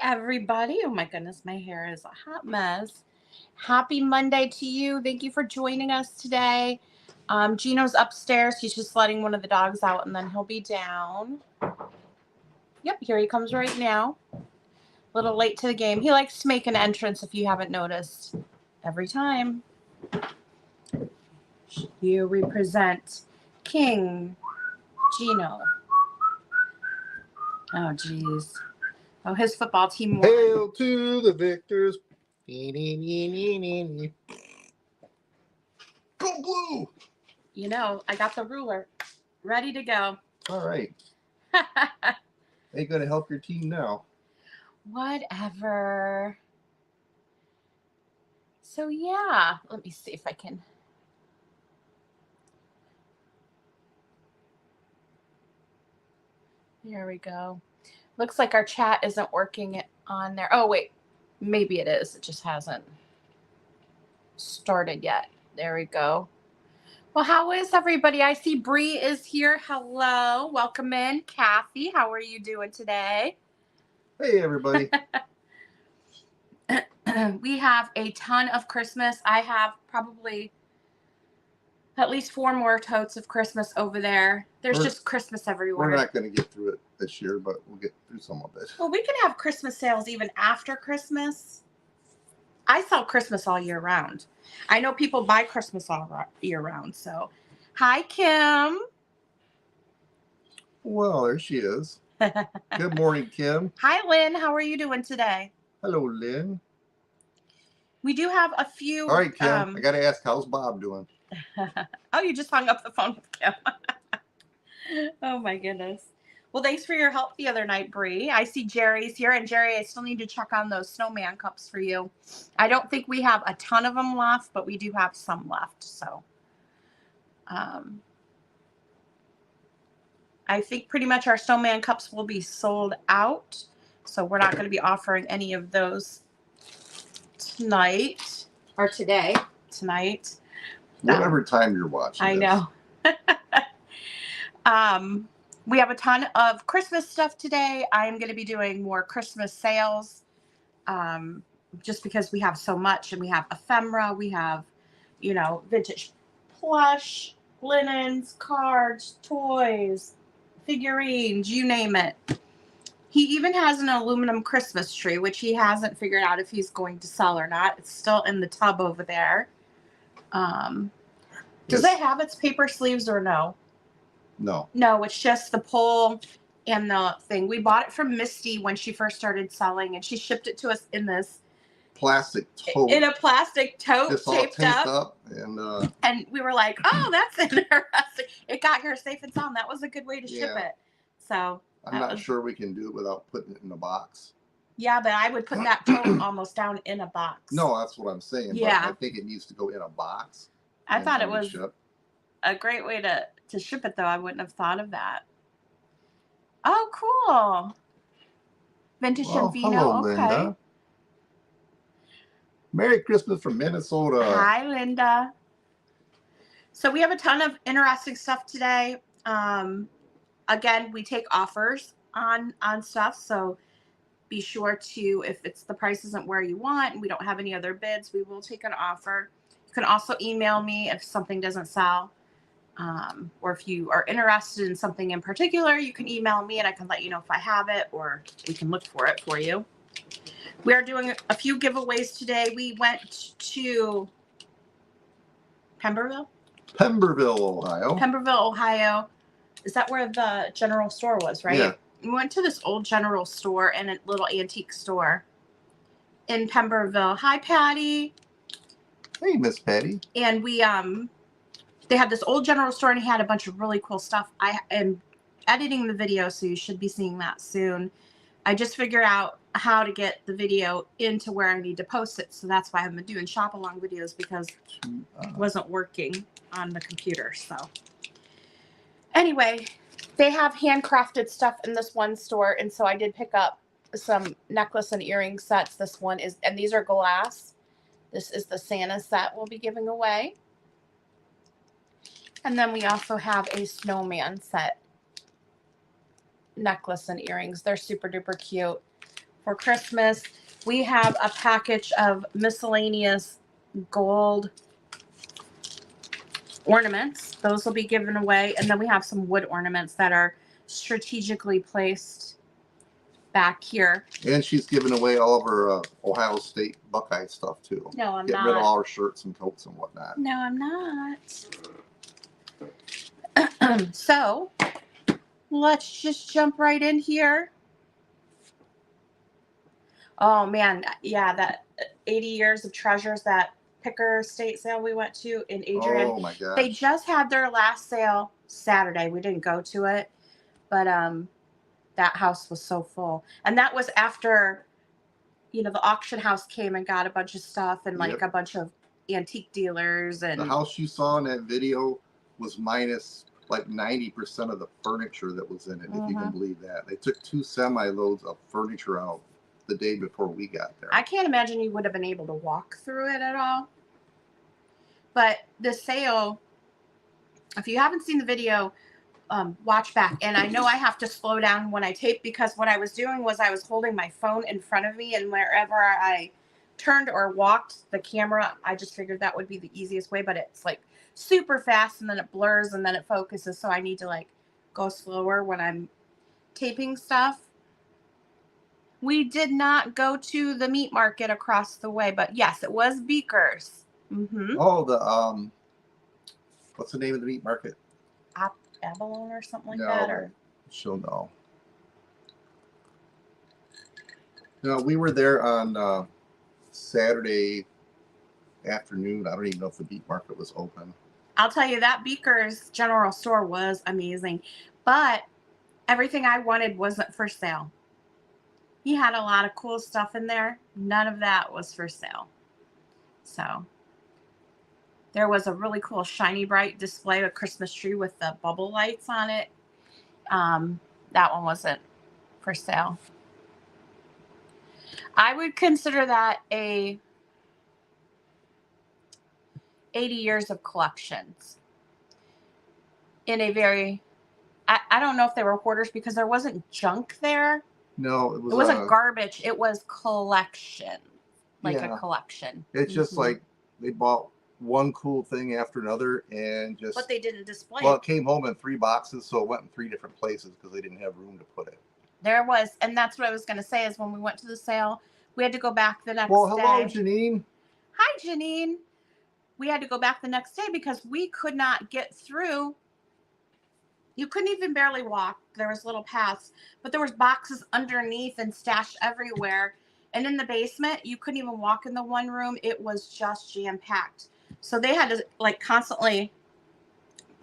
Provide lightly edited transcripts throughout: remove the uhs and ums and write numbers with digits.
Everybody. Oh my goodness, my hair is a hot mess. Happy Monday to you. Thank you for joining us today. Gino's upstairs. He's just letting one of the dogs out and then he'll be down. Yep, here he comes right now. A little late to the game. He likes to make an entrance if you haven't noticed. Every time. You represent King Gino. Oh, geez. Oh, his football team won. Hail to the victors. Go blue. You know, I got the ruler ready to go. All right. How you going to help your team now? Whatever. So, yeah. Let me see if I can. There we go. Looks like our chat isn't working on there. Oh, wait. Maybe it is. It just hasn't started yet. There we go. Well, how is everybody? I see Bree is here. Hello. Welcome in. Kathy, how are you doing today? Hey, everybody. We have a ton of Christmas. I have probably at least 4 more totes of Christmas over there. There's just Christmas everywhere. We're not going to get through it this year, but we'll get through some of it. Well, we can have Christmas sales even after Christmas. I sell Christmas all year round. I know people buy Christmas all year round. So, hi, Kim. Well, there she is. Good morning, Kim. Hi, Lynn. How are you doing today? Hello, Lynn. We do have a few. All right, Kim. I got to ask, how's Bob doing? Oh, you just hung up the phone with Kim. Oh, my goodness. Well, thanks for your help the other night, Bree. I see Jerry's here. And, Jerry, I still need to check on those snowman cups for you. I don't think we have a ton of them left, but we do have some left. So, I think pretty much our snowman cups will be sold out. So, we're not going to be offering any of those tonight. Or today. Tonight. Whatever time you're watching. I know. We have a ton of Christmas stuff today. I am going to be doing more Christmas sales just because we have so much, and we have ephemera, we have, you know, vintage plush, linens, cards, toys, figurines, you name it. He even has an aluminum Christmas tree, which he hasn't figured out if he's going to sell or not. It's still in the tub over there. Does it have its paper sleeves or no? No. No, it's just the pole and the thing. We bought it from Misty when she first started selling, and she shipped it to us in this plastic tote. In a plastic tote, it's taped all taped up. And we were like, oh, that's interesting. It got here safe and sound. That was a good way to ship it. So I'm not sure we can do it without putting it in a box. Yeah, but I would put that tote almost down in a box. No, that's what I'm saying. Yeah. But I think it needs to go in a box. I thought it was a great way to ship it, though. I wouldn't have thought of that. Oh, cool. Vintage and Vino. Hello, okay. Linda. Merry Christmas from Minnesota. Hi, Linda. So we have a ton of interesting stuff today. Again, we take offers on stuff, so be sure to, if the price isn't where you want and we don't have any other bids, we will take an offer. You can also email me if something doesn't sell. Or if you are interested in something in particular, you can email me and I can let you know if I have it, or we can look for it for you. We are doing a few giveaways today. We went to Pemberville, Ohio. Pemberville, Ohio. Is that where the general store was, right? Yeah. We went to this old general store and a little antique store in Pemberville. Hi, Patty. Hey, Miss Patty. And we they had this old general store and he had a bunch of really cool stuff. I am editing the video, so you should be seeing that soon. I just figured out how to get the video into where I need to post it. So that's why I haven't been doing shop along videos, because it wasn't working on the computer. So anyway, they have handcrafted stuff in this one store. And so I did pick up some necklace and earring sets. This one is, and these are glass. This is the Santa set we'll be giving away. And then we also have a snowman set necklace and earrings. They're super duper cute for Christmas. We have a package of miscellaneous gold ornaments. Those will be given away. And then we have some wood ornaments that are strategically placed back here. And she's giving away all of her Ohio State Buckeye stuff too. No, I'm Getting not. rid of all her shirts and coats and whatnot. No, I'm not. So let's just jump right in here. Oh man, yeah, that 80 years of treasures, that Picker estate sale we went to in Adrian. Oh my gosh. They just had their last sale Saturday. We didn't go to it, but that house was so full. And that was after, you know, the auction house came and got a bunch of stuff and like a bunch of antique dealers. And the house you saw in that video was minus like 90% of the furniture that was in it, if you can believe that. They took 2 semi-loads of furniture out the day before we got there. I can't imagine you would have been able to walk through it at all. But the sale, if you haven't seen the video, watch back. And I know I have to slow down when I tape, because what I was doing was I was holding my phone in front of me, and wherever I turned or walked the camera, I just figured that would be the easiest way. But it's like super fast, and then it blurs, and then it focuses. So I need to like go slower when I'm taping stuff. We did not go to the meat market across the way, but yes, it was Beakers. Oh, the what's the name of the meat market? Avalon or something like that, or she'll know. No, we were there on Saturday afternoon. I don't even know if the meat market was open. I'll tell you, that Beakers general store was amazing, but everything I wanted wasn't for sale. He had a lot of cool stuff in there. None of that was for sale. So there was a really cool shiny bright display, a Christmas tree with the bubble lights on it. That one wasn't for sale. I would consider that a 80 years of collections in a very, I don't know if they were hoarders, because there wasn't junk there. No, it wasn't garbage. It was collection, like a collection. It's just like they bought one cool thing after another and just. But they didn't display Well, it. it came home in 3 boxes, so it went in 3 different places because they didn't have room to put it. There was, and that's what I was going to say, is when we went to the sale, we had to go back the next day. Well, hello, Janine. Hi, Janine. We had to go back the next day because we could not get through. You couldn't even barely walk. There was little paths, but there was boxes underneath and stashed everywhere. And in the basement, you couldn't even walk in the one room. It was just jam-packed. So they had to like constantly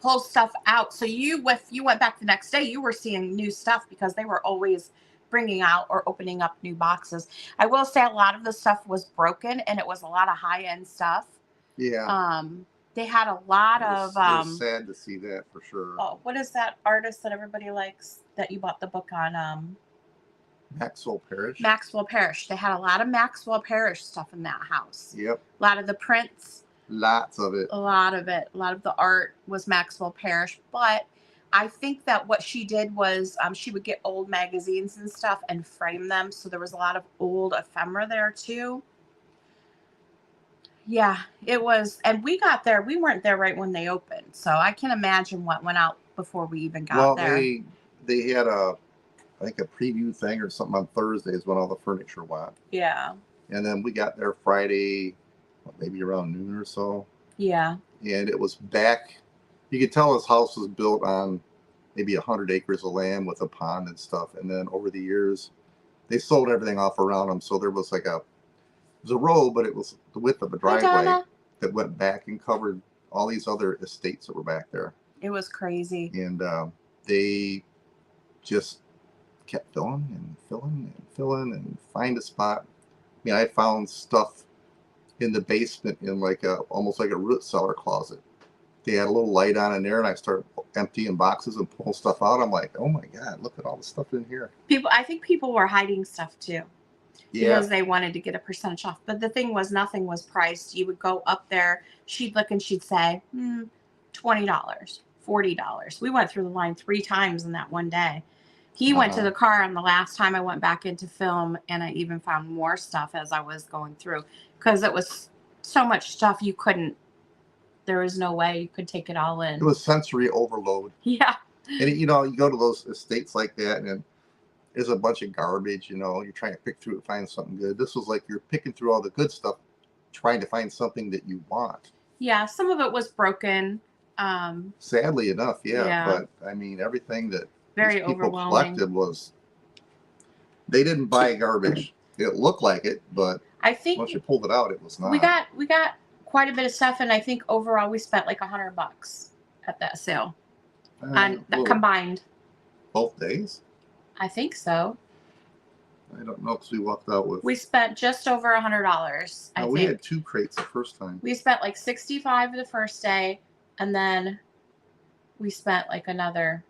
pull stuff out. So if you went back the next day, you were seeing new stuff because they were always bringing out or opening up new boxes. I will say a lot of the stuff was broken, and it was a lot of high-end stuff. Yeah. They had a lot of. It was sad to see that for sure. Oh, what is that artist that everybody likes that you bought the book on? Maxwell Parrish. Maxwell Parrish. They had a lot of Maxwell Parrish stuff in that house. Yep. A lot of the prints. Lots of it. A lot of it. A lot of the art was Maxwell Parrish. But I think that what she did was she would get old magazines and stuff and frame them. So there was a lot of old ephemera there too. Yeah, it was. And we got there. We weren't there right when they opened. So I can imagine what went out before we even got there. Well, they had I think a preview thing or something on Thursdays when all the furniture went. Yeah. And then we got there Friday, maybe around noon or so. Yeah. And it was back. You could tell this house was built on maybe 100 acres of land with a pond and stuff. And then over the years, they sold everything off around them. So there was like it was a road, but it was the width of a driveway that went back and covered all these other estates that were back there. It was crazy. And they just kept filling and filling and filling and find a spot. I mean, I found stuff in the basement in like almost like a root cellar closet. They had a little light on in there, and I started emptying boxes and pulling stuff out. I'm like, oh my God, look at all the stuff in here. I think people were hiding stuff too. Yeah. Because they wanted to get a percentage off. But the thing was, nothing was priced. You would go up there, she'd look and she'd say, $20, $40. We went through the line 3 times in that one day. He went to the car on the last time I went back into film, and I even found more stuff as I was going through because it was so much stuff you couldn't. There was no way you could take it all in. It was sensory overload. Yeah. And you know, you go to those estates like that, and there's a bunch of garbage. You know, you're trying to pick through it, find something good. This was like you're picking through all the good stuff, trying to find something that you want. Yeah, some of it was broken. Sadly enough, Yeah. But I mean, everything that Very these people overwhelming. collected was. They didn't buy garbage. It looked like it, but I think once you pulled it out, it was not. we got quite a bit of stuff, and I think overall we spent like $100 at that sale, on that combined. Both days? I think so. I don't know because we walked out with. We spent just over $100. I think we had 2 crates the first time. We spent like $65 the first day, and then we spent like another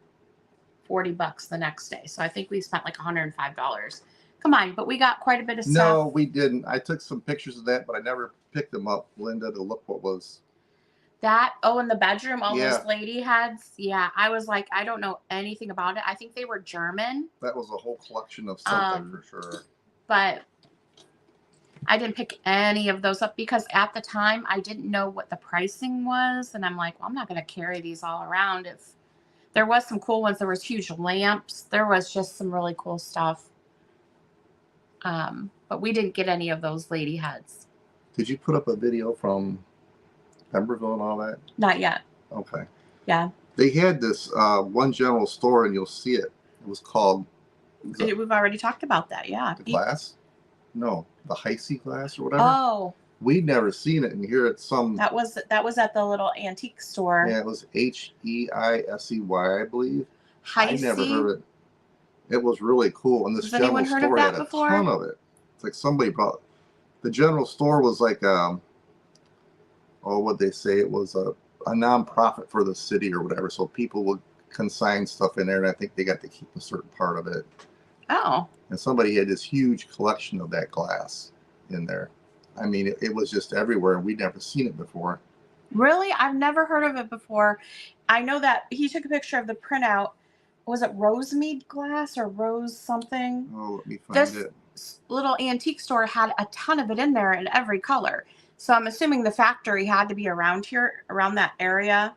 $40 the next day. So I think we spent like $105 combined. But we got quite a bit of stuff. No, we didn't. I took some pictures of that, but I never picked them up, Linda, to look what was. That, in the bedroom, all Yeah. those lady heads. Yeah, I was like, I don't know anything about it. I think they were German. That was a whole collection of something for sure. But I didn't pick any of those up because at the time I didn't know what the pricing was. And I'm like, well, I'm not going to carry these all around. If there was some cool ones, there was huge lamps. There was just some really cool stuff. But we didn't get any of those lady heads. Did you put up a video from Pemberville and all that? Not yet. Okay. Yeah. They had this one general store, and you'll see it. It was called. We've already talked about that. Yeah. The glass? No, the Heisey glass or whatever. Oh. We'd never seen it, and here it's some. That was at the little antique store. Yeah, it was Heisey, I believe. Heisey. I never heard of it. It was really cool, and this general store had a ton of it. It's like somebody brought. The general store was like what'd they say? It was a nonprofit for the city or whatever. So people would consign stuff in there, and I think they got to keep a certain part of it. Oh. And somebody had this huge collection of that glass in there. I mean, it was just everywhere, and we'd never seen it before. Really? I've never heard of it before. I know that he took a picture of the printout. Was it Rosemead glass or Rose something? Oh, let me find it. This little antique store had a ton of it in there in every color. So I'm assuming the factory had to be around here, around that area.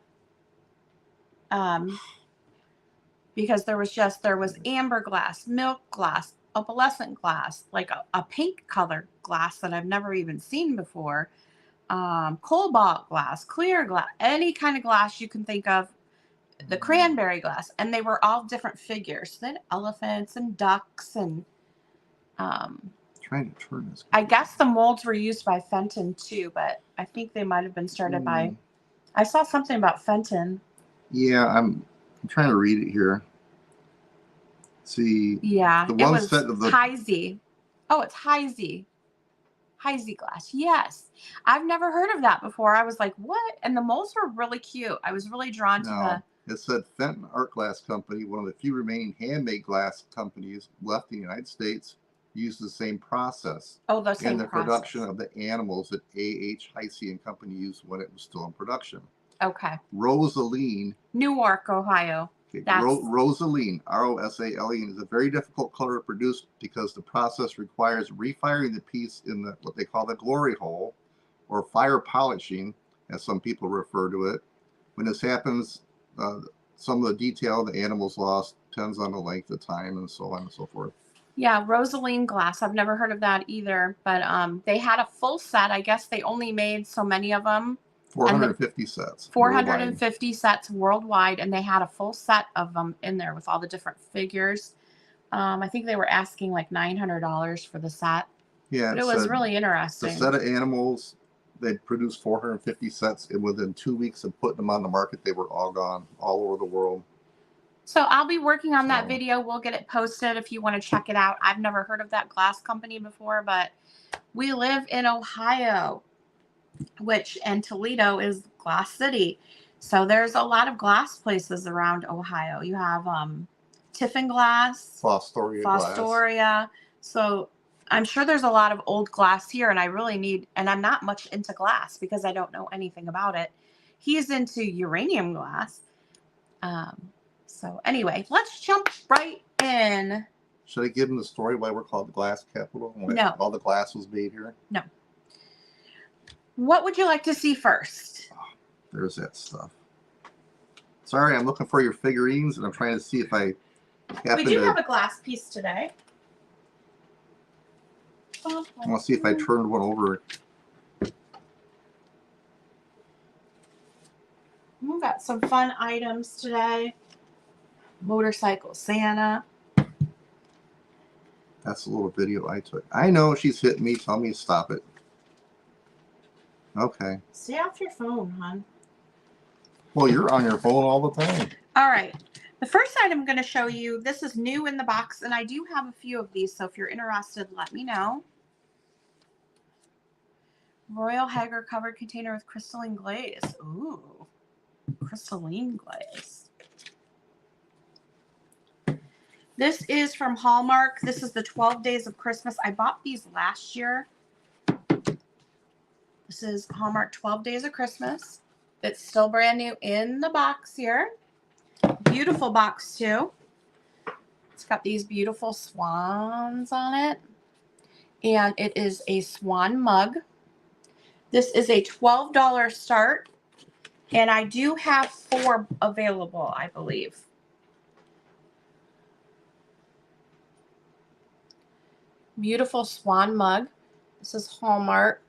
Because there was amber glass, milk glass, opalescent glass, like a pink colored glass that I've never even seen before. Cobalt glass, clear glass, any kind of glass you can think of. The cranberry glass, and they were all different figures. Then elephants and ducks and Trying to turn this. I guess the molds were used by Fenton too, but I think they might have been started by. I saw something about Fenton. Yeah, I'm trying to read it here. See. Yeah, the one set of the Heisey. Oh, it's Heisey. Heisey glass. Yes, I've never heard of that before. I was like, what? And the molds were really cute. I was really drawn to the. It said Fenton Art Glass Company, one of the few remaining handmade glass companies left in the United States, used the same process in the production of the animals that A.H. Heisey and Company used when it was still in production. Okay. Rosaline. Newark, Ohio. Rosaline, Rosaline, is a very difficult color to produce because the process requires refiring the piece in what they call the glory hole, or fire polishing, as some people refer to it. When this happens, some of the detail the animals lost depends on the length of time and so on and so forth. Yeah, Rosaline glass. I've never heard of that either, but they had a full set. I guess they only made so many of them. 450 sets. 450 sets worldwide, and they had a full set of them in there with all the different figures. I think they were asking like $900 for the set. Yeah, but it was really interesting. The set of animals, they produced 450 sets, and within 2 weeks of putting them on the market, they were all gone, all over the world. So I'll be working on that video. We'll get it posted if you want to check it out. I've never heard of that glass company before, but we live in Ohio, and Toledo is Glass City. So there's a lot of glass places around Ohio. You have Tiffin Glass, Fostoria. So I'm sure there's a lot of old glass here, and I'm not much into glass because I don't know anything about it. He's into uranium glass. So anyway, let's jump right in. Should I give them the story why we're called the glass capital? Why No. all the glass was made here? No. What would you like to see first? Oh, there's that stuff. Sorry, I'm looking for your figurines, and I'm trying to see if I happen We do to... have a glass piece today. I want to see if I turned one over. We've got some fun items today. Motorcycle Santa. That's a little video I took. I know she's hitting me. Tell me to stop it. Okay. Stay off your phone, hon. Well, you're on your phone all the time. All right. The first item I'm going to show you, this is new in the box, and I do have a few of these, so if you're interested, let me know. Royal Hager covered container with crystalline glaze. Ooh, crystalline glaze. This is from Hallmark. This is the 12 Days of Christmas. I bought these last year. This is Hallmark 12 Days of Christmas. It's still brand new in the box here. Beautiful box too. It's got these beautiful swans on it. And it is a swan mug. This is a $12 start. And I do have 4 available, I believe. Beautiful swan mug. This is Hallmark.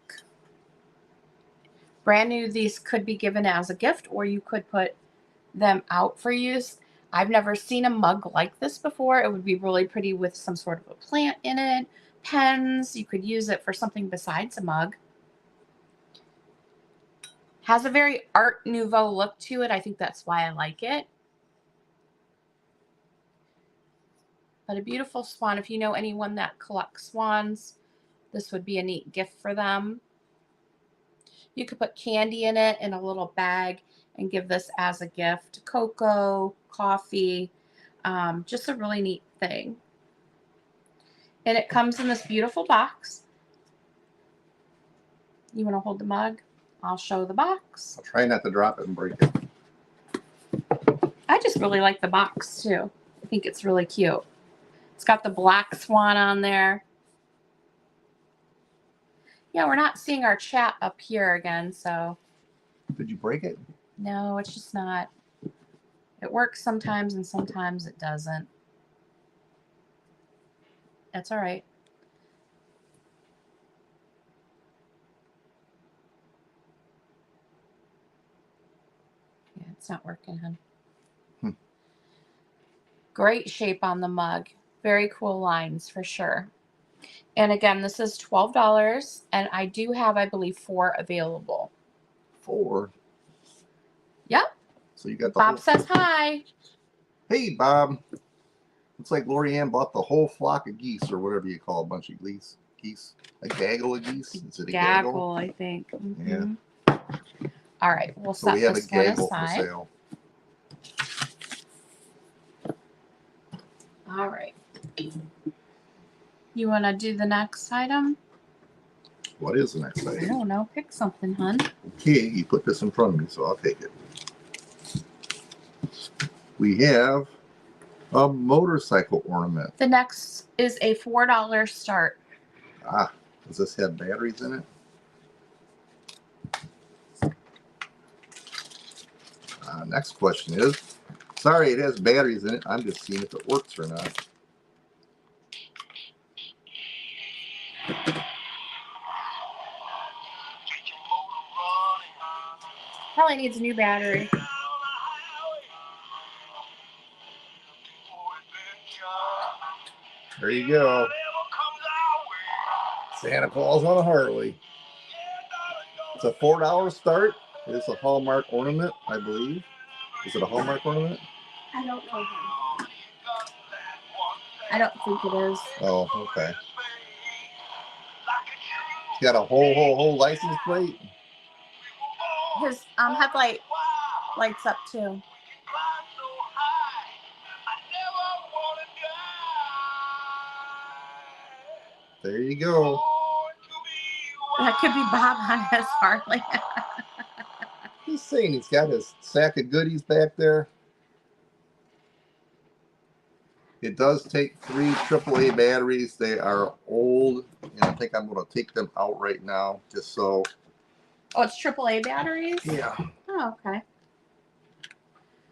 Brand new, these could be given as a gift, or you could put them out for use. I've never seen a mug like this before. It would be really pretty with some sort of a plant in it. Pens, you could use it for something besides a mug. Has a very Art Nouveau look to it. I think that's why I like it. But a beautiful swan. If you know anyone that collects swans, this would be a neat gift for them. You could put candy in it in a little bag and give this as a gift. Cocoa, coffee, just a really neat thing. And it comes in this beautiful box. You want to hold the mug? I'll show the box. I'll try not to drop it and break it. I just really like the box too. I think it's really cute. It's got the black swan on there. Yeah, we're not seeing our chat up here again, so. Did you break it? No, it's just not. It works sometimes and sometimes it doesn't. That's all right. Yeah, it's not working, hon. Great shape on the mug. Very cool lines for sure. And again, this is $12, and I do have, I believe, 4 available. 4? Yep. So you got the Bob says hi. Hey, Bob. Looks like Lorianne bought the whole flock of geese, or whatever you call a bunch of geese. A gaggle of geese? Is it a gaggle? I think. Mm-hmm. Yeah. All right, we'll So set we have a this one gaggle for aside. sale. All right. You want to do the next item? What is the next I item? don't know. Pick something, hun. Okay, you put this in front of me, so I'll take it. We have a motorcycle ornament. The next is a $4 start. Ah, does this have batteries in it? Next question is, sorry, it has batteries in it. I'm just seeing if it works or not. Probably needs a new battery. There you go. Santa Claus on a Harley. It's a $4 start. It's a Hallmark ornament, I believe. Is it a Hallmark ornament? I don't know. I don't think it is. Oh, okay. It's got a whole license plate. His headlight lights up too. There you go. That could be Bob on his Harley. He's saying he's got his sack of goodies back there. It does take 3 AAA batteries. They are old, and I think I'm going to take them out right now just so. Oh, it's AAA batteries? Yeah. Oh, okay.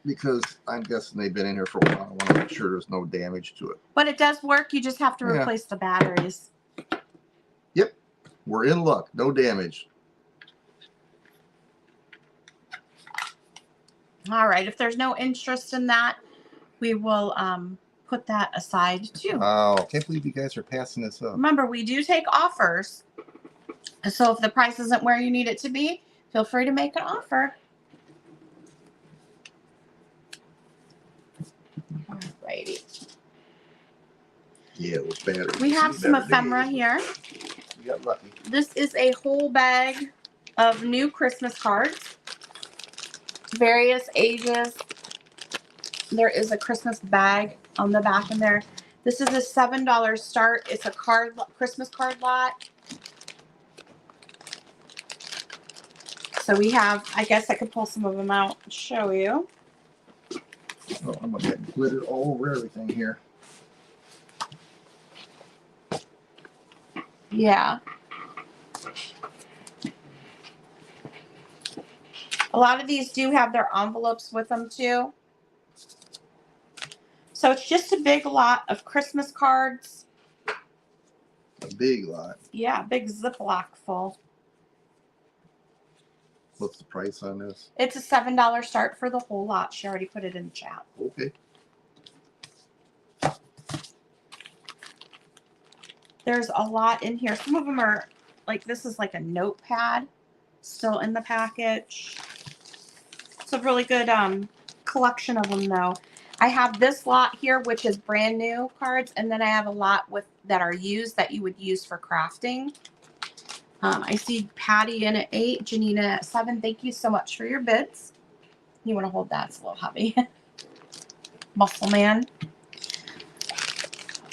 Because I'm guessing they've been in here for a while. I want to make sure there's no damage to it. But it does work. You just have to replace the batteries. Yep. We're in luck. No damage. All right. If there's no interest in that, we will put that aside too. Oh, I can't believe you guys are passing this up. Remember, we do take offers. So if the price isn't where you need it to be, feel free to make an offer. All righty. Yeah, it was batteries. We have some ephemera here. You got lucky. This is a whole bag of new Christmas cards. Various ages. There is a Christmas bag on the back in there. This is a $7 start. It's a Christmas card lot. So we have, I guess I could pull some of them out and show you. Oh, I'm going to get glitter all over everything here. Yeah. A lot of these do have their envelopes with them too. So it's just a big lot of Christmas cards. A big lot. Yeah, big Ziploc full. What's the price on this? It's a $7 start for the whole lot. She already put it in the chat. Okay. There's a lot in here. Some of them are like, this is like a notepad still in the package. It's a really good collection of them though. I have this lot here, which is brand new cards, and then I have a lot with that are used that you would use for crafting. I see Patty in at 8, Janina at 7. Thank you so much for your bids. You want to hold that? It's a little heavy. Muscle man.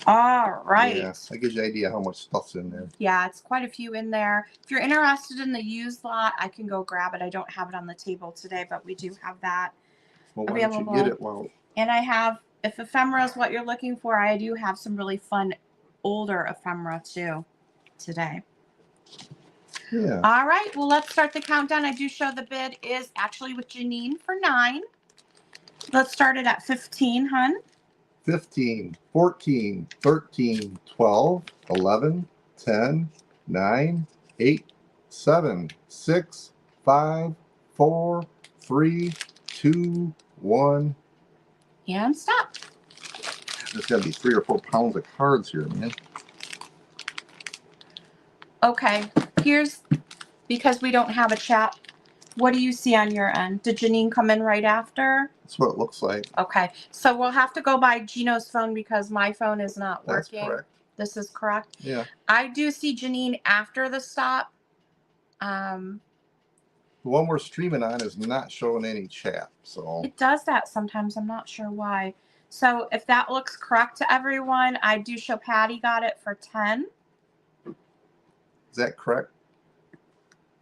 All right. Yeah, that gives you an idea how much stuff's in there. Yeah, it's quite a few in there. If you're interested in the used lot, I can go grab it. I don't have it on the table today, but we do have that Well, why available. don't you get it? Well, and I have, if ephemera is what you're looking for, I do have some really fun older ephemera too today. yeah. All right, well, let's start the countdown. I do show the bid is actually with Janine for 9. Let's start it at 15, hun. 15, 14, 13, 12, 11, 10, 9, 8, 7, 6, 5, 4, 3, 2, 1. And stop. There's got to be 3 or 4 pounds of cards here, man. Okay, here's, because we don't have a chat, what do you see on your end? Did Janine come in right after? That's what it looks like. Okay, so we'll have to go by Gino's phone because my phone is not That's working. correct. This is correct. Yeah. I do see Janine after the stop. The one we're streaming on is not showing any chat, so. It does that sometimes. I'm not sure why. So if that looks correct to everyone, I do show Patty got it for 10. Is that correct?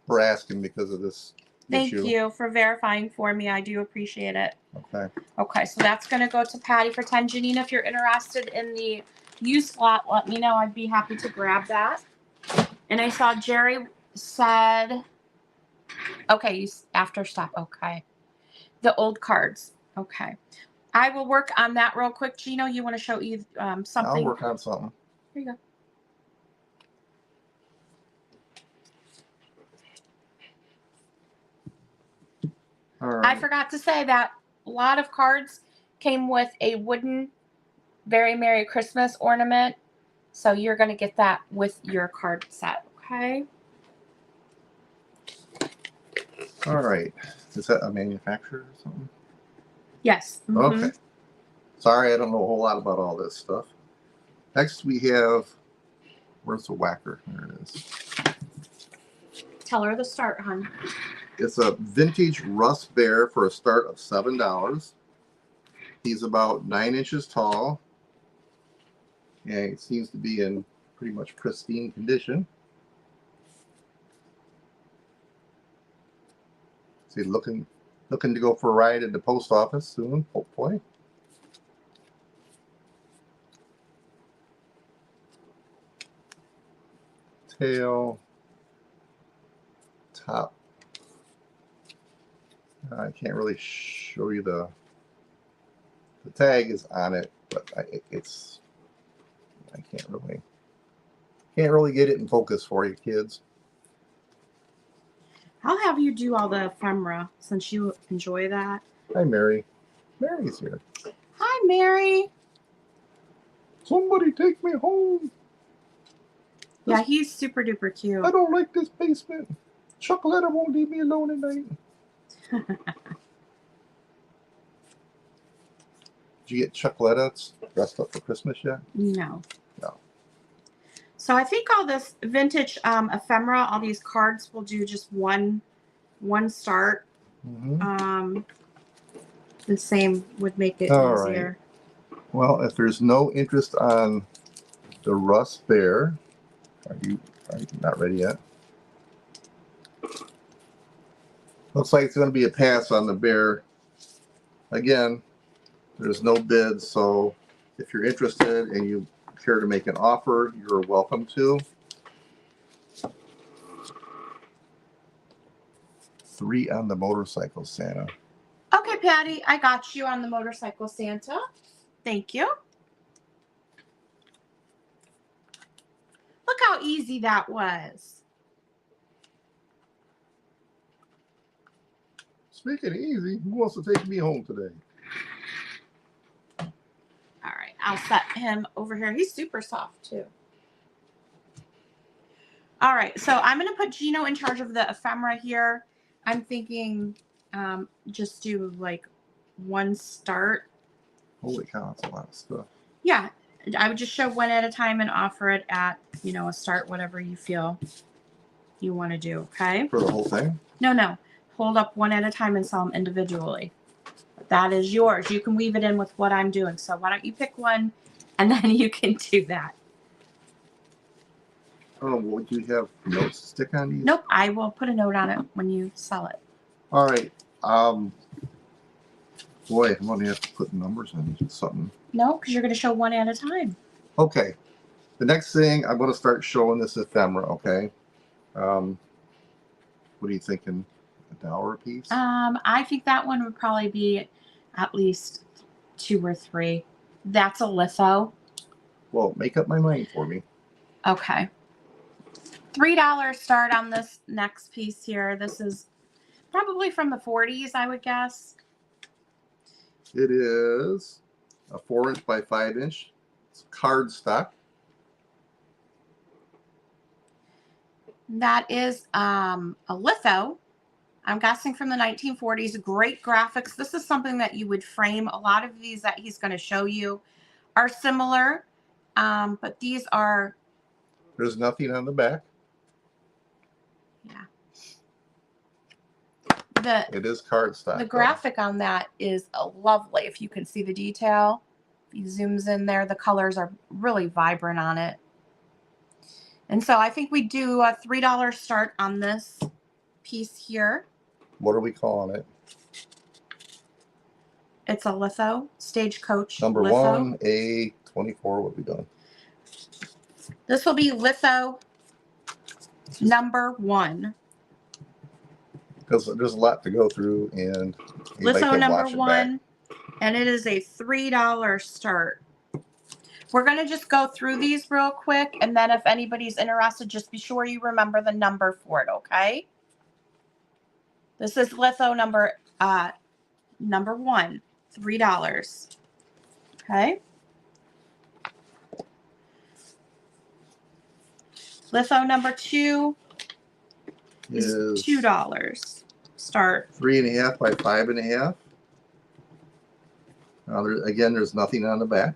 We're asking because of this Thank issue. you for verifying for me. I do appreciate it. Okay. Okay, so that's going to go to Patty for 10. Janine, if you're interested in the used lot, let me know. I'd be happy to grab that. And I saw Jerry said, okay, after stop. Okay. The old cards. Okay. I will work on that real quick. Gino, you want to show you something? I'll work on something. Here you go. All right. I forgot to say that a lot of cards came with a wooden Very Merry Christmas ornament. So you're going to get that with your card set. Okay. All right. Is that a manufacturer or something? Yes. Mm-hmm. Okay. Sorry, I don't know a whole lot about all this stuff. Next we have, where's the whacker? There it is. Tell her the start, hon. It's a vintage rust bear for a start of $7. He's about 9 inches tall. And it seems to be in pretty much pristine condition. So he's looking to go for a ride at the post office soon, hopefully. detail. Top. I can't really show you the tag is on it, but I can't really get it in focus for you kids. I'll have you do all the ephemera since you enjoy that. Hi, Mary. Mary's here. Hi, Mary. Somebody take me home. Yeah, he's super duper cute. I don't like this basement. Chocolate won't leave me alone at night. Did you get Chocoletta dressed up for Christmas yet? No. No. So I think all this vintage ephemera, all these cards will do just one start. Mm-hmm. The same would make it all easier. Right. Well, if there's no interest on the Rust Bear, are you not ready yet? Looks like it's going to be a pass on the bear. Again, there's no bid, so if you're interested and you care to make an offer, you're welcome to. 3 on the motorcycle, Santa. Okay, Patty, I got you on the motorcycle Santa. Thank you. Look how easy that was. Speak it easy. Who wants to take me home today? All right, I'll set him over here. He's super soft too. All right, so I'm going to put Gino in charge of the ephemera here. I'm thinking just do like one start. Holy cow, that's a lot of stuff. Yeah, I would just show one at a time and offer it at, a start, whatever you feel you want to do, okay? For the whole thing? No. Hold up one at a time and sell them individually. That is yours. You can weave it in with what I'm doing. So why don't you pick one and then you can do that. Oh, well, do you have notes to stick on these? Nope, I will put a note on it when you sell it. All right. Boy, I'm going to have to put numbers on something. No, because you're going to show one at a time. Okay. The next thing, I'm going to start showing this ephemera, okay? What are you thinking? $1 a piece? I think that one would probably be at least 2 or 3. That's a litho. Well, make up my mind for me. Okay. $3 start on this next piece here. This is probably from the 40s, I would guess. It is a 4-inch by 5-inch. It's cardstock. That is a litho. I'm guessing from the 1940s. Great graphics. This is something that you would frame. A lot of these that he's going to show you are similar, but these are... There's nothing on the back. Yeah. It is cardstock. The graphic on that is lovely. If you can see the detail, if he zooms in there, the colors are really vibrant on it. And so I think we do a $3 start on this piece here. What are we calling it? It's a litho, Stagecoach Number litho. 1, A24. What are we doing? This will be litho number 1. Because there's a lot to go through, and Litho number 1, and it is a $3 start. We're going to just go through these real quick, and then if anybody's interested, just be sure you remember the number for it, okay? This is litho number 1, $3. Okay. Litho number 2 is $2. Start. 3.5 by 5.5. Now again, there's nothing on the back.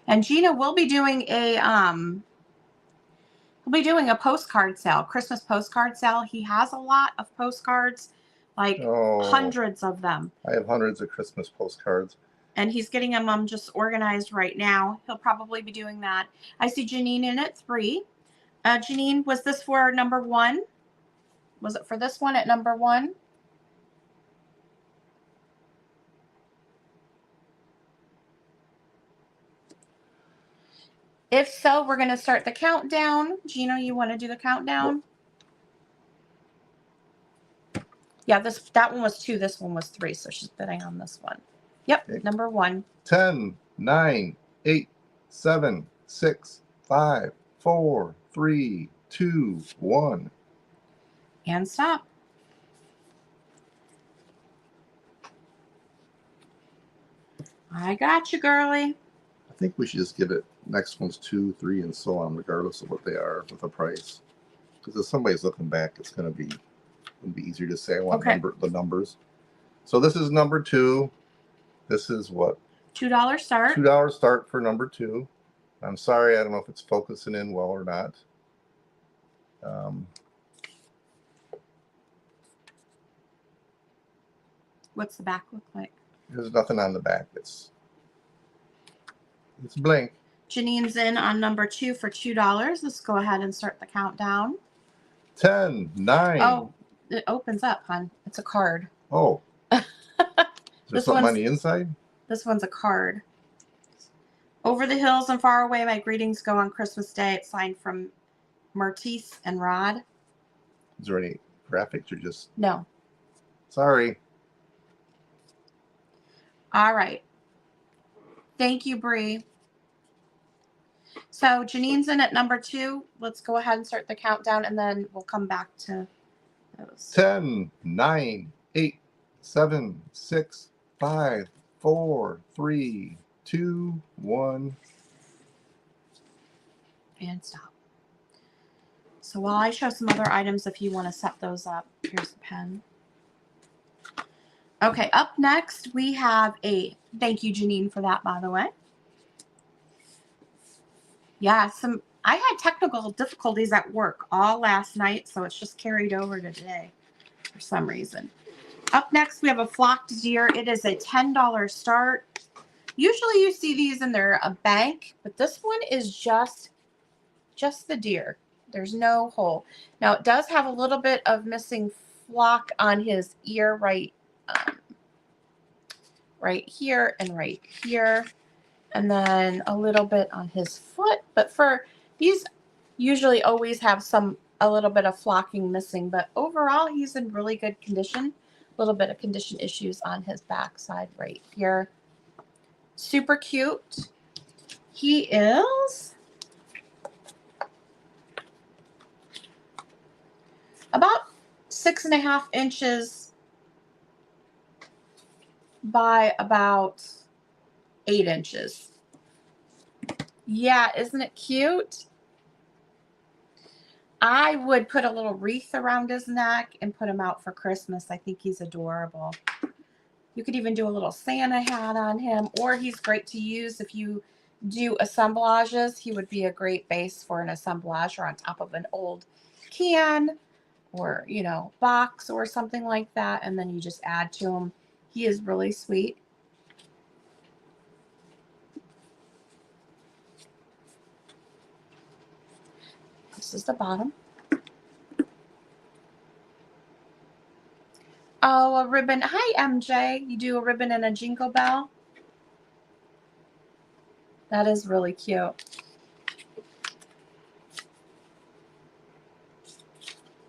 And Gina will be doing a postcard sale, Christmas postcard sale. He has a lot of postcards, like hundreds of them. I have hundreds of Christmas postcards. And he's getting them just organized right now. He'll probably be doing that. I see Janine in at 3. Janine, was this for number 1? Was it for this one at number 1? If so, we're going to start the countdown. Gino, you want to do the countdown? Yeah, that one was 2. This one was 3. So she's bidding on this one. Yep, okay. Number 1. 10, 9, 8, 7, 6, 5, 4, 3, 2, 1. And stop. I got you, girly. I think we should just give it next one's 2, 3, and so on, regardless of what they are with the price. Because if somebody's looking back, it's going to be easier to say. I want the numbers. So this is number 2. This is what? $2 start. $2 start for number 2. I'm sorry, I don't know if it's focusing in well or not. What's the back look like? There's nothing on the back. It's blank. Janine's in on number 2 for $2. Let's go ahead and start the countdown. 10, 9. Oh, it opens up, hon. It's a card. Oh. Is there something on the inside? This one's a card. Over the hills and far away, my greetings go on Christmas Day. It's signed from Mertice and Rod. Is there any graphics or just? No. Sorry. All right. Thank you, Bree. So Janine's in at number 2. Let's go ahead and start the countdown, and then we'll come back to those. 10, 9, 8, 7, 6, 5, 4, 3, 2, 1. And stop. So while I show some other items, if you want to set those up, here's the pen. Okay, up next we have thank you, Janine, for that, by the way. Yeah, I had technical difficulties at work all last night, so it's just carried over to today for some reason. Up next, we have a flocked deer. It is a $10 start. Usually you see these in a bank, but this one is just the deer. There's no hole. Now, it does have a little bit of missing flock on his ear right here and right here. And then a little bit on his foot. But these usually always have a little bit of flocking missing. But overall, he's in really good condition. A little bit of condition issues on his backside right here. Super cute. He is about 6.5 inches by about 8 inches. Yeah, isn't it cute? I would put a little wreath around his neck and put him out for Christmas. I think he's adorable. You could even do a little Santa hat on him, or he's great to use if you do assemblages. He would be a great base for an assemblage or on top of an old can or, box or something like that. And then you just add to him. He is really sweet. This is the bottom. Oh, a ribbon. Hi, MJ. You do a ribbon and a jingle bell? That is really cute.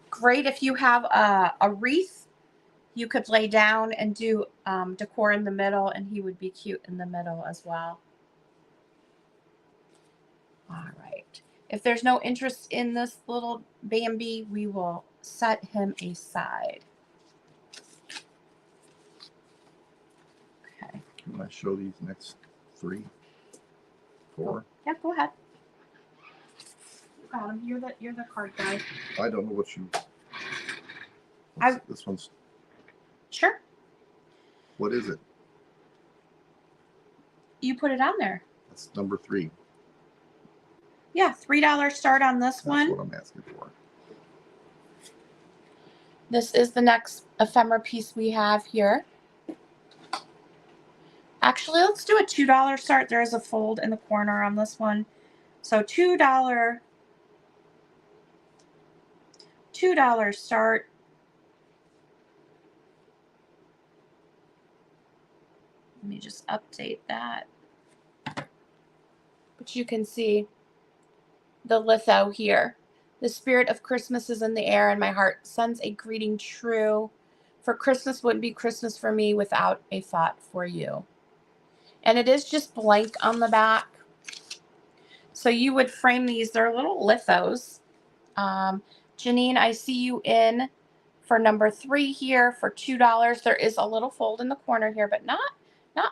Great if you have a wreath. You could lay down and do decor in the middle, and he would be cute in the middle as well. All right. If there's no interest in this little Bambi, we will set him aside. Okay. Can I show these next 3, 4? Yeah, go ahead. Got him. You're the card guy. I don't know what you. This one's. Sure. What is it? You put it on there. That's number 3. Yeah, $3 start on this one. That's what I'm asking for. This is the next ephemera piece we have here. Actually, let's do a $2 start. There is a fold in the corner on this one. So $2 start. Let me just update that. But you can see the litho here. The spirit of Christmas is in the air, and my heart sends a greeting true. For Christmas wouldn't be Christmas for me without a thought for you. And it is just blank on the back. So you would frame these. They're little lithos. Janine, I see you in for number 3 here for $2. There is a little fold in the corner here, but not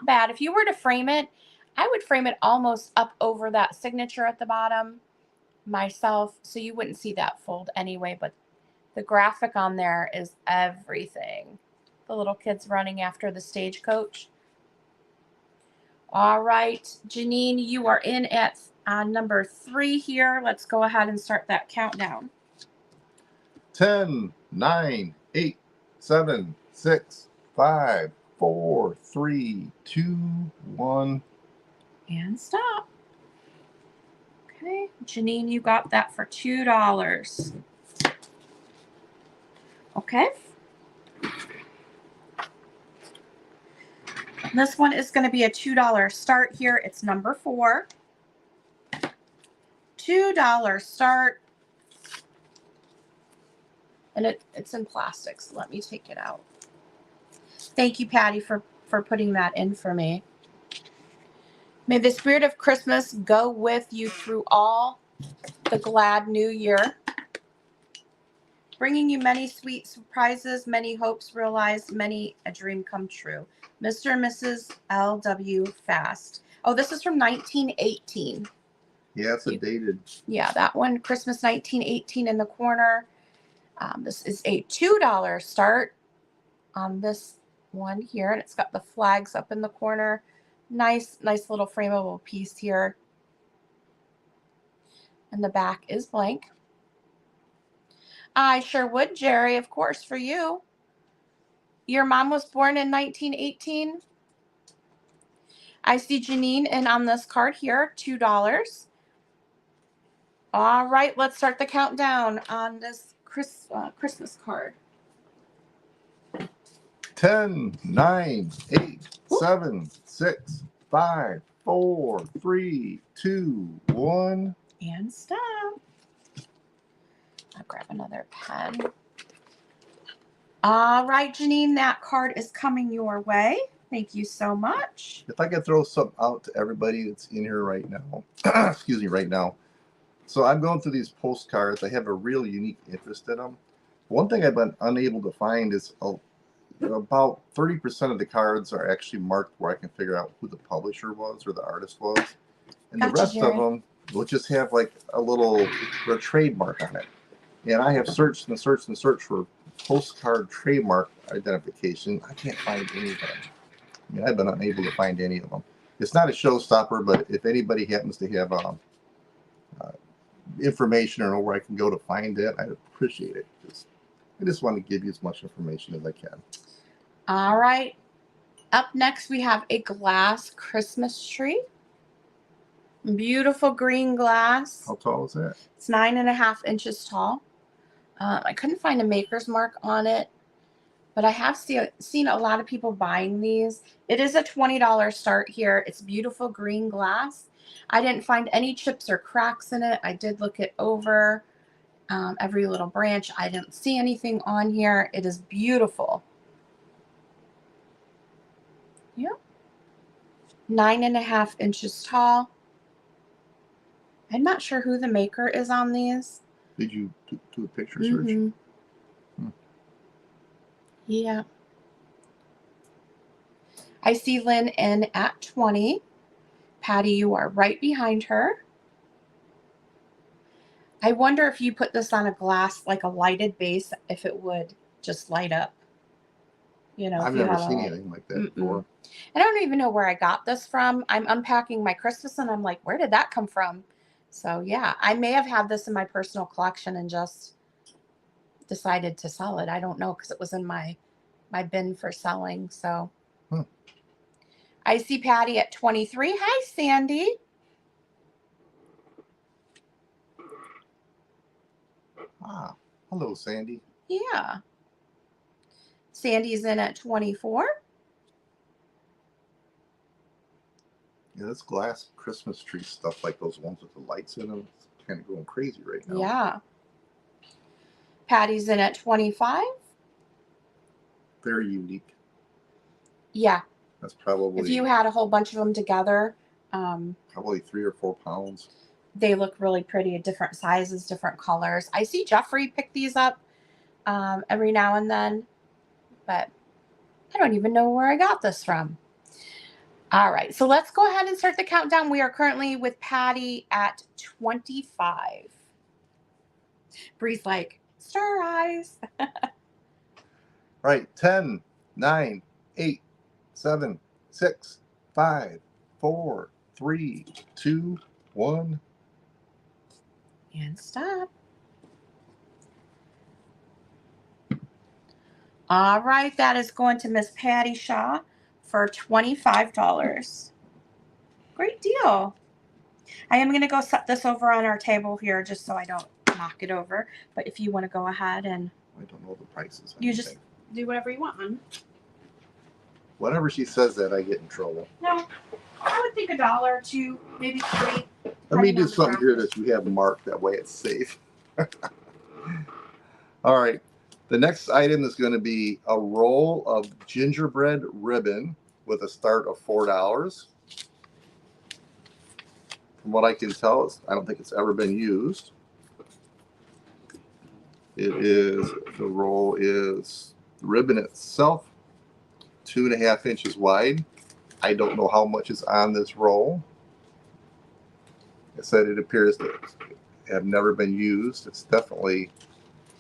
bad. If you were to frame it, I would frame it almost up over that signature at the bottom myself, so you wouldn't see that fold anyway, but the graphic on there is everything. The little kids running after the stagecoach. All right, Janine, you are in at number 3 here. Let's go ahead and start that countdown. 10, 9, 8, 7, 6, 5, 4, 3, 2, 1. And stop. Okay, Janine, you got that for $2. Okay. This one is going to be a $2 start here. It's number 4. $2 start. And it's in plastic, so let me take it out. Thank you, Patty, for putting that in for me. May the spirit of Christmas go with you through all the glad new year, bringing you many sweet surprises, many hopes realized, many a dream come true. Mr. and Mrs. L.W. Fast. Oh, this is from 1918. Yeah, it's a dated. Yeah, that one, Christmas 1918 in the corner. This is a $2 start on this one here, and it's got the flags up in the corner. Nice little frameable piece here. And the back is blank. I sure would, Jerry, of course, for you. Your mom was born in 1918. I see Janine in on this card here, $2. All right, let's start the countdown on this Christmas card. 10, 9, 8, 7, 6, 5, 4, 3, 2, 1. And stop. I'll grab another pen. All right, Janine, that card is coming your way. Thank you so much. If I could throw something out to everybody that's in here right now, excuse me, right now. So I'm going through these postcards. I have a real unique interest in them. One thing I've been unable to find is about 30% of the cards are actually marked where I can figure out who the publisher was or the artist was. And the rest of them will just have like a trademark on it. And I have searched and searched and searched for postcard trademark identification. I can't find any of them. I mean, I've been unable to find any of them. It's not a showstopper, but if anybody happens to have information or know where I can go to find it, I'd appreciate it. I just want to give you as much information as I can. All right. Up next, we have a glass Christmas tree. Beautiful green glass. How tall is that? It's 9.5 inches tall. I couldn't find a maker's mark on it, but I have seen a lot of people buying these. It is a $20 start here. It's beautiful green glass. I didn't find any chips or cracks in it. I did look it over, every little branch. I didn't see anything on here. It is beautiful. Yep. 9.5 inches tall. I'm not sure who the maker is on these. Did you do a picture search? Yeah. I see Lynn in at 20. Patty, you are right behind her. I wonder if you put this on a glass, like a lighted base, if it would just light up. You know, I've never seen anything like that before. And I don't even know where I got this from. I'm unpacking my Christmas and I'm like, where did that come from? So yeah, I may have had this in my personal collection and just decided to sell it. I don't know, because it was in my bin for selling. So I see Patty at 23. Hi, Sandy. Ah, hello, Sandy. Yeah. Sandy's in at 24. Yeah, this glass Christmas tree stuff, like those ones with the lights in them, it's kind of going crazy right now. Yeah. Patty's in at 25. Very unique. Yeah. That's probably If you had a whole bunch of them together, probably 3 or 4 pounds. they look really pretty, different sizes, different colors. I see Jeffrey pick these up every now and then, but I don't even know where I got this from. All right, so let's go ahead and start the countdown. We are currently with Patty at 25. Bree's like, stir eyes. Right, 10, 9, 8, 7, 6, 5, 4, 3, 2, 1. And stop. All right, that is going to Miss Patty Shaw for $25. Great deal. I am going to go set this over on our table here just so I don't knock it over. But if you want to go ahead and I don't know the prices. you just do whatever you want. Whenever she says that, I get in trouble. No, I would think $1 or $2, maybe $3. Let me do something here that you have marked. That way it's safe. All right. The next item is going to be a roll of gingerbread ribbon with a start of $4. From what I can tell, I don't think it's ever been used. The roll is, the ribbon itself, 2.5 inches wide. I don't know how much is on this roll. It said it appears to have never been used. It's definitely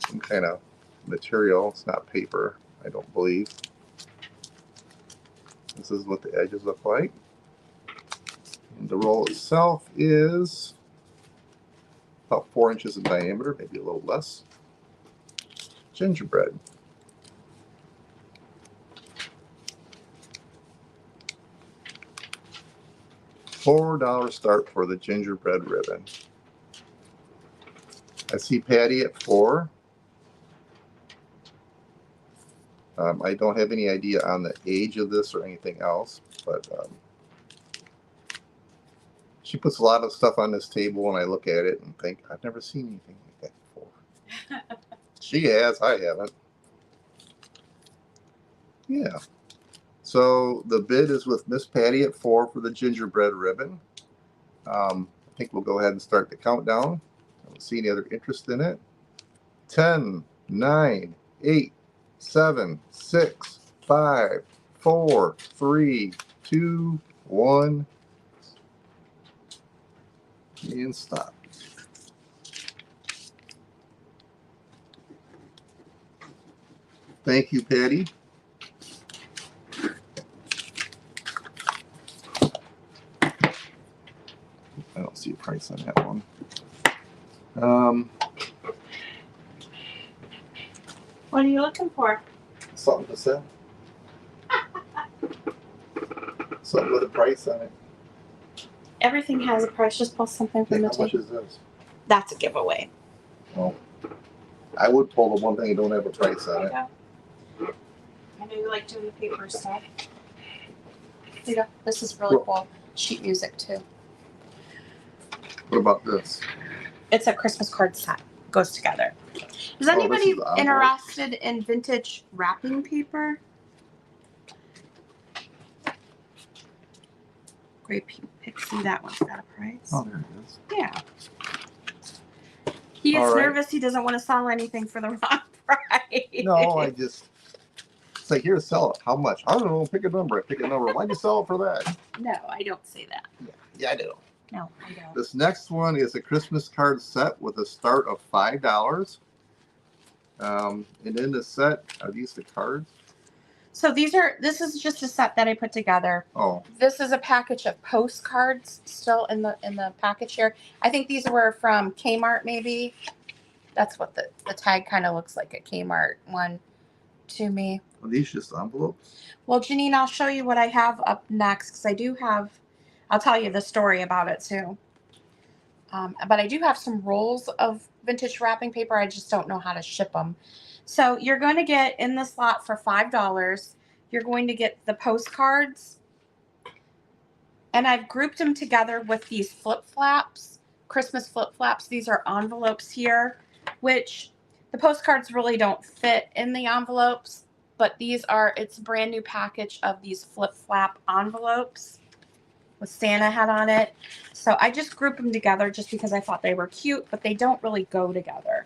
some kind of material. It's not paper, I don't believe. This is what the edges look like. And the roll itself is about 4 inches in diameter, maybe a little less. Gingerbread. $4 start for the gingerbread ribbon. I see Patty at 4. I don't have any idea on the age of this or anything else, but she puts a lot of stuff on this table and I look at it and think, I've never seen anything like that before. She has, I haven't. Yeah. So the bid is with Miss Patty at 4 for the gingerbread ribbon. I think we'll go ahead and start the countdown. I don't see any other interest in it. 10, 9, 8, 7, 6, 5, 4, 3, 2, 1. And stop. Thank you, Patty. I don't see a price on that one. What are you looking for? Something to say. Something with a price on it. Everything has a price. Just pull something from the How much table. is this? That's a giveaway. Well, I would pull the one thing that don't have a price on it. I know you like doing the paper stuff. Here you go. This is really cool. Sheet music too. What about this? It's a Christmas card set. Goes together. Is anybody interested in vintage wrapping paper? Great Pixie, that one's got a price. Oh, there it is. Yeah. He gets nervous. He doesn't want to sell anything for the wrong price. No, I just say, here, sell it. How much? I don't know. Pick a number. I pick a number. Why'd you sell it for that? No, I don't say that. Yeah, I do. No, I don't. This next one is a Christmas card set with a start of $5. And in the set, are these the cards? So this is just a set that I put together. Oh. This is a package of postcards still in the package here. I think these were from Kmart maybe. That's what the tag kind of looks like, a Kmart one to me. Are these just envelopes? Well, Janine, I'll show you what I have up next because I do have, I'll tell you the story about it too. But I do have some rolls of vintage wrapping paper. I just don't know how to ship them. So you're going to get in this lot for $5. You're going to get the postcards. And I've grouped them together with these flip-flaps, Christmas flip-flaps. These are envelopes here, which the postcards really don't fit in the envelopes, but these are, it's a brand new package of these flip-flap envelopes with Santa hat on it. So I just grouped them together just because I thought they were cute, but they don't really go together.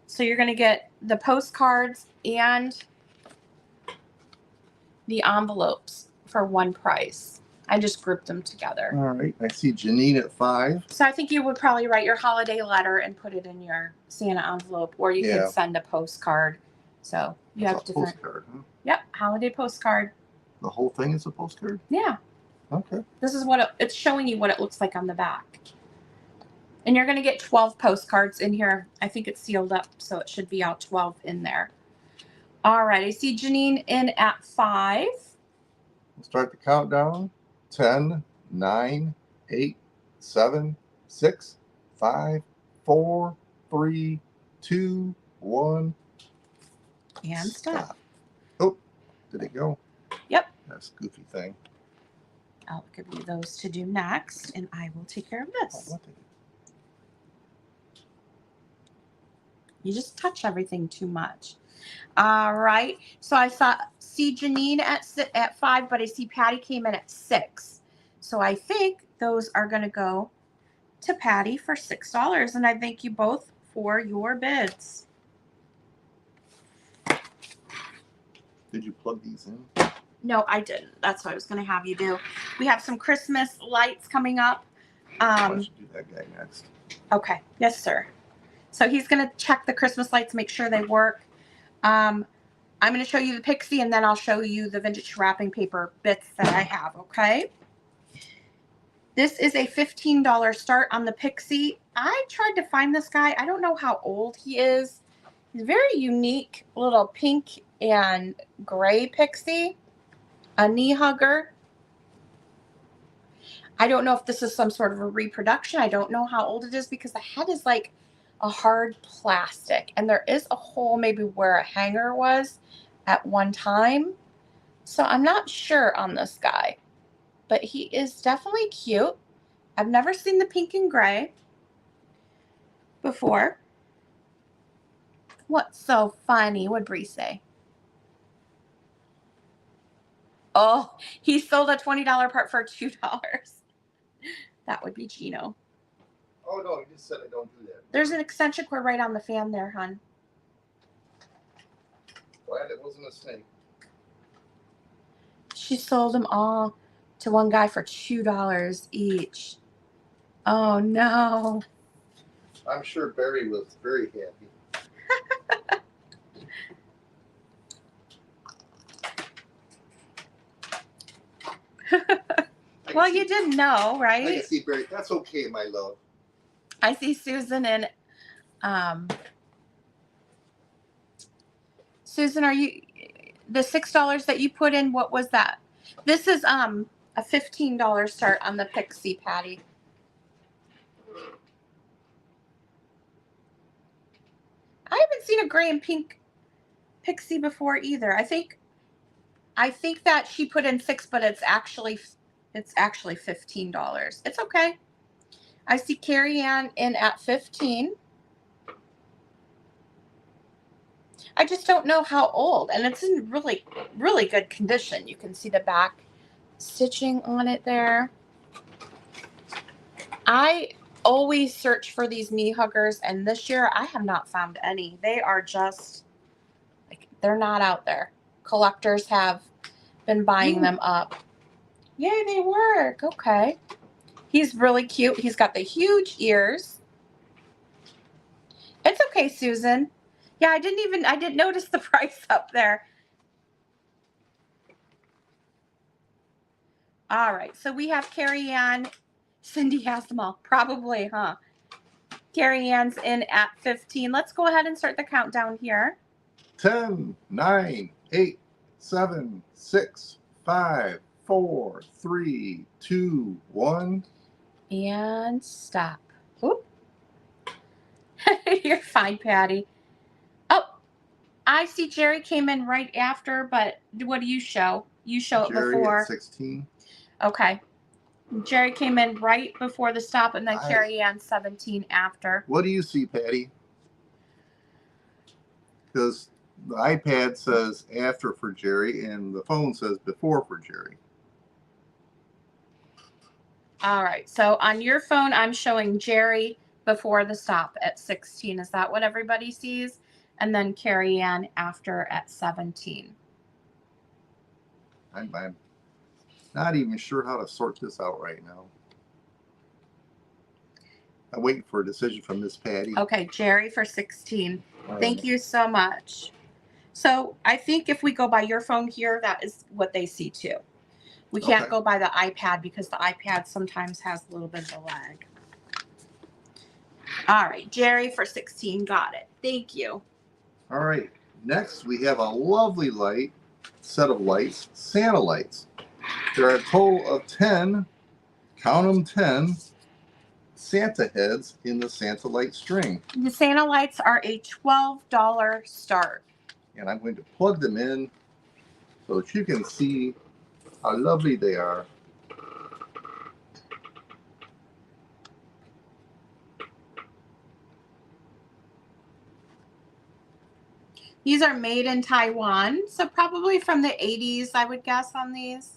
So you're going to get the postcards and the envelopes for one price. I just grouped them together. All right. I see Janine at 5. So I think you would probably write your holiday letter and put it in your Santa envelope, or you could send a postcard. So you have different. Postcard, huh? Yep, holiday postcard. The whole thing is a postcard? Yeah. Okay. This is what it's showing you what it looks like on the back. And you're going to get 12 postcards in here. I think it's sealed up, so it should be all 12 in there. All right. I see Janine in at 5. We'll start the countdown. 10, 9, 8, 7, 6, 5, 4, 3, 2, 1. And stop. Oh, did it go? Yep. That's a goofy thing. I'll give you those to do next, and I will take care of this. Oh, what did it? You just touch everything too much. All right. So I see Janine at 5, but I see Patty came in at 6. So I think those are going to go to Patty for $6. And I thank you both for your bids. Did you plug these in? No, I didn't. That's what I was going to have you do. We have some Christmas lights coming up. I should do that guy next. Okay. Yes, sir. So he's going to check the Christmas lights, make sure they work. I'm going to show you the Pixie, and then I'll show you the vintage wrapping paper bits that I have, okay? This is a $15 start on the Pixie. I tried to find this guy. I don't know how old he is. He's a very unique little pink and gray Pixie, a knee hugger. I don't know if this is some sort of a reproduction. I don't know how old it is because the head is like a hard plastic, and there is a hole maybe where a hanger was at one time. So I'm not sure on this guy, but he is definitely cute. I've never seen the pink and gray before. What's so funny? What'd Bree say? Oh, he sold a $20 part for $2. That would be Gino. Oh, no, you just said I don't do that. There's an extension cord right on the fan there, hon. Glad it wasn't a snake. She sold them all to one guy for $2 each. Oh, no. I'm sure Barry was very happy. Well, you didn't know, right? I can see Barry. That's okay, my love. I see Susan and Susan, are you the $6 that you put in? What was that? This is a $15 start on the Pixie, Patty. I haven't seen a gray and pink Pixie before either. I think that she put in 6, but it's actually $15. It's okay. I see Carrie Ann in at 15. I just don't know how old, and it's in really, really good condition. You can see the back stitching on it there. I always search for these knee huggers, and this year I have not found any. They are just, like, they're not out there. Collectors have been buying them up. Yay, they work. Okay. He's really cute. He's got the huge ears. It's okay, Susan. Yeah, I didn't notice the price up there. All right, so we have Carrie Ann. Cindy has them all. Probably, huh? Carrie Ann's in at 15. Let's go ahead and start the countdown here. 10, 9, 8, 7, 6, 5, 4, 3, 2, 1. And stop. Oop. You're fine, Patty. Oh, I see Jerry came in right after, but what do you show? You show it Jerry before. at 16. Okay. Jerry came in right before the stop, and then Carrie Ann 17 after. What do you see, Patty? Because the iPad says after for Jerry, and the phone says before for Jerry. All right. So on your phone, I'm showing Jerry before the stop at 16. Is that what everybody sees? And then Carrie Ann after at 17. I'm not even sure how to sort this out right now. I'm waiting for a decision from Miss Patty. Okay, Jerry for 16. Thank you so much. So I think if we go by your phone here, that is what they see too. We can't go by the iPad because the iPad sometimes has a little bit of a lag. All right, Jerry for 16. Got it. Thank you. All right. Next, we have a lovely set of lights, Santa lights. There are a total of 10, count them 10, Santa heads in the Santa light string. The Santa lights are a $12 start. And I'm going to plug them in so that you can see how lovely they are. These are made in Taiwan, so probably from the 80s, I would guess on these.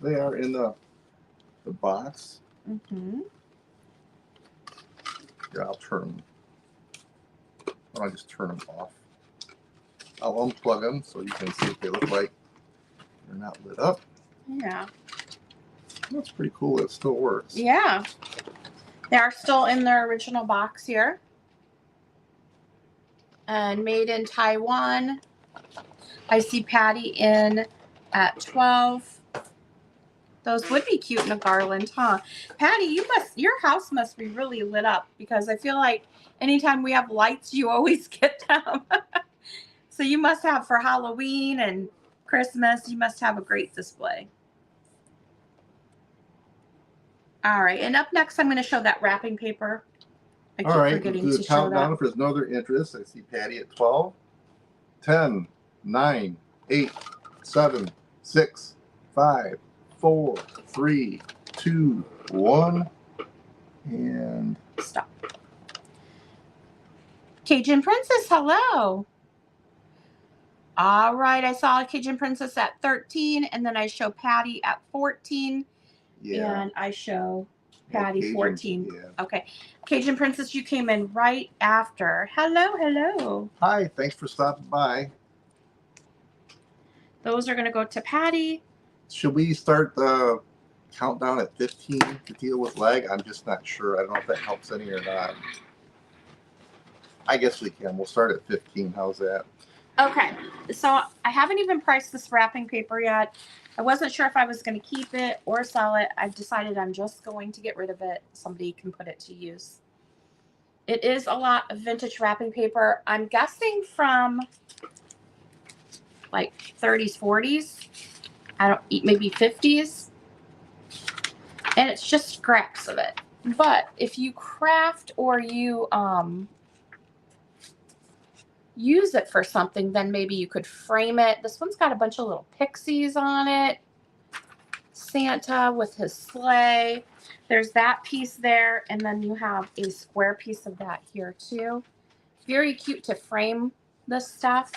They are in the box. Mm-hmm. Here, I'll turn them. I'll just turn them off. I'll unplug them so you can see if they look like they're not lit up. Yeah. That's pretty cool. It still works. Yeah. They are still in their original box here. And made in Taiwan. I see Patty in at 12. Those would be cute in a garland, huh? Patty, your house must be really lit up because I feel like anytime we have lights, you always get them. So you must have for Halloween and Christmas, you must have a great display. All right, and up next, I'm going to show that wrapping paper. I keep forgetting to show that. Countdown if there's no other interest. I see Patty at 12. 10, 9, 8, 7, 6, 5, 4, 3, 2, 1, and stop. Cajun Princess, hello. All right, I saw Cajun Princess at 13, and then I show Patty at 14. Yeah. And I show Patty 14. Yeah. Okay. Cajun Princess, you came in right after. Hello, hello. Hi, thanks for stopping by. Those are going to go to Patty. Should we start the countdown at 15 to deal with lag? I'm just not sure. I don't know if that helps any or not. I guess we can. We'll start at 15. How's that? Okay. So I haven't even priced this wrapping paper yet. I wasn't sure if I was going to keep it or sell it. I've decided I'm just going to get rid of it. Somebody can put it to use. It is a lot of vintage wrapping paper. I'm guessing from like 30s, 40s. Maybe 50s. And it's just scraps of it. But if you craft or you use it for something, then maybe you could frame it. This one's got a bunch of little pixies on it. Santa with his sleigh. There's that piece there, and then you have a square piece of that here too. Very cute to frame this stuff.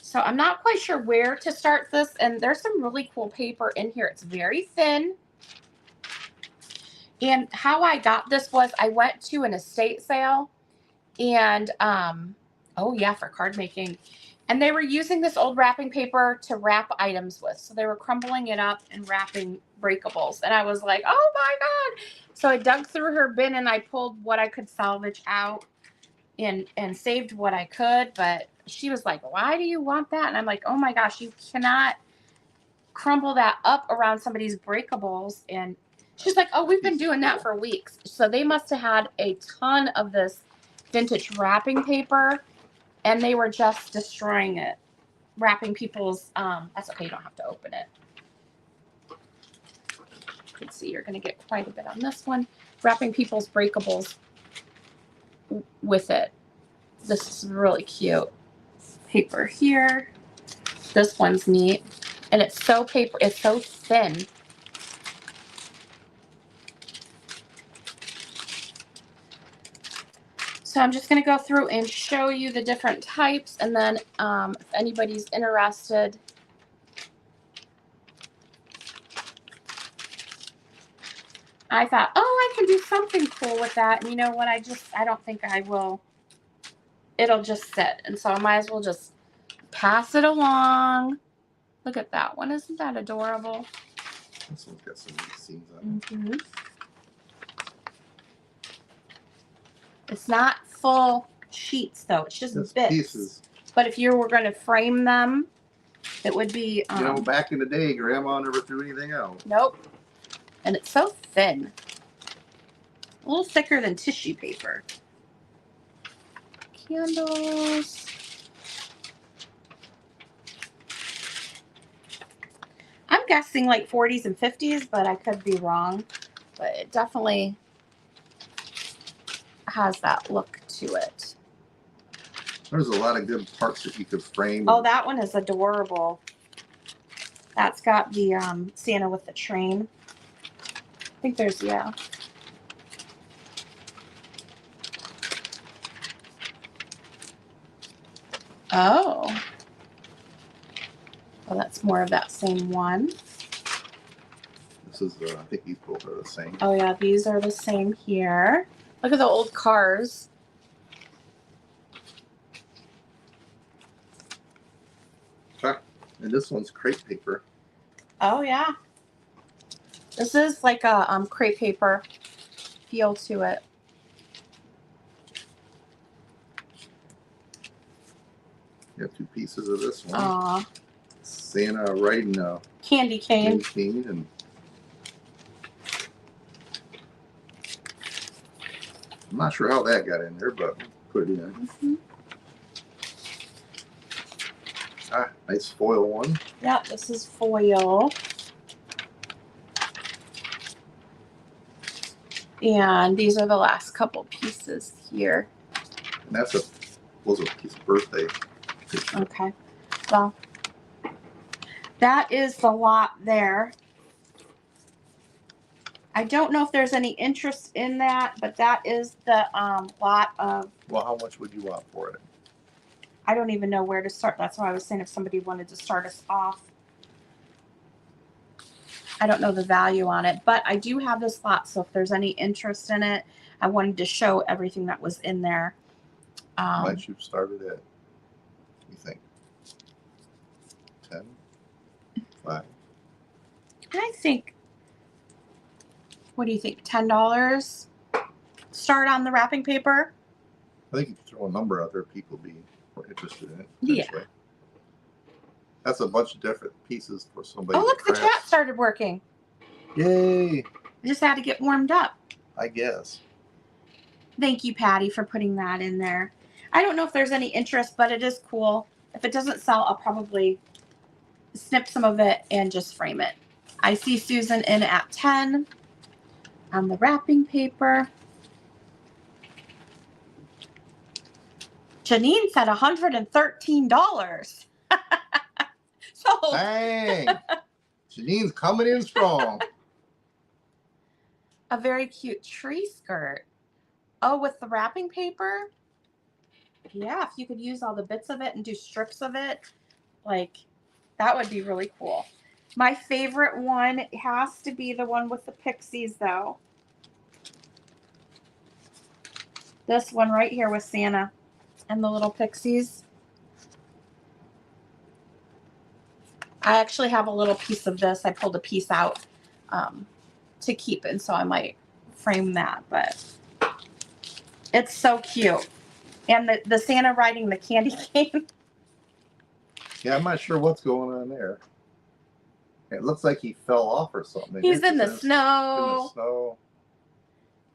So I'm not quite sure where to start this, and there's some really cool paper in here. It's very thin. And how I got this was I went to an estate sale, and oh yeah, for card making. And they were using this old wrapping paper to wrap items with. So they were crumbling it up and wrapping breakables. And I was like, oh my God. So I dug through her bin and I pulled what I could salvage out and saved what I could. But she was like, why do you want that? And I'm like, oh my gosh, you cannot crumble that up around somebody's breakables. And she's like, oh, we've been doing that for weeks. So they must have had a ton of this vintage wrapping paper. And they were just destroying it. Wrapping people's, that's okay, you don't have to open it. You can see you're going to get quite a bit on this one. Wrapping people's breakables with it. This is really cute. Paper here. This one's neat. And it's so paper, it's so thin. So I'm just going to go through and show you the different types, and then if anybody's interested, I thought, oh, I can do something cool with that. And you know what? I don't think I will. It'll just sit. And so I might as well just pass it along. Look at that one. Isn't that adorable? This one's got some neat scenes on it. It's not full sheets, though. It's just bits. Pieces. But if you were going to frame them, it would be... you know, back in the day, Grandma never threw anything out. Nope. And it's so thin. A little thicker than tissue paper. Candles. I'm guessing like 40s and 50s, but I could be wrong. But it definitely has that look to it. There's a lot of good parts that you could frame. Oh, that one is adorable. That's got the Santa with the train. I think there's, yeah. Oh. Well, that's more of that same one. This is, I think these both are the same. Oh, yeah, these are the same here. Look at the old cars. And this one's crepe paper. Oh, yeah. This is like a crepe paper feel to it. You have two pieces of this one. Aw. Santa riding a Candy cane. and I'm not sure how that got in there, but put it in. Nice foil one. Yeah, this is foil. And these are the last couple pieces here. And that's was a piece of birthday picture. Okay. Well, that is the lot there. I don't know if there's any interest in that, but that is the lot of... Well, how much would you want for it? I don't even know where to start. That's why I was saying if somebody wanted to start us off. I don't know the value on it, but I do have this lot, so if there's any interest in it, I wanted to show everything that was in there. Might you started at, you think, 10? 5? I think, what do you think, $10? Start on the wrapping paper? I think if you throw a number out there, people be more interested in it. Yeah. That's a bunch of different pieces for somebody. Oh, look, the chat started working. Yay. I just had to get warmed up. I guess. Thank you, Patty, for putting that in there. I don't know if there's any interest, but it is cool. If it doesn't sell, I'll probably snip some of it and just frame it. I see Susan in at 10 on the wrapping paper. Janine said $113. So dang. Janine's coming in strong. A very cute tree skirt. Oh, with the wrapping paper? Yeah, if you could use all the bits of it and do strips of it, like, that would be really cool. My favorite one has to be the one with the pixies, though. This one right here with Santa and the little pixies. I actually have a little piece of this. I pulled a piece out to keep, and so I might frame that, but it's so cute. And the Santa riding the candy cane. Yeah, I'm not sure what's going on there. It looks like he fell off or something. He's in the snow. In the snow.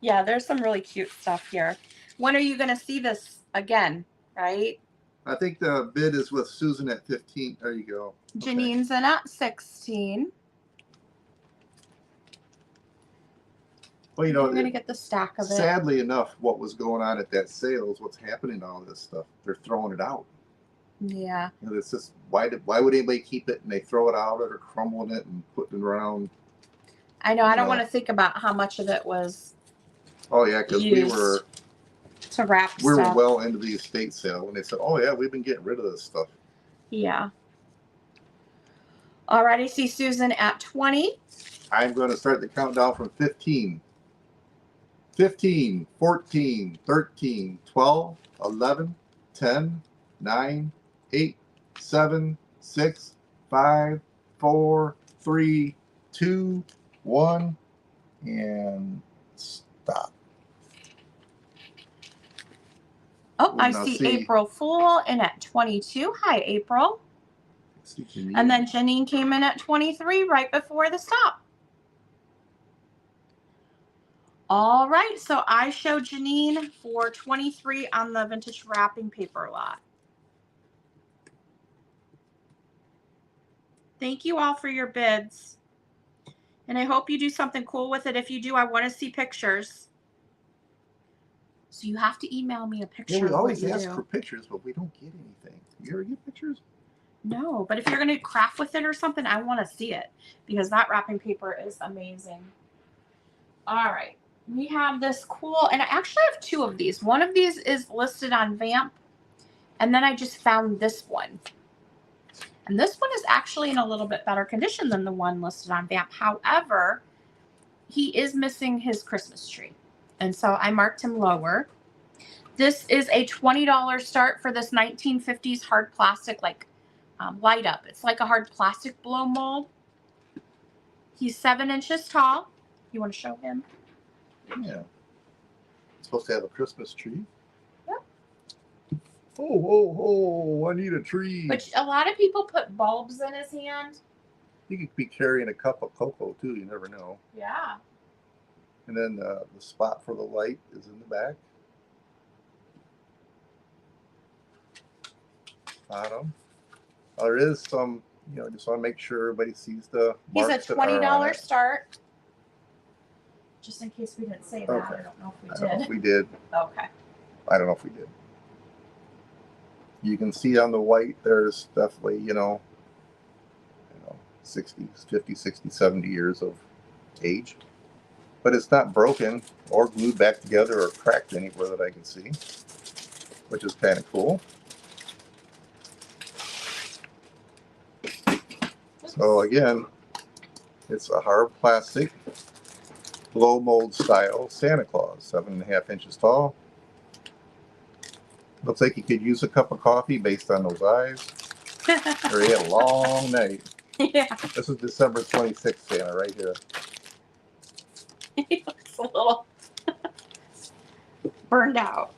Yeah, there's some really cute stuff here. When are you going to see this again, right? I think the bid is with Susan at 15. There you go. Okay. Janine's in at 16. Well, you know, I'm going to get the stack of it. Sadly enough, what was going on at that sale is what's happening to all this stuff. They're throwing it out. Yeah. And it's just why would anybody keep it and they throw it out or crumbling it and putting it around? I know. I don't No. want to think about how much of it was Oh yeah, because we used were to wrap we were stuff. well into the estate sale when they said, "Oh yeah, we've been getting rid of this stuff." Yeah. Alrighty, see Susan at 20. I'm going to start the countdown from 15. 15, 14, 13, 12, 11, 10, 9, 8, 7, 6, 5, 4, 3, 2, 1, and stop. Oh, We'll I now see see- April Fool in at 22. Hi, April. See Janine. And then Janine came in at 23 right before the stop. All right, so I showed Janine for 23 on the vintage wrapping paper lot. Thank you all for your bids. And I hope you do something cool with it. If you do, I want to see pictures. So you have to email me a picture. Yeah, we of always what you ask do. for pictures, but we don't get anything. You ever get pictures? No, but if you're going to craft with it or something, I want to see it because that wrapping paper is amazing. All right. We have this cool, and I actually have two of these. One of these is listed on Vamp, and then I just found this one. And this one is actually in a little bit better condition than the one listed on Vamp. However, he is missing his Christmas tree. And so I marked him lower. This is a $20 start for this 1950s hard plastic, like light up. It's like a hard plastic blow mold. He's 7 inches tall. You want to show him? Yeah. It's supposed to have a Christmas tree. Yep. Oh, I need a tree. But a lot of people put bulbs in his hand. You could be carrying a cup of cocoa too. You never know. Yeah. And then the spot for the light is in the back. Bottom. There is some, just want to make sure everybody sees the He's marks a that are on $20 it. start. Just in case we didn't say that. Okay. I don't know if we I don't know did. if we did. Okay. I don't know if we did. You can see on the white there's definitely, 60, 50, 60, 70 years of age. But it's not broken or glued back together or cracked anywhere that I can see, which is kind of cool. So again, it's a hard plastic blow mold style Santa Claus, 7.5 inches tall. Looks like you could use a cup of coffee based on those eyes. Or he had a long night. Yeah. This is December 26th Santa right here. He looks a little burned out.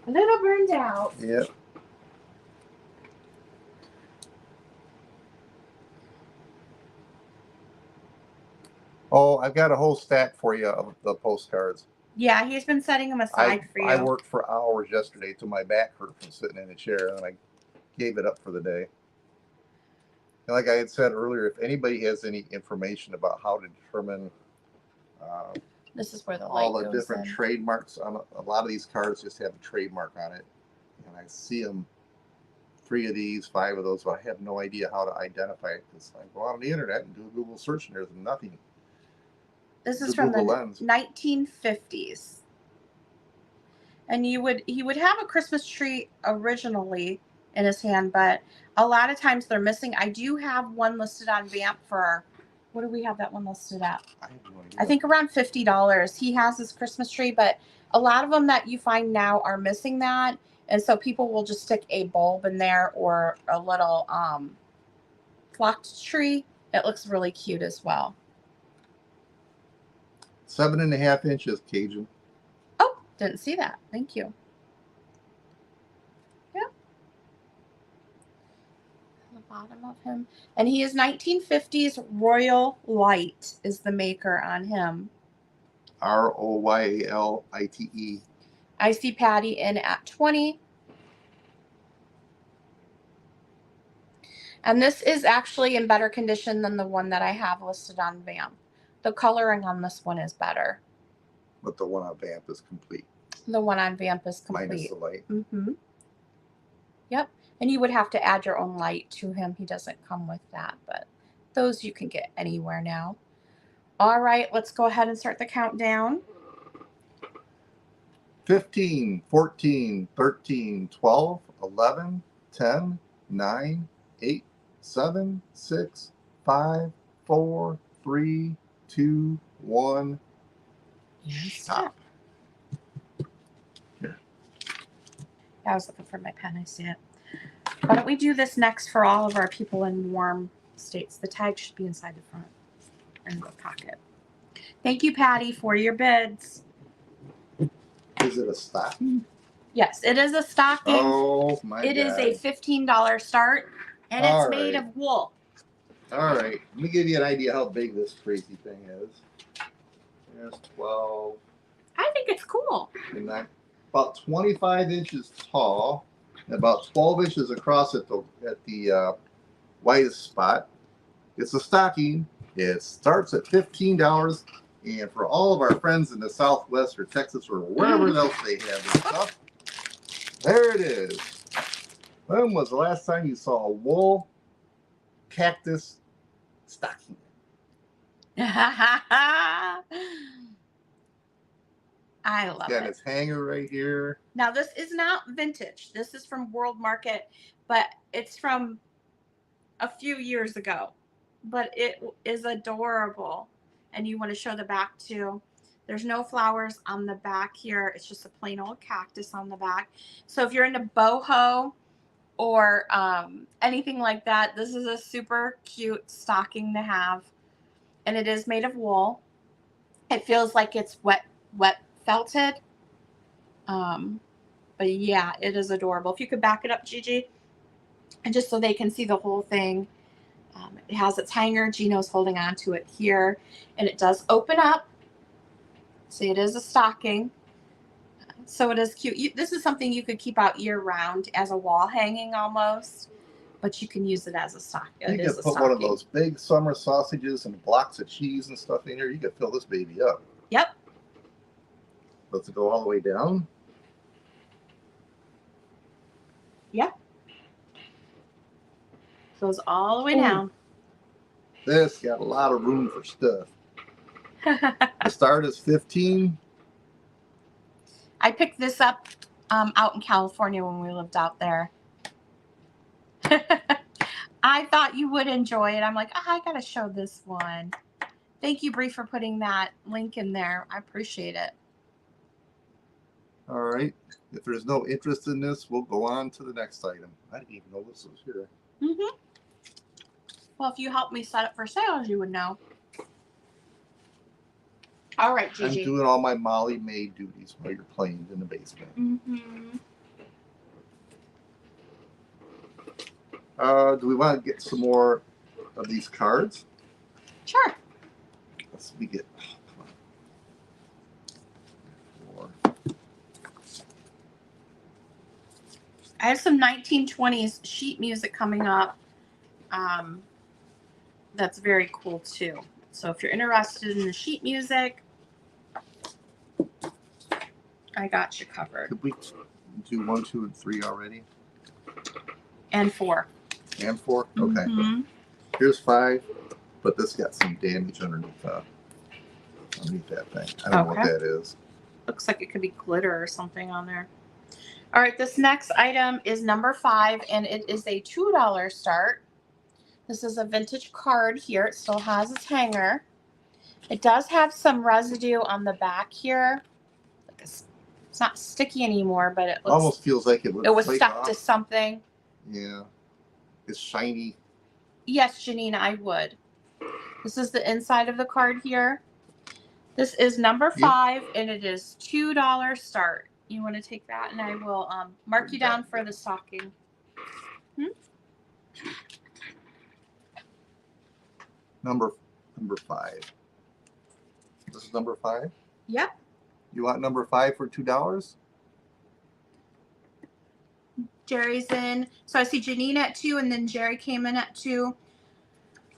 A little burned out. Yep. Oh, I've got a whole stack for you of the postcards. Yeah, he's been setting them aside for you. I worked for hours yesterday till my back hurt from sitting in a chair, and I gave it up for the day. And like I had said earlier, if anybody has any information about how to determine this is where the light all the goes different in. trademarks on a lot of these cards, just have a trademark on it, and I see them, 3 of these, 5 of those, but I have no idea how to identify it because I go out on the internet and do a Google search, and there's nothing. This is The from the Google Lens. 1950s. And he would have a Christmas tree originally in his hand, but a lot of times they're missing. I do have one listed on Vamp for, what do we have that one listed at? I have no idea. I think around $50. He has his Christmas tree, but a lot of them that you find now are missing that. And so people will just stick a bulb in there or a little flocked tree. It looks really cute as well. 7.5 inches, Cajun. Oh, didn't see that. Thank you. Yep. The bottom of him. And he is 1950s Royal Light is the maker on him. ROYALITE. I see Patty in at 20. And this is actually in better condition than the one that I have listed on Vamp. The coloring on this one is better. But the one on Vamp is complete. The one on Vamp is complete. Minus the light. Mm-hmm. Yep. And you would have to add your own light to him. He doesn't come with that, but those you can get anywhere now. All right, let's go ahead and start the countdown. 15, 14, 13, 12, 11, 10, 9, 8, 7, 6, 5, 4, 3, 2, 1. Stop. Here. I was looking for my pen. I see it. Why don't we do this next for all of our people in warm states? The tag should be inside the front and the pocket. Thank you, Patty, for your bids. Is it a stocking? Yes, it is a stocking. Oh my God. It is a $15 start, and it's made of wool. All right, let me give you an idea how big this crazy thing is. There's 12. I think it's cool. And that, about 25 inches tall, and about 12 inches across at the widest spot. It's a stocking. It starts at $15, and for all of our friends in the Southwest or Texas or wherever else they have this stuff, there it is. When was the last time you saw a wool cactus stocking? I love Got it. its hanger right here. Now, this is not vintage. This is from World Market, but it's from a few years ago. But it is adorable. And you want to show the back too. There's no flowers on the back here. It's just a plain old cactus on the back. So if you're into boho or anything like that, this is a super cute stocking to have. And it is made of wool. It feels like it's wet felted. But yeah, it is adorable. If you could back it up, Gigi, and just so they can see the whole thing. It has its hanger. Gino's holding on to it here, and it does open up. See, it is a stocking. So it is cute. This is something you could keep out year round as a wall hanging almost, but you can use it as a stocking. You could put one of those big summer sausages and blocks of cheese and stuff in here. You could fill this baby up. Yep. Does it go all the way down? Yep. Goes all the way down. This got a lot of room for stuff. The start is 15. I picked this up out in California when we lived out there. I thought you would enjoy it. I'm like, I gotta show this one. Thank you, Bree, for putting that link in there. I appreciate it. All right. If there's no interest in this, we'll go on to the next item. I didn't even know this was here. Mm-hmm. Well, if you help me set up for sales, you would know. All right, Gigi. I'm doing all my Molly May duties while you're playing in the basement. Mm-hmm. Do we want to get some more of these cards? Sure. Let's get. I have some 1920s sheet music coming up. That's very cool too. So if you're interested in the sheet music, I got you covered. Could we do 1, 2, and 3 already? And 4. And 4? Okay. Mm-hmm. Here's 5, but this got some damage underneath that thing. I don't know what that is. Looks like it could be glitter or something on there. All right, this next item is number 5, and it is a $2 start. This is a vintage card here. It still has its hanger. It does have some residue on the back here. It's not sticky anymore, but it looks, almost feels like it was stuck to something. Yeah. It's shiny. Yes, Janina, I would. This is the inside of the card here. This is number 5, and it is $2 start. You want to take that, and I will mark you down for the stocking. Number 5. This is number 5? Yep. You want number 5 for $2? Jerry's in. So I see Janine at 2, and then Jerry came in at 2.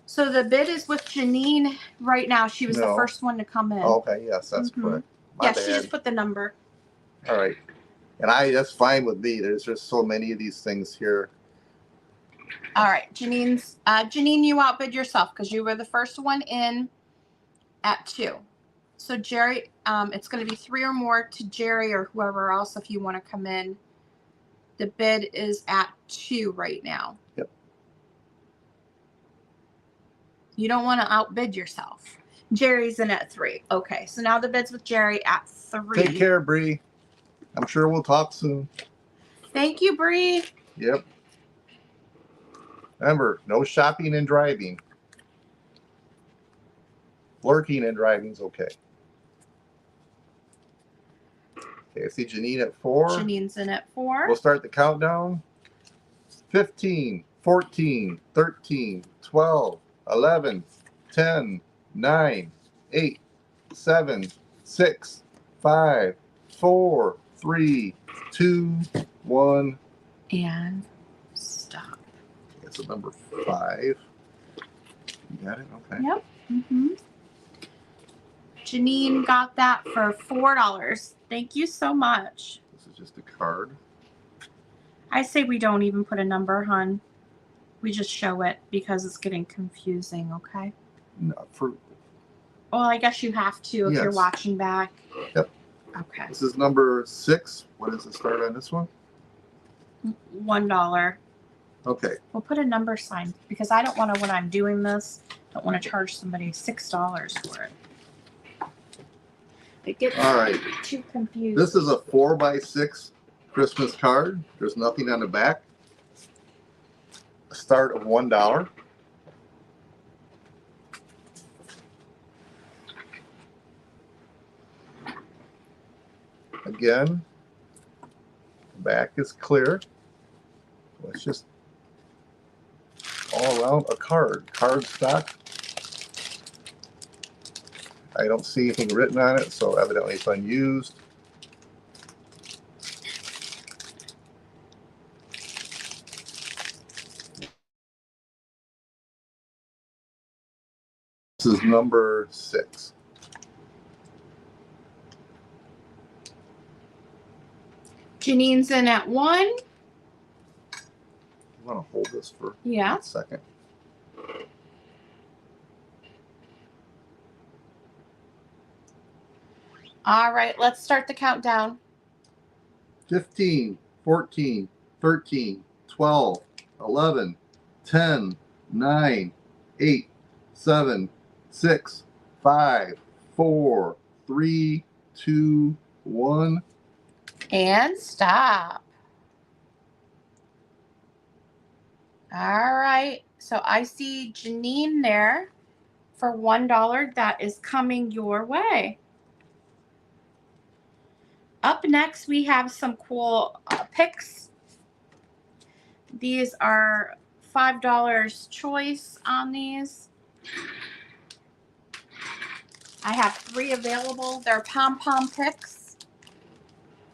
So the bid is with Janine right now. She was the first one to come in. Oh, okay, yes, that's correct. My bad. She just put the number. All right. And that's fine with me. There's just so many of these things here. All right, Janine, you outbid yourself because you were the first one in at 2. So Jerry, it's going to be 3 or more to Jerry or whoever else if you want to come in. The bid is at 2 right now. Yep. You don't want to outbid yourself. Jerry's in at 3. Okay, so now the bid's with Jerry at 3. Take care, Bree. I'm sure we'll talk soon. Thank you, Bree. Yep. Remember, no shopping and driving. Lurking and driving's okay. Okay, I see Janine at 4. Janine's in at 4. We'll start the countdown. 15, 14, 13, 12, 11, 10, 9, 8, 7, 6, 5, 4, 3, 2, 1. And stop. Okay, so number 5. You got it? Okay. Yep. Janine got that for $4. Thank you so much. This is just a card. I say we don't even put a number, hon. We just show it because it's getting confusing, okay? No, Well, I guess you have to if you're Yes. watching back. Yep. Okay. This is number 6. What is the start on this one? $1. Okay. We'll put a number sign because I don't want to, when I'm doing this, don't want to charge somebody $6 for it. It gets All right. too confused. This is a 4x6 Christmas card. There's nothing on the back. A start of $1. Again, the back is clear. It's just all around a card. Card stock. I don't see anything written on it, so evidently it's unused. This is number 6. Janine's in at 1. You want to hold this for Yeah. a second? All right, let's start the countdown. 15, 14, 13, 12, 11, 10, 9, 8, 7, 6, 5, 4, 3, 2, 1. And stop. All right. So I see Janine there for $1. That is coming your way. Up next, we have some cool picks. These are $5 choice on these. I have 3 available. They're pom-pom picks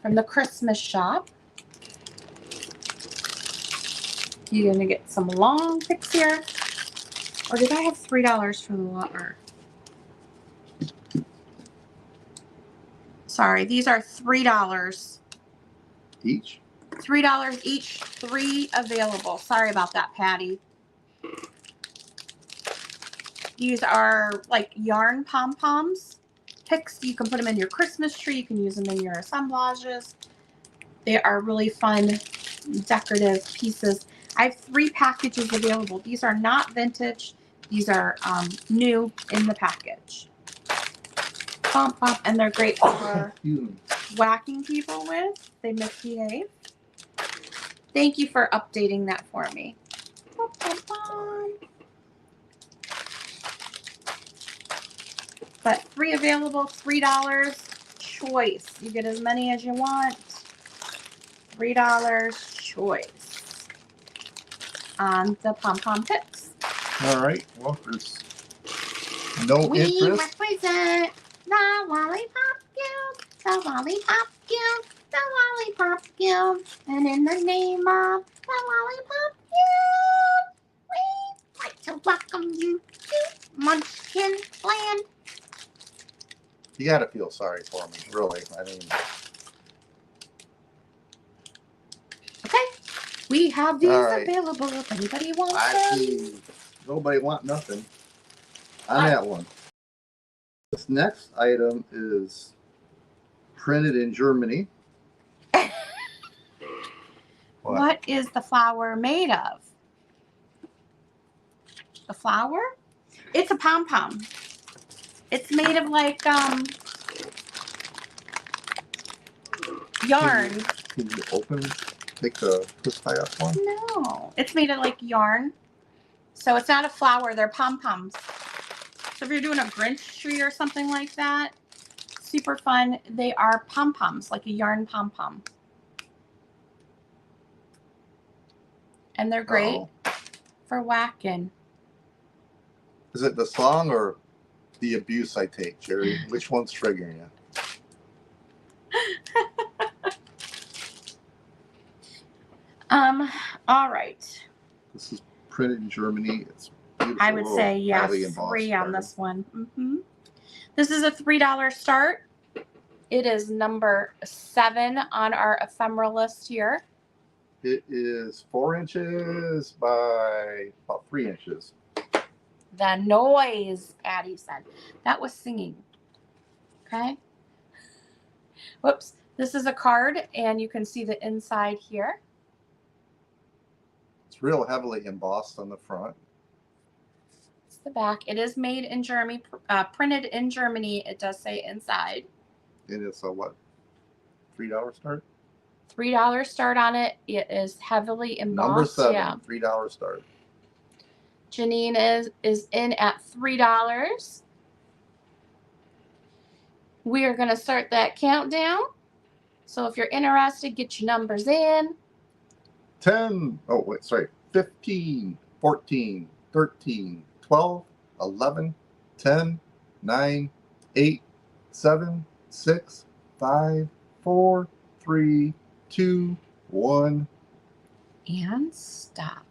from the Christmas shop. You're going to get some long picks here. Or did I have $3 for the lotter? Sorry, these are $3 Each? $3 each, 3 available. Sorry about that, Patty. These are like yarn pom-poms. Picks, you can put them in your Christmas tree. You can use them in your assemblages. They are really fun, decorative pieces. I have 3 packages available. These are not vintage. These are new in the package. Bump, bump, and they're great for whacking people with. They misbehave. Thank you for updating that for me. Bum, bum, bum. But 3 available, $3 choice. You get as many as you want. $3 choice on the pom-pom picks. All right. Well, there's no We interest. represent the Lollipop Guild, the Lollipop Guild, the Lollipop Guild. And in the name of the Lollipop Guild, we'd like to welcome you to Munchkin Land. You got to feel sorry for me, really. I mean, We have these All right. available if anybody wants I them. see nobody want nothing on Uh, that one. This next item is printed in Germany. What is the flower made of? The flower? It's a pom-pom. It's made of like yarn. Can you open, take the twist tie off one? No, it's made of like yarn. So it's not a flower, they're pom-poms. So if you're doing a Grinch tree or something like that, super fun. They are pom-poms, like a yarn pom-pom. And they're great for whacking. Is it the song or the abuse I take, Jerry? Which one's triggering you? All right. This is printed in Germany. It's beautiful. I would say, yeah, 3 on this one. This is a $3 start. It is number 7 on our ephemera list here. It is 4 inches by about 3 inches. The noise, Patty said. That was singing. Okay. Whoops. This is a card, and you can see the inside here. It's real heavily embossed on the front. It's the back. It is made in Germany, printed in Germany. It does say inside. And it's a what? $3 start? $3 start on it. It is heavily embossed. Number 7, yeah. $3 start. Janine is in at $3. We are going to start that countdown. So if you're interested, get your numbers in. 10, oh wait, sorry, 15, 14, 13, 12, 11, 10, 9, 8, 7, 6, 5, 4, 3, 2, 1. And stop.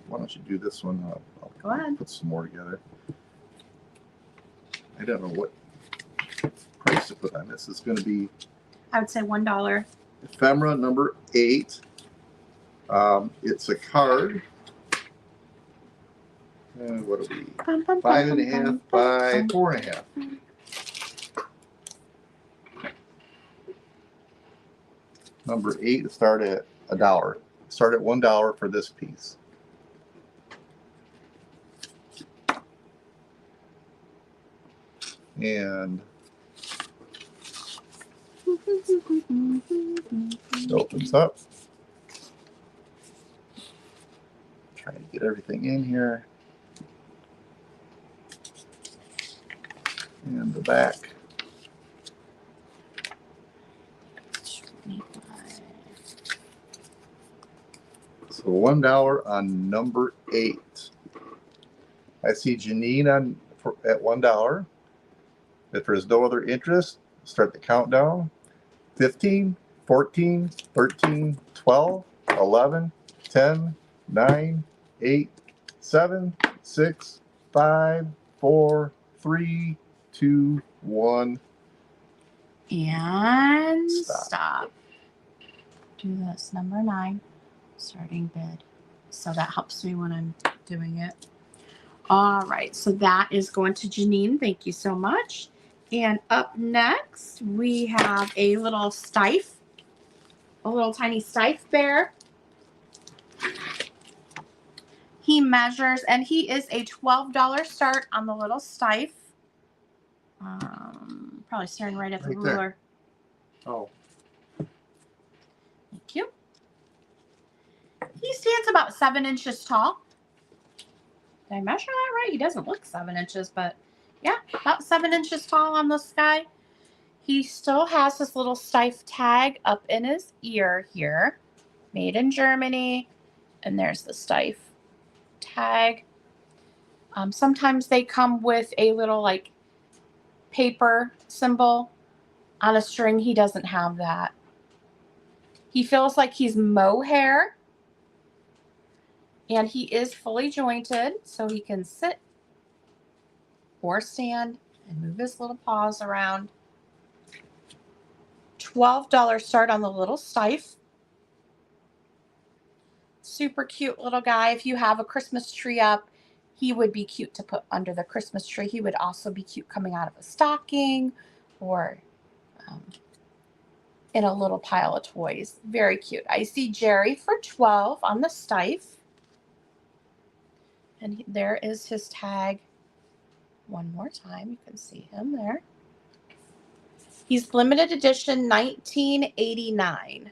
Why don't you do this one? I'll Go ahead. put some more together. I don't know what price to put on this. It's going to be, I would say $1. ephemera number 8. It's a card. What are we? 5.5 by 4.5. Number 8 start at $1. Start at $1 for this piece. And it opens up. Trying to get everything in here. And the back. So $1 on number 8. I see Janine at $1. If there's no other interest, start the countdown. 15, 14, 13, 12, 11, 10, 9, 8, 7, 6, 5, 4, 3, 2, 1. And stop. Do this, number 9, starting bid. So that helps me when I'm doing it. All right, so that is going to Janine. Thank you so much. And up next, we have a little stife, a little tiny stife bear. He measures, and he is a $12 start on the little stife. Probably staring right at the ruler. There. Oh. Thank you. He stands about 7 inches tall. Did I measure that right? He doesn't look 7 inches, but yeah, about 7 inches tall on this guy. He still has his little stife tag up in his ear here. Made in Germany. And there's the stife tag. Sometimes they come with a little like paper symbol on a string. He doesn't have that. He feels like he's mohair. And he is fully jointed, so he can sit or stand and move his little paws around. $12 start on the little Stife. Super cute little guy. If you have a Christmas tree up, he would be cute to put under the Christmas tree. He would also be cute coming out of a stocking or in a little pile of toys. Very cute. I see Jerry for $12 on the Stife. And there is his tag one more time. You can see him there. He's limited edition 1989.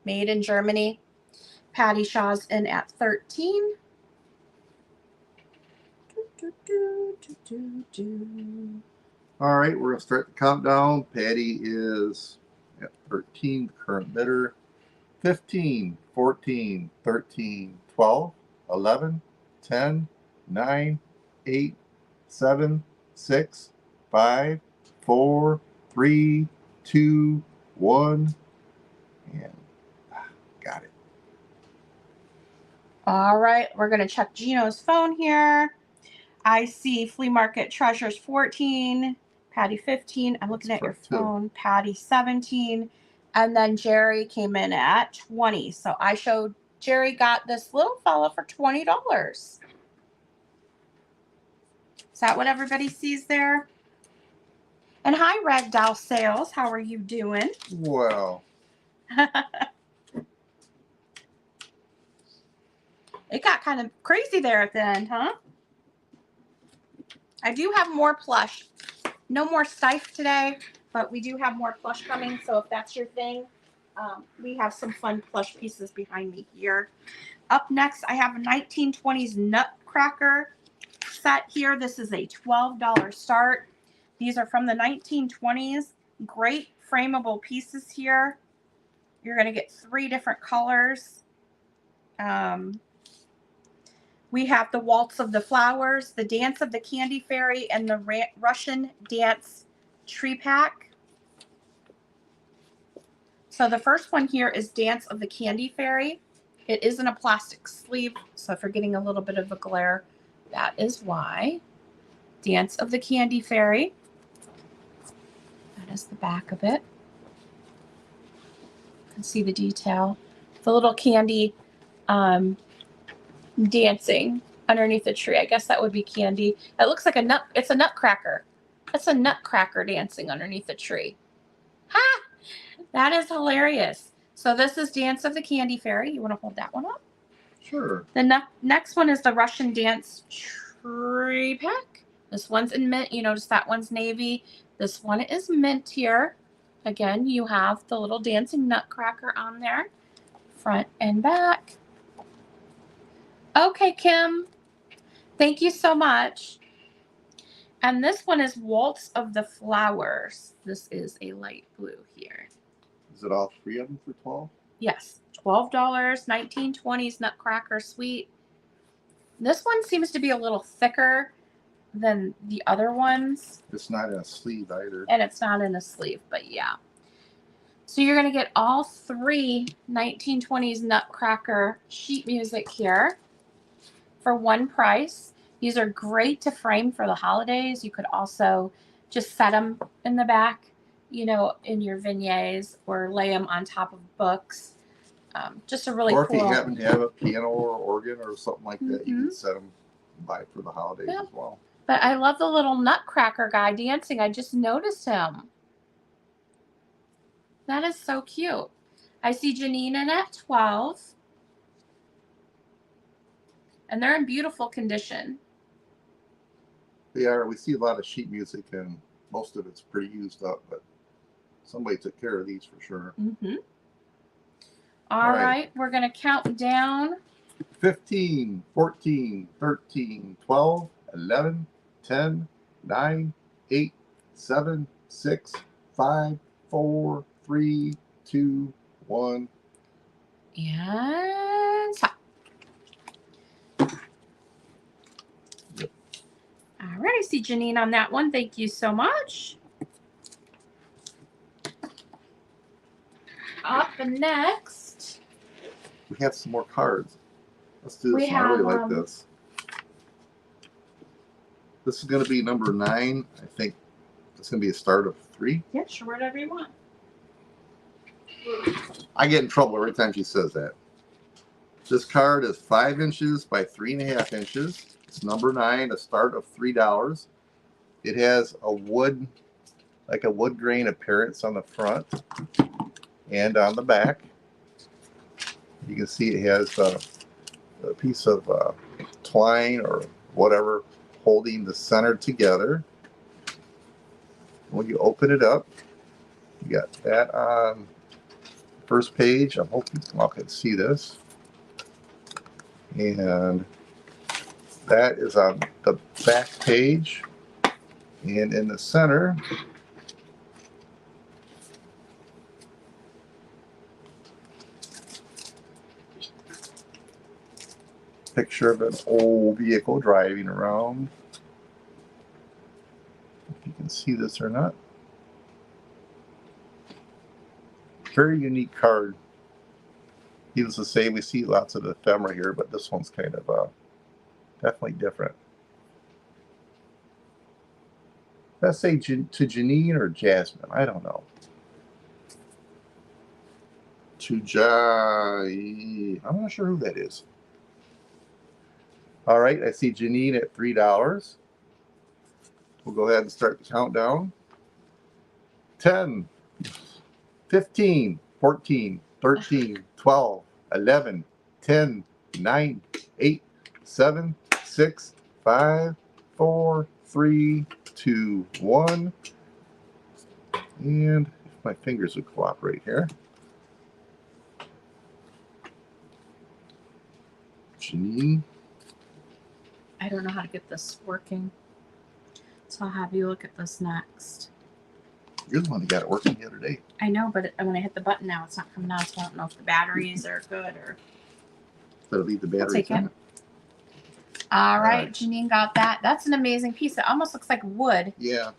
Made in Germany. Patty Shaw's in at 13. All right, we're going to start the countdown. Patty is at 13, the current bidder. 15, 14, 13, 12, 11, 10, 9, 8, 7, 6, 5, 4, 3, 2, 1, and got it. All right, we're going to check Gino's phone here. I see Flea Market Treasures 14, Patty 15. I'm looking at your phone. Patty 17. And then Jerry came in at 20. So I showed Jerry got this little fella for $20. Is that what everybody sees there? And hi, Red Doll Sales. How are you doing? Well, it got kind of crazy there at the end, huh? I do have more plush. No more Stife today, but we do have more plush coming. So if that's your thing, we have some fun plush pieces behind me here. Up next, I have a 1920s Nutcracker set here. This is a $12 start. These are from the 1920s. Great frameable pieces here. You're going to get 3 different colors. We have the Waltz of the Flowers, the Dance of the Candy Fairy, and the Russian Dance Tree Pack. So the first one here is Dance of the Candy Fairy. It is in a plastic sleeve, so if you're getting a little bit of a glare, that is why. Dance of the Candy Fairy. That is the back of it. You can see the detail. The little candy dancing underneath the tree. I guess that would be candy. It looks like a nut. It's a nutcracker. That's a nutcracker dancing underneath the tree. Ha! That is hilarious. So this is Dance of the Candy Fairy. You want to hold that one up? sure. The next one is the Russian Dance Tree Pack. This one's in mint. You notice that one's navy. This one is mint here. Again, you have the little dancing nutcracker on there, front and back. Okay, Kim. Thank you so much. And this one is Waltz of the Flowers. This is a light blue here. Is it all 3 of them for 12? Yes, $12, 1920s Nutcracker Suite. This one seems to be a little thicker than the other ones. It's not in a sleeve either. And it's not in a sleeve, but yeah. So you're going to get all 3 1920s Nutcracker sheet music here for one price. These are great to frame for the holidays. You could also just set them in the back, you know, in your vignettes, or lay them on top of books. Just a really cool. Or if you happen to have a piano or organ or something like that, you can set them by for the holidays as well. But I love the little nutcracker guy dancing. I just noticed him. That is so cute. I see Janine in at 12. And they're in beautiful condition. They are. We see a lot of sheet music, and most of it's pretty used up, but somebody took care of these for sure. All right. We're going to count down. 15, 14, 13, 12, 11, 10, 9, 8, 7, 6, 5, 4, 3, 2, 1. And stop. All right, I see Janine on that one. Thank you so much. Up next, We have some more cards. Let's do this. I really like this. This is going to be number 9. I think it's going to be a start of 3. Yeah, sure, whatever you want. I get in trouble every time she says that. This card is 5 inches by 3.5 inches. It's number 9, a start of $3. It has a wood, like a wood grain appearance on the front and on the back. You can see it has a piece of twine or whatever holding the center together. When you open it up, you got that on the first page. I hope you all can see this. And that is on the back page. And in the center, picture of an old vehicle driving around. If you can see this or not. Very unique card. Needless to say, we see lots of ephemera here, but this one's kind of definitely different. Did I say to Janine or Jasmine? I don't know. To Jai. I'm not sure who that is. All right, I see Janine at $3. We'll go ahead and start the countdown. 10, 15, 14, 13, 12, 11, 10, 9, 8, 7, 6, 5, 4, 3, 2, 1. And if my fingers would cooperate here. Janine. I don't know how to get this working. So I'll have you look at this next. You're the one that got it working the other day. I know, but when I hit the button now, it's not coming on. So I don't know if the batteries are good or. Better leave the batteries take in it. All right, Janine got that. That's an amazing piece. It almost looks like wood. Yeah.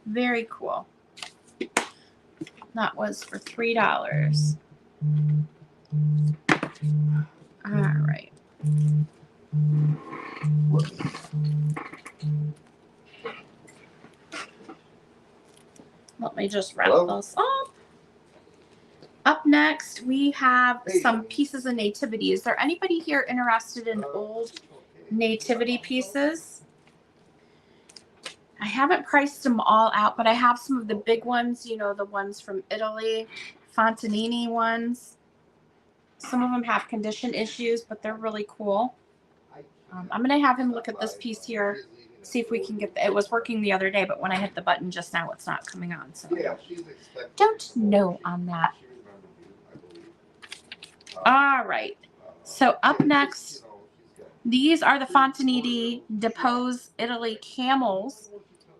Very cool. That was for $3. All right. Let me just wrap this up. Up next, we have some pieces of nativity. Is there anybody here interested in old nativity pieces? I haven't priced them all out, but I have some of the big ones, you know, the ones from Italy, Fontanini ones. Some of them have condition issues, but they're really cool. I'm going to have him look at this piece here, see if we can get it was working the other day, but when I hit the button just now, it's not coming on. So don't know on that. All right. So up next, these are the Fontanini Depose Italy camels.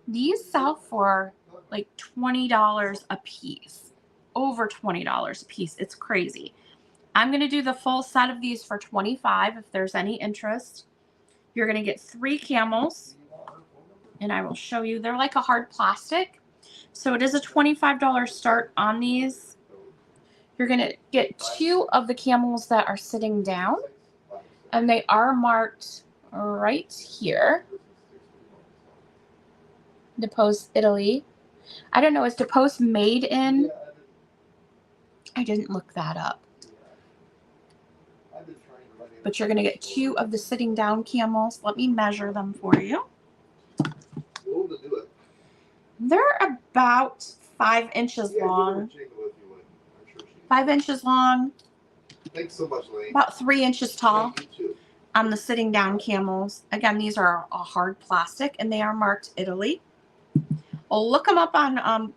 These sell for like $20 a piece. Over $20 a piece. It's crazy. I'm going to do the full set of these for $25 if there's any interest. You're going to get 3 camels. And I will show you. They're like a hard plastic. So it is a $25 start on these. You're going to get 2 of the camels that are sitting down. And they are marked right here. Depose Italy. I don't know. Is Depose made in? I didn't look that up. But you're going to get 2 of the sitting down camels. Let me measure them for you. They're about 5 inches long. 5 inches long. Thanks so much, Lane. About 3 inches tall on the sitting down camels. Again, these are a hard plastic and they are marked Italy. Well, look them up on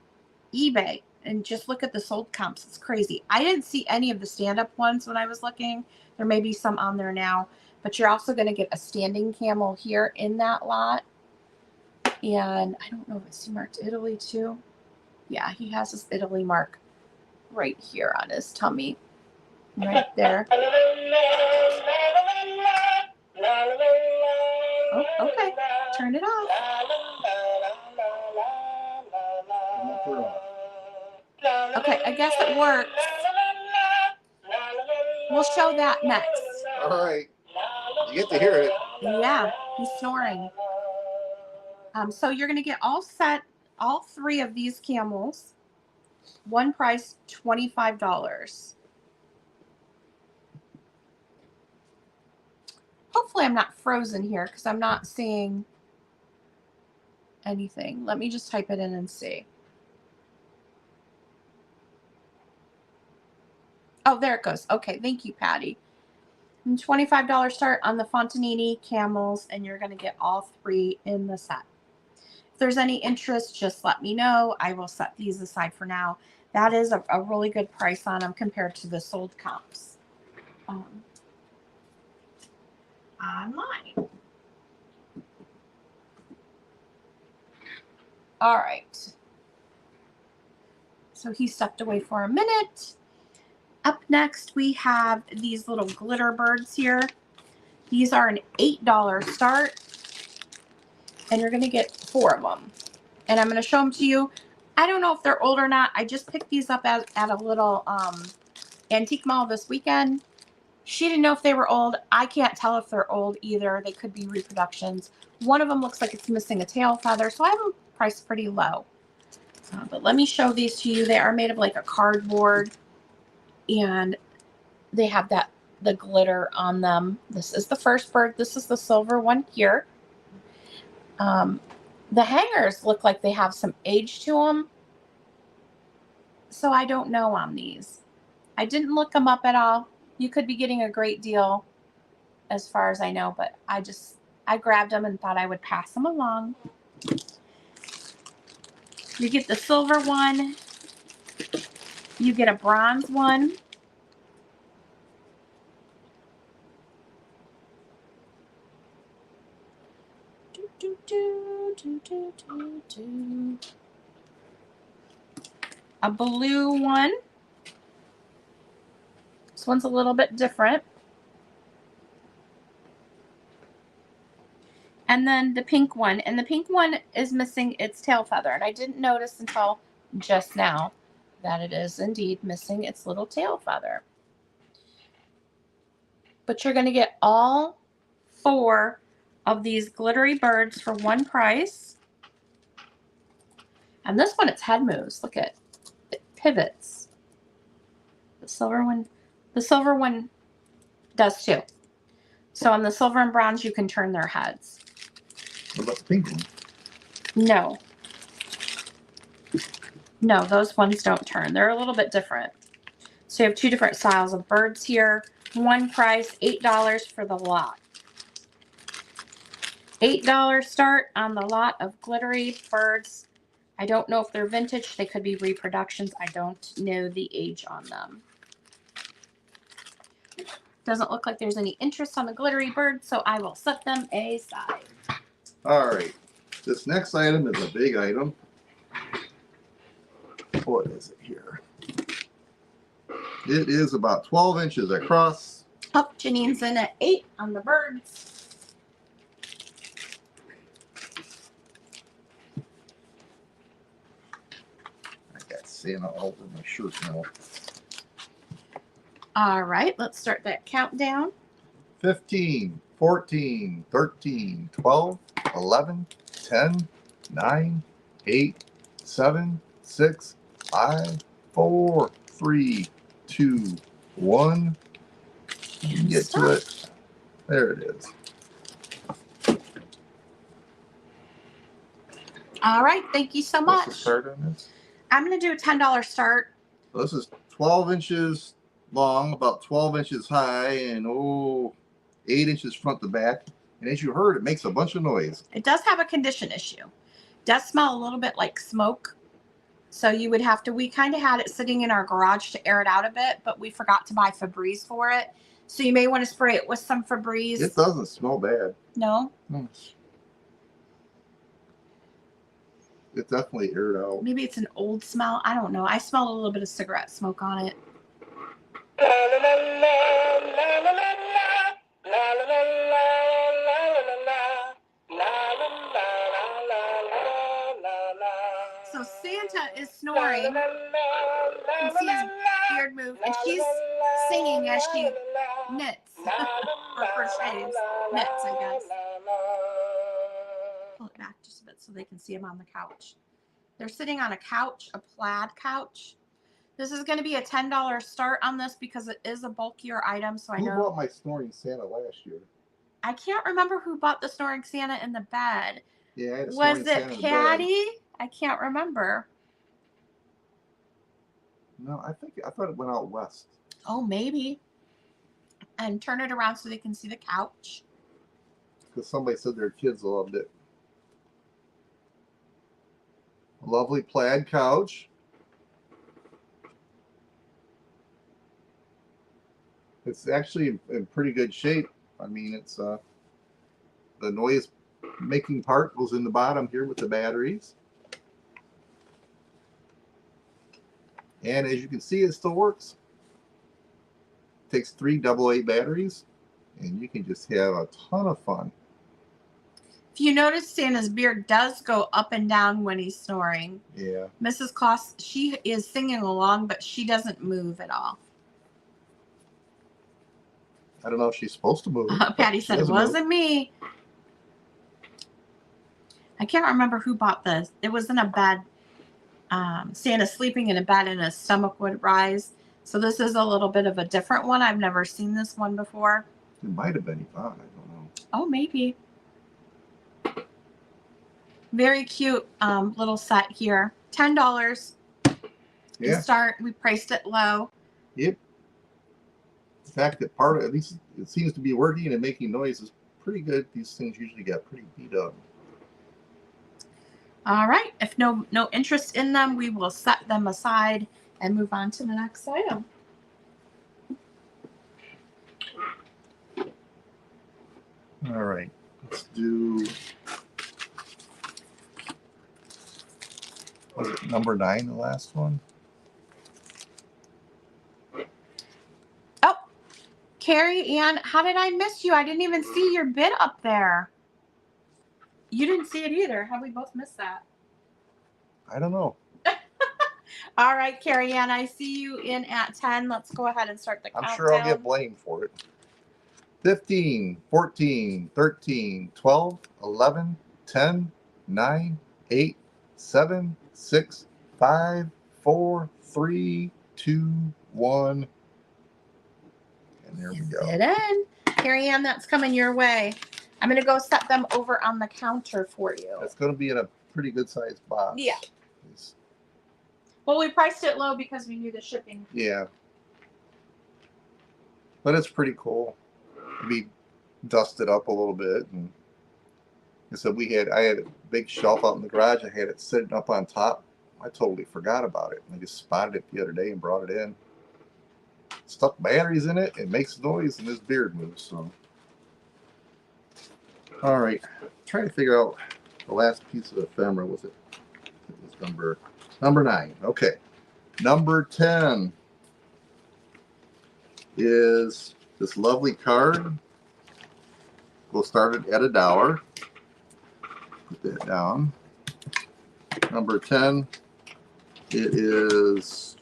eBay and just look at the sold comps. It's crazy. I didn't see any of the stand-up ones when I was looking. There may be some on there now, but you're also going to get a standing camel here in that lot. And I don't know if it's marked Italy too. Yeah, he has his Italy mark right here on his tummy. Right there. Oh, okay. Turn it off. Okay, I guess it works. We'll show that next. All right. You get to hear it. Yeah, he's snoring. So you're going to get all three of these camels. One price, $25. Hopefully I'm not frozen here because I'm not seeing anything. Let me just type it in and see. Oh, there it goes. Okay, thank you, Patty. And $25 start on the Fontanini camels, and you're going to get all three in the set. If there's any interest, just let me know. I will set these aside for now. That is a really good price on them compared to the sold comps online. All right. So he stepped away for a minute. Up next, we have these little glitter birds here. These are an $8 start, and you're going to get 4 of them. And I'm going to show them to you. I don't know if they're old or not. I just picked these up at a little antique mall this weekend. She didn't know if they were old. I can't tell if they're old either. They could be reproductions. One of them looks like it's missing a tail feather, so I have them priced pretty low. But let me show these to you. They are made of like a cardboard, and they have the glitter on them. This is the first bird. This is the silver one here. The hangers look like they have some age to them, so I don't know on these. I didn't look them up at all. You could be getting a great deal as far as I know, but I grabbed them and thought I would pass them along. You get the silver one. You get a bronze one. A blue one. This one's a little bit different. And then the pink one. And the pink one is missing its tail feather. And I didn't notice until just now that it is indeed missing its little tail feather. But you're going to get all 4 of these glittery birds for one price. And this one, its head moves. Look at it pivots. The silver one does too. So on the silver and bronze, you can turn their heads. What about the pink one? No. No, those ones don't turn. They're a little bit different. So you have 2 different styles of birds here. One price, $8 for the lot. $8 start on the lot of glittery birds. I don't know if they're vintage. They could be reproductions. I don't know the age on them. Doesn't look like there's any interest on the glittery birds, so I will set them aside. All right. This next item is a big item. What is it here? It is about 12 inches across. Oh, Janine's in at 8 on the birds. I got Santa all over my shirt now. All right, let's start that countdown. 15, 14, 13, 12, 11, 10, 9, 8, 7, 6, 5, 4, 3, 2, 1. You can get to it. There it is. All right, thank you so much. What's the start on this? I'm going to do a $10 start. So this is 12 inches long, about 12 inches high, and 8 inches front to back. And as you heard, it makes a bunch of noise. It does have a condition issue. It does smell a little bit like smoke. So you would have to, we kind of had it sitting in our garage to air it out a bit, but we forgot to buy Febreze for it. So you may want to spray it with some Febreze. It doesn't smell bad. No? It definitely aired out. Maybe it's an old smell. I don't know. I smelled a little bit of cigarette smoke on it. So Santa is snoring. You can see his beard move. And she's singing as she knits or crochets, knits, I guess. Pull it back just a bit so they can see them on the couch. They're sitting on a couch, a plaid couch. This is going to be a $10 start on this because it is a bulkier item. So I know. Who bought my snoring Santa last year? I can't remember who bought the snoring Santa in the bed. Yeah, I had a Was snoring it Santa in the bed. Patty? I can't remember. No, I thought it went out west. Oh, maybe. And turn it around so they can see the couch. Because somebody said their kids loved it. A lovely plaid couch. It's actually in pretty good shape. I mean, it's the noise making part goes in the bottom here with the batteries. And as you can see, it still works. It takes 3 AA batteries, and you can just have a ton of fun. If you notice, Santa's beard does go up and down when he's snoring. Yeah. Mrs. Kloss, she is singing along, but she doesn't move at all. I don't know if she's supposed to move. Patty said it wasn't me. I can't remember who bought this. It was in a bed. Santa sleeping in a bed and his stomach would rise. So this is a little bit of a different one. I've never seen this one before. It might have been Yvonne. I don't know. Oh, maybe. Very cute little set here. $10 Yeah. to start. We priced it low. Yep. The fact that part of at least it seems to be working and making noise is pretty good. These things usually get pretty beat up. All right. If no interest in them, we will set them aside and move on to the next item. All right. Let's do. Was it number 9, the last one? Oh, Carrie Ann, how did I miss you? I didn't even see your bid up there. You didn't see it either. Have we both missed that? I don't know. All right, Carrie Ann, I see you in at 10. Let's go ahead and start the countdown. I'm sure I'll get blamed for it. 15, 14, 13, 12, 11, 10, 9, 8, 7, 6, 5, 4, 3, 2, 1. And there we go. Bid in. Carrie Ann, that's coming your way. I'm going to go set them over on the counter for you. That's going to be in a pretty good sized box. Yeah. Well, we priced it low because we knew the shipping. Yeah. But it's pretty cool. We dusted up a little bit, and so I had a big shelf out in the garage. I had it sitting up on top. I totally forgot about it. I just spotted it the other day and brought it in. Stuck batteries in it. It makes noise, and this beard moves. So, all right. Try to figure out the last piece of ephemera. Was it? It was number 9. Okay. Number 10 is this lovely card. We'll start it at $1. Put that down. Number 10. It is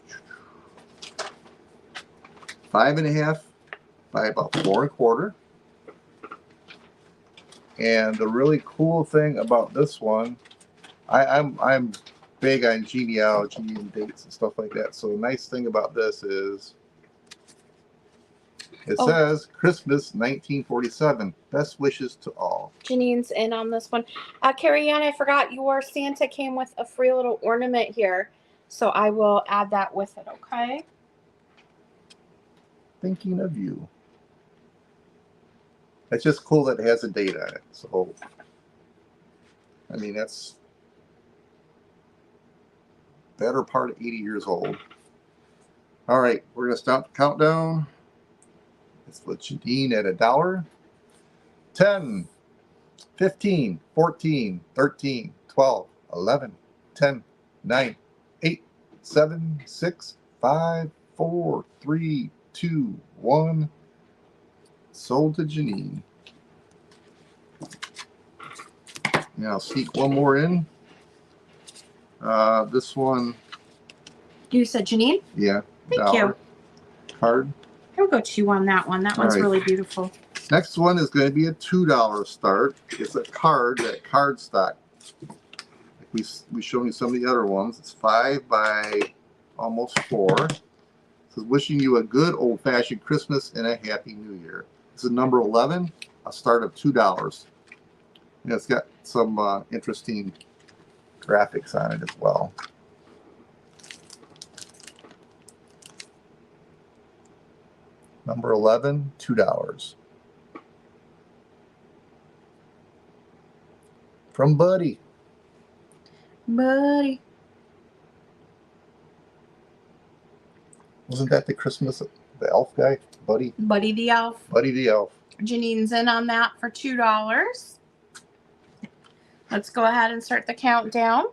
5.5 by about 4 1/4. And the really cool thing about this one, I'm big on genealogy and dates and stuff like that. So the nice thing about this is it says Christmas 1947. Best wishes to all. Janine's in on this one. Carrie Ann, I forgot your Santa came with a free little ornament here. So I will add that with it, okay? Thinking of you. It's just cool that it has a date on it. So, I mean, that's better part of 80 years old. All right, we're going to stop the countdown. Let's put Janine at $1. 10, 15, 14, 13, 12, 11, 10, 9, 8, 7, 6, 5, 4, 3, 2, 1. Sold to Janine. Now I'll sneak one more in. This one. You said Janine? Yeah. Thank you. Card. I'll go chew on that one. That one's really beautiful. Next one is going to be a $2 start. It's a card, that card stock. We shown you some of the other ones. It's 5 by almost 4. It says, wishing you a good old-fashioned Christmas and a happy New Year. This is number 11, a start of $2. And it's got some interesting graphics on it as well. Number 11, $2. From Buddy. Buddy. Wasn't that the Christmas, the elf guy? Buddy? Buddy the Elf. Buddy the elf. Janine's in on that for $2. Let's go ahead and start the countdown.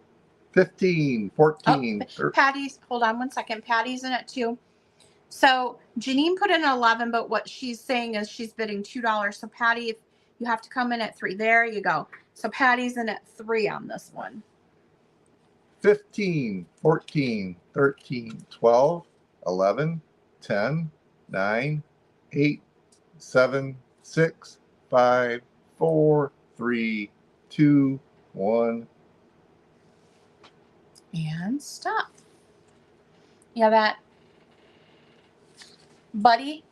15, 14. Patty's, hold on one second. Patty's in at 2. So Janine put in 11, but what she's saying is she's bidding $2. So Patty, if you have to come in at 3. There you go. So Patty's in at 3 on this one. 15, 14, 13, 12, 11, 10, 9, 8, 7, 6, 5, 4, 3, 2, 1. And stop. Yeah, that Buddy,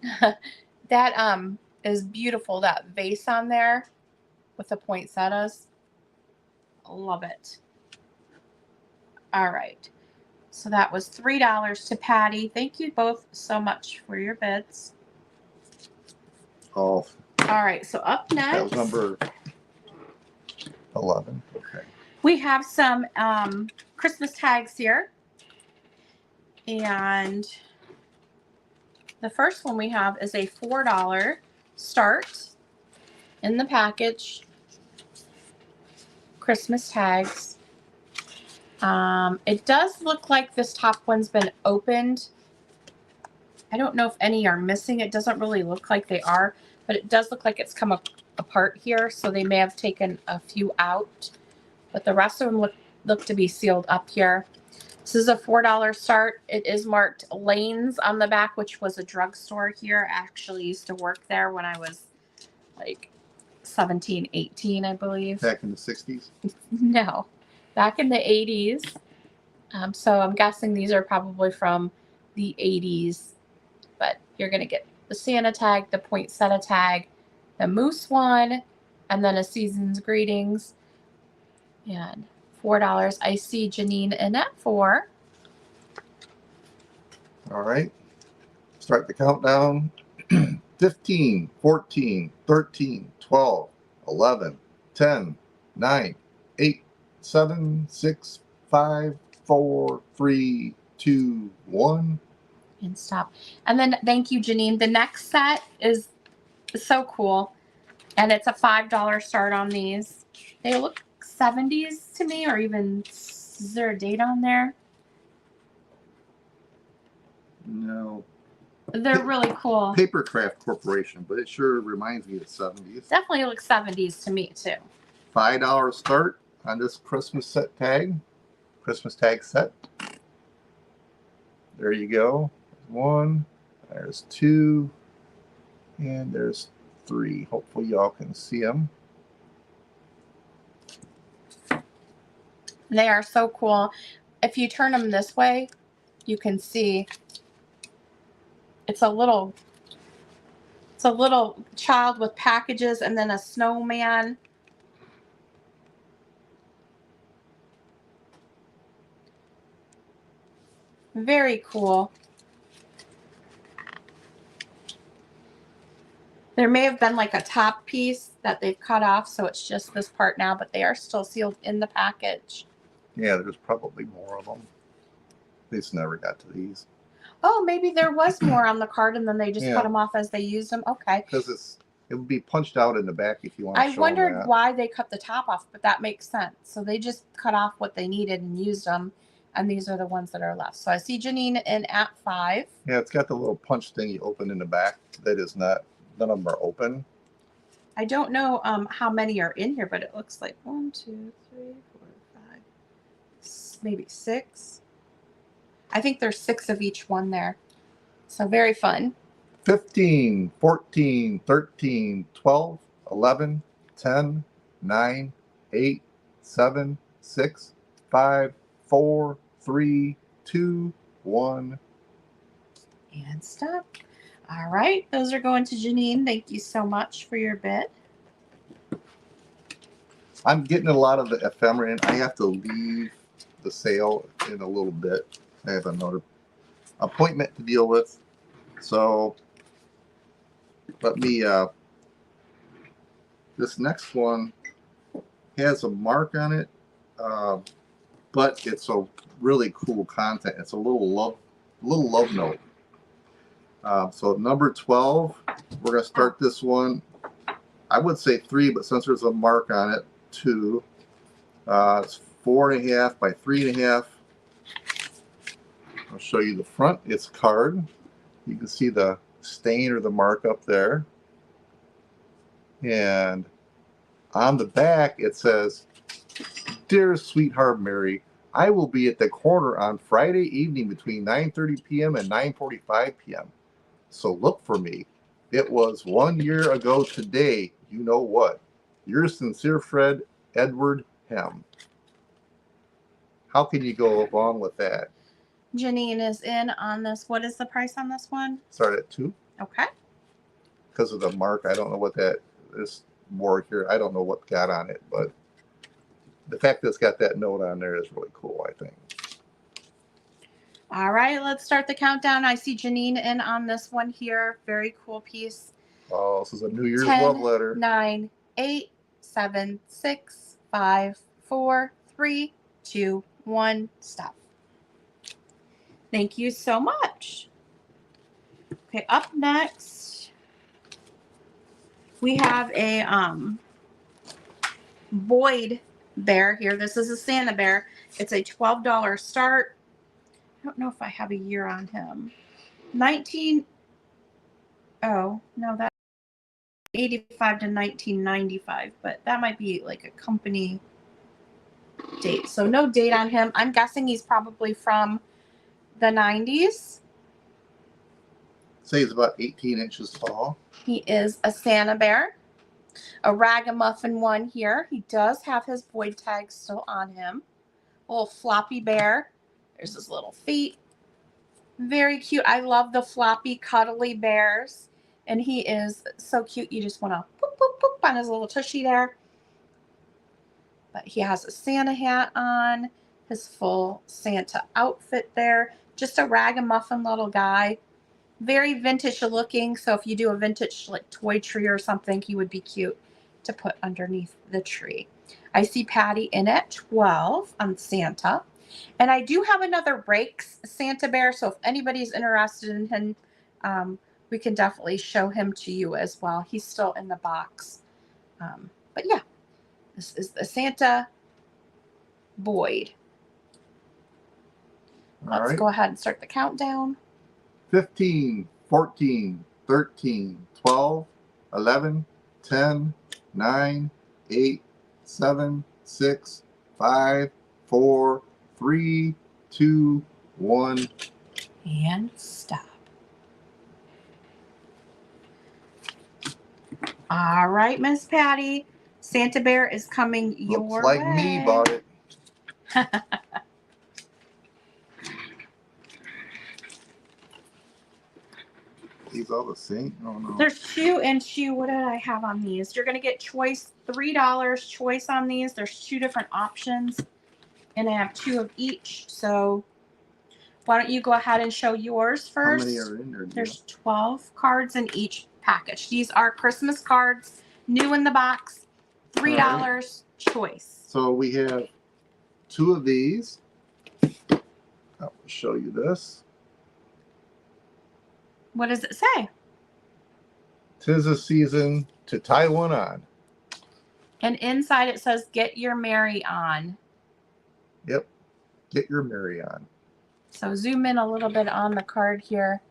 that is beautiful. That vase on there with the poinsettias. Love it. All right. So that was $3 to Patty. Thank you both so much for your bids. Oh, All right. So up next, that was number 11. Okay. we have some Christmas tags here. And the first one we have is a $4 start in the package. Christmas tags. It does look like this top one's been opened. I don't know if any are missing. It doesn't really look like they are, but it does look like it's come apart here, so they may have taken a few out. But the rest of them look to be sealed up here. This is a $4 start. It is marked Lanes on the back, which was a drugstore here. I actually used to work there when I was like 17, 18, I believe. Back in the 60s? No, back in the 80s. So I'm guessing these are probably from the 80s. But you're going to get the Santa tag, the poinsettia tag, the moose one, and then a season's greetings. And $4. I see Janine in at 4. All right. Start the countdown. 15, 14, 13, 12, 11, 10, 9, 8, 7, 6, 5, 4, 3, 2, 1. And stop. And then thank you, Janine. The next set is so cool. And it's a $5 start on these. They look 70s to me, or even, is there a date on there? No. They're really cool. Papercraft Corporation, but it sure reminds me of the 70s. Definitely looks 70s to me too. $5 start on this Christmas set tag. Christmas tag set. There you go. There's 1. There's 2. And there's 3. Hopefully y'all can see them. They are so cool. If you turn them this way, you can see it's a little child with packages and then a snowman. Very cool. There may have been like a top piece that they've cut off, so it's just this part now, but they are still sealed in the package. Yeah, there's probably more of them. They just never got to these. Oh, maybe there was more on the card and then they just cut them off as they used them. Okay. Because it would be punched out in the back if you want to show I wondered that. why they cut the top off, but that makes sense. So they just cut off what they needed and used them, and these are the ones that are left. So I see Janine in at 5. Yeah, it's got the little punch thing you open in the back. That is not, none of them are open. I don't know how many are in here, but it looks like 1, 2, 3, 4, 5, maybe 6. I think there's 6 of each one there. So very fun. 15, 14, 13, 12, 11, 10, 9, 8, 7, 6, 5, 4, 3, 2, 1. And stop. All right, those are going to Janine. Thank you so much for your bid. I'm getting a lot of the ephemera in. I have to leave the sale in a little bit. I have another appointment to deal with. So let me, this next one has a mark on it, but it's a really cool content. It's a little love note. So number 12, we're going to start this one. I would say 3, but since there's a mark on it, 2. It's 4.5 by 3.5. I'll show you the front. It's card. You can see the stain or the mark up there. And on the back, it says, "Dear sweetheart Mary, I will be at the corner on Friday evening between 9:30 p.m. and 9:45 p.m. So look for me. It was 1 year ago today. You know what? Your sincere friend, Edward Hem." How can you go along with that? Janine is in on this. What is the price on this one? Start at 2. Okay. Because of the mark, I don't know what that is. More here, I don't know what got on it, but the fact that it's got that note on there is really cool, I think. All right, let's start the countdown. I see Janine in on this one here. Very cool piece. Oh, this is a New Year's 10, love letter. 9, 8, 7, 6, 5, 4, 3, 2, 1. Stop. Thank you so much. Okay, up next, we have a Boyd bear here. This is a Santa bear. It's a $12 start. I don't know if I have a year on him. 19. Oh, no, that's 85 to 1995, but that might be like a company date. So no date on him. I'm guessing he's probably from the 90s. Say he's about 18 inches tall. He is a Santa bear. A ragamuffin one here. He does have his Boyd tag still on him. A little floppy bear. There's his little feet. Very cute. I love the floppy, cuddly bears. And he is so cute. You just want to poop, poop, poop on his little tushy there. But he has a Santa hat on. His full Santa outfit there. Just a ragamuffin little guy. Very vintage looking. So if you do a vintage like toy tree or something, he would be cute to put underneath the tree. I see Patty in at 12 on Santa. And I do have another Rakes Santa bear. So if anybody's interested in him, we can definitely show him to you as well. He's still in the box. But yeah, this is the Santa Boyd. Let's go ahead and start the countdown. 15, 14, 13, 12, 11, 10, 9, 8, 7, 6, 5, 4, 3, 2, 1. And stop. All right, Miss Patty. Santa Bear is coming your way. Looks like me bought it. These all the same? Oh no. There's 2 and 2. What did I have on these? You're going to get choice $3 choice on these. There's 2 different options. And I have 2 of each. So why don't you go ahead and show yours first? How many are in there? There's 12 cards in each package. These are Christmas cards, new in the box, $3 choice. So we have 2 of these. I'll show you this. What does it say? 'Tis a season to tie one on. And inside it says, "Get your Mary on." Yep. Get your Mary on. So zoom in a little bit on the card here.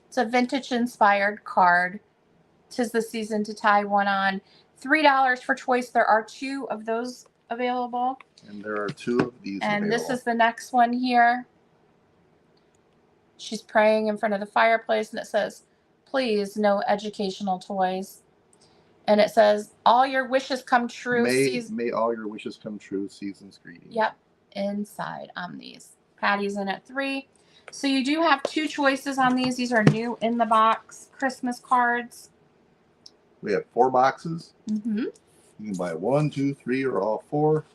It's a vintage inspired card. 'Tis the season to tie one on. $3 for choice. There are 2 of those available. And there are 2 of these And available. this is the next one here. She's praying in front of the fireplace, and it says, please, no educational toys. And it says, all your wishes come true. May all your wishes come true. Season's greetings. Yep, inside on these. Patty's in at 3. So you do have 2 choices on these. These are new in the box Christmas cards. We have 4 boxes. Mm-hmm. You can buy 1, 2, 3, or all 4.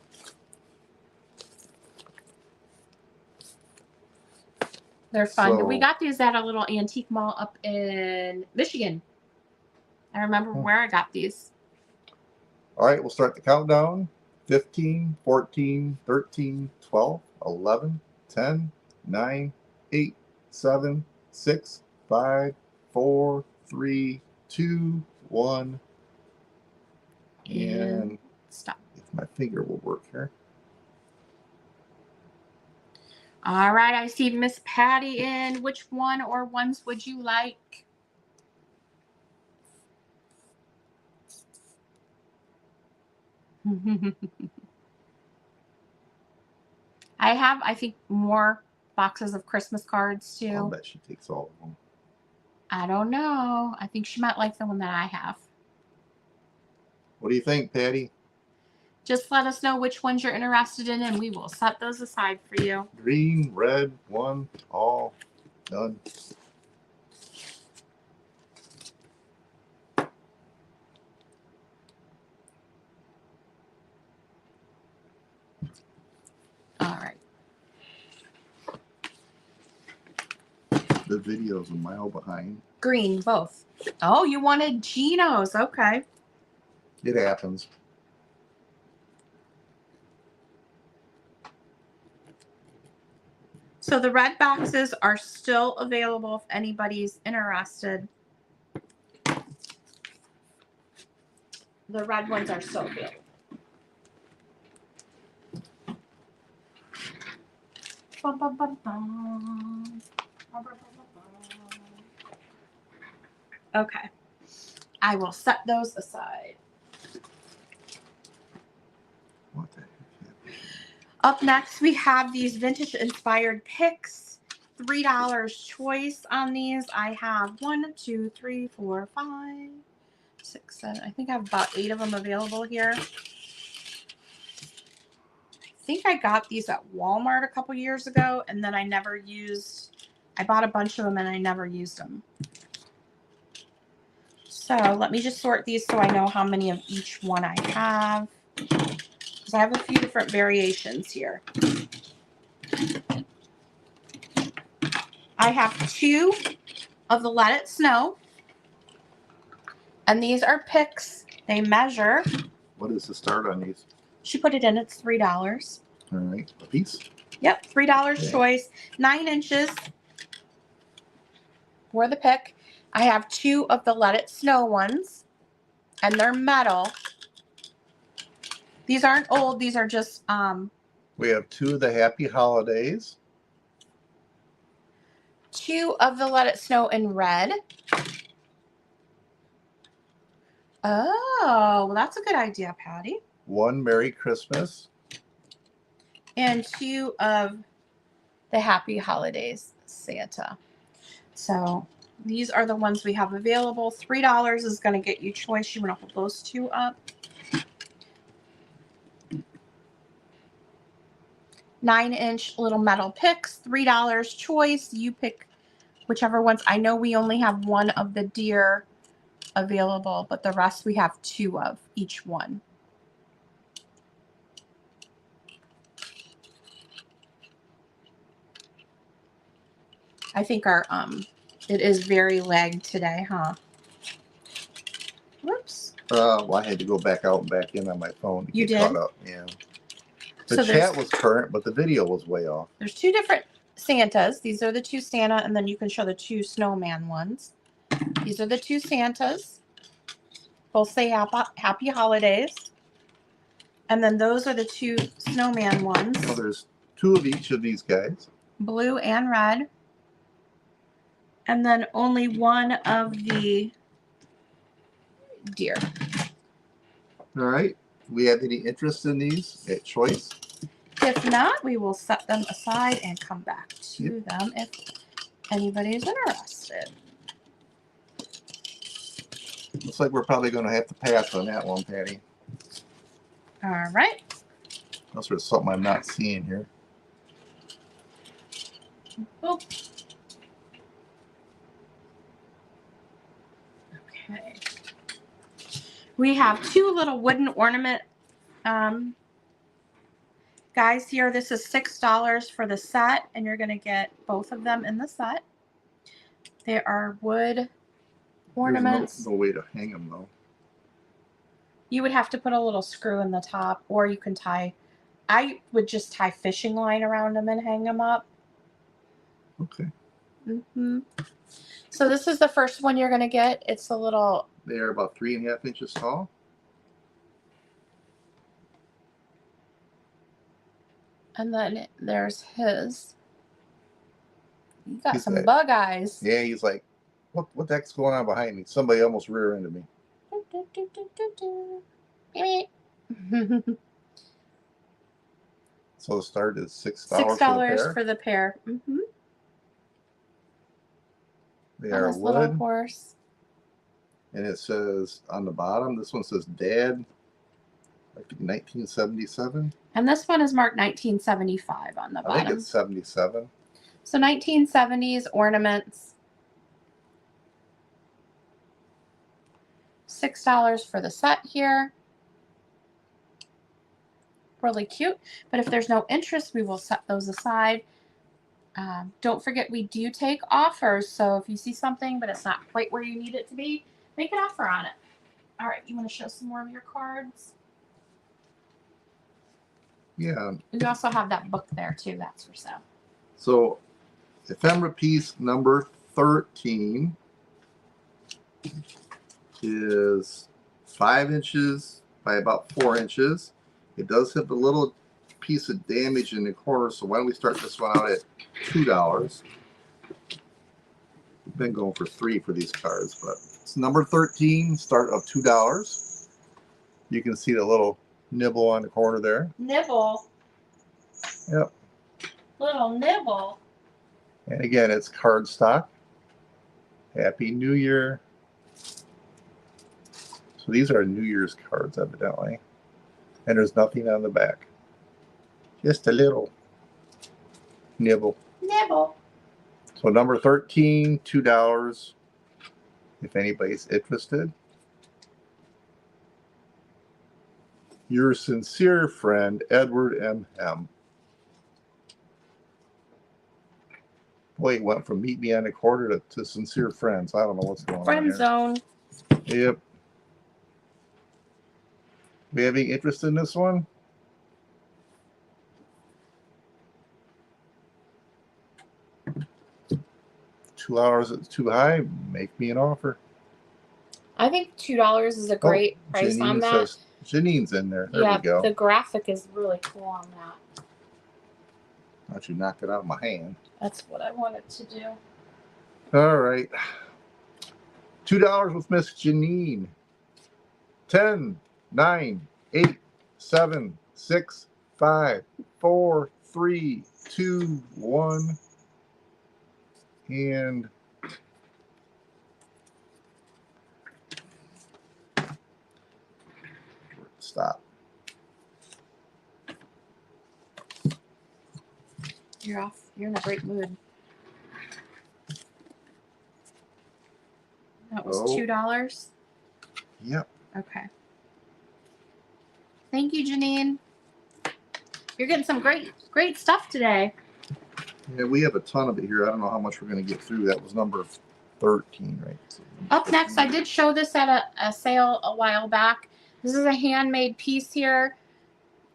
They're fun. So, We got these at a little antique mall up in Michigan. I remember where I got these. All right, we'll start the countdown. 15, 14, 13, 12, 11, 10, 9, 8, 7, 6, 5, 4, 3, 2, 1. And stop. If my finger will work here. All right, I see Miss Patty in. Which one or ones would you like? I have, I think, more boxes of Christmas cards too. I'll bet she takes all of them. I don't know. I think she might like the one that I have. What do you think, Patty? Just let us know which ones you're interested in and we will set those aside for you. Green, red, 1, all, done. All right. The video's a mile behind. Green, both. Oh, you wanted Geno's. Okay. It happens. So the red boxes are still available if anybody's interested. The red ones are still available. Bum, bum, bum, bum. Bum, bum, bum, bum. Okay. I will set those aside. What the heck? Up next, we have these vintage inspired picks. $3 choice on these. I have 1, 2, 3, 4, 5, 6, 7. I think I have about 8 of them available here. I think I got these at Walmart a couple years ago, and then I never used. I bought a bunch of them and I never used them. So let me just sort these so I know how many of each one I have. Because I have a few different variations here. I have 2 of the Let It Snow. And these are picks. They measure. What is the start on these? She put it in. It's $3. All right, a piece. Yep, $3 choice. 9 inches for the pick. I have 2 of the Let It Snow ones. And they're metal. These aren't old. These are just... We have 2 of the Happy Holidays. 2 of the Let It Snow in red. Oh, well, that's a good idea, Patty. 1 Merry Christmas. And 2 of the Happy Holidays Santa. So these are the ones we have available. $3 is going to get you choice. You want to hold those 2 up. 9-inch little metal picks, $3 choice. You pick whichever ones. I know we only have 1 of the deer available, but the rest we have 2 of each one. I think our it is very lagged today, huh? Whoops. Well, I had to go back out and back in on my phone to You get did? caught up. Yeah. The So chat was current, but the video was way off. There's 2 different Santas. These are the 2 Santa, and then you can show the 2 snowman ones. These are the 2 Santas. Both say Happy Holidays. And then those are the 2 snowman ones. So there's 2 of each of these guys. Blue and red. And then only 1 of the deer. All right. We have any interest in these at choice? If not, we will set them aside and come back to them if anybody's interested. Looks like we're probably going to have to pass on that one, Patty. All right. Unless there's something I'm not seeing here. Oop. Okay. We have two little wooden ornament guys here. This is $6 for the set, and you're going to get both of them in the set. They are wood ornaments. There's no way to hang them, though. You would have to put a little screw in the top, or you can tie. I would just tie fishing line around them and hang them up. Okay. So this is the first one you're going to get. It's a little... They are about 3.5 inches tall. And then there's his. You got He's some like, bug eyes. Yeah, he's like, what the heck's going on behind me? Somebody almost rear-ended me. So the start is $6 for the pair. They And are this little wood. horse. And it says on the bottom, this one says Dad, like 1977. And this one is marked 1975 on the bottom. I think it's 77. So 1970s ornaments. $6 for the set here. Really cute. But if there's no interest, we will set those aside. Don't forget, we do take offers. So if you see something, but it's not quite where you need it to be, make an offer on it. All right, you want to show some more of your cards? Yeah. You also have that book there too. That's for sale. So ephemera piece number 13 is 5 inches by about 4 inches. It does have a little piece of damage in the corner, so why don't we start this one out at $2? We've been going for $3 for these cards, but it's number 13, start of $2. You can see the little nibble on the corner there. Nibble. Yep. Little nibble. And again, it's cardstock. Happy New Year. So these are New Year's cards, evidently. And there's nothing on the back. Just a little nibble. Nibble. So number 13, $2. If anybody's interested. Your sincere friend, Edward M. Hem. Boy, it went from meet me on the corner to sincere friends. I don't know what's going on Friend here. zone. Yep. We have any interest in this one? $2 is too high. Make me an offer. I think $2 is a great price on that. Says Janine's in there. There we go. The graphic is really cool on that. Why don't you knock it out of my hand? That's what I wanted to do. All right. $2 with Miss Janine. 10, 9, 8, 7, 6, 5, 4, 3, 2, 1. And stop. You're off. You're in a great mood. That was $2. Yep. Okay. Thank you, Janine. You're getting some great stuff today. Yeah, we have a ton of it here. I don't know how much we're going to get through. That was number 13, right? So Up next, I did show this at a sale a while back. This is a handmade piece here.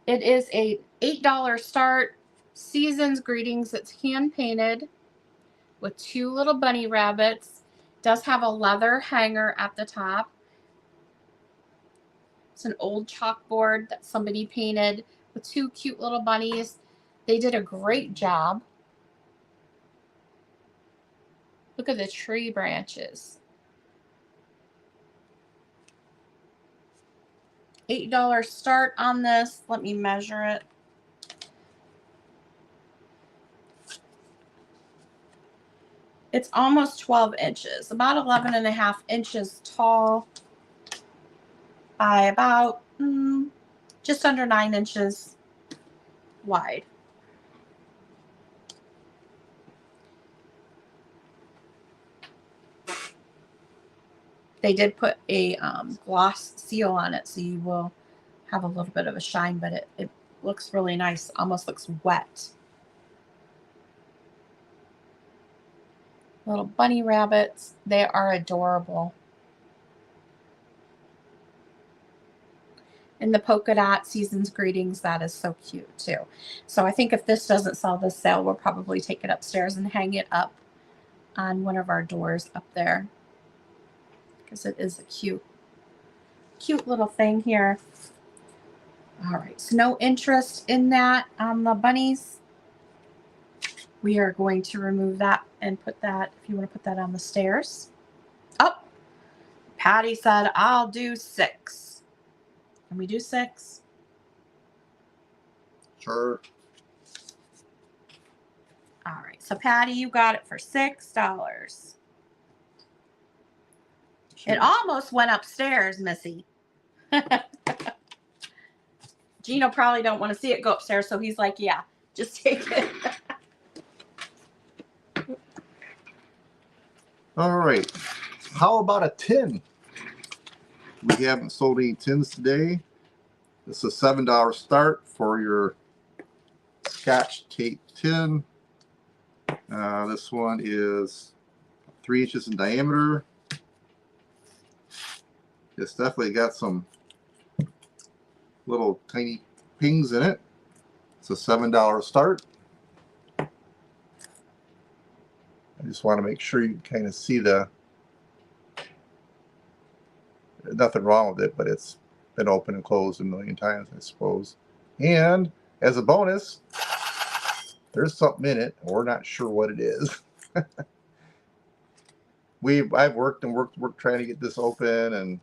It is a $8 start. Season's Greetings. It's hand painted with 2 little bunny rabbits. It does have a leather hanger at the top. It's an old chalkboard that somebody painted with 2 cute little bunnies. They did a great job. Look at the tree branches. $8 start on this. Let me measure it. It's almost 12 inches, about 11.5 inches tall. by about just under 9 inches wide. They did put a gloss seal on it, so you will have a little bit of a shine, but it looks really nice. Almost looks wet. Little bunny rabbits. They are adorable. And the polka dot season's greetings, that is so cute too. So I think if this doesn't sell this sale, we'll probably take it upstairs and hang it up on one of our doors up there, because it is a cute little thing here. All right, so no interest in that on the bunnies. We are going to remove that and put that, if you want to put that on the stairs. Oh, Patty said, I'll do 6. Can we do 6? Sure. All right, so Patty, you got it for $6. Sure. It almost went upstairs, Missy. Gino probably don't want to see it go upstairs, so he's like, yeah, just take it. All right. How about a tin? We haven't sold any tins today. This is a $7 start for your Scotch tape tin. This one is 3 inches in diameter. It's definitely got some little tiny pings in it. It's a $7 start. I just want to make sure you can kind of see there's nothing wrong with it, but it's been open and closed a million times, I suppose. And as a bonus, there's something in it, and we're not sure what it is. I've worked trying to get this open, and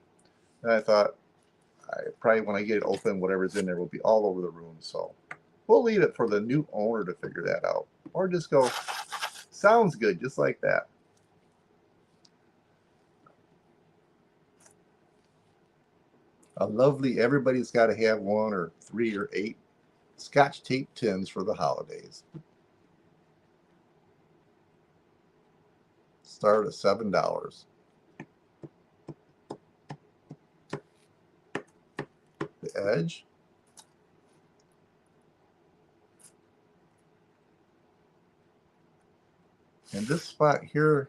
I thought probably when I get it open, whatever's in there will be all over the room. So we'll leave it for the new owner to figure that out, or just go, sounds good, just like that. A lovely, everybody's got to have 1 or 3 or 8 Scotch tape tins for the holidays. Start at $7. The edge. And this spot here,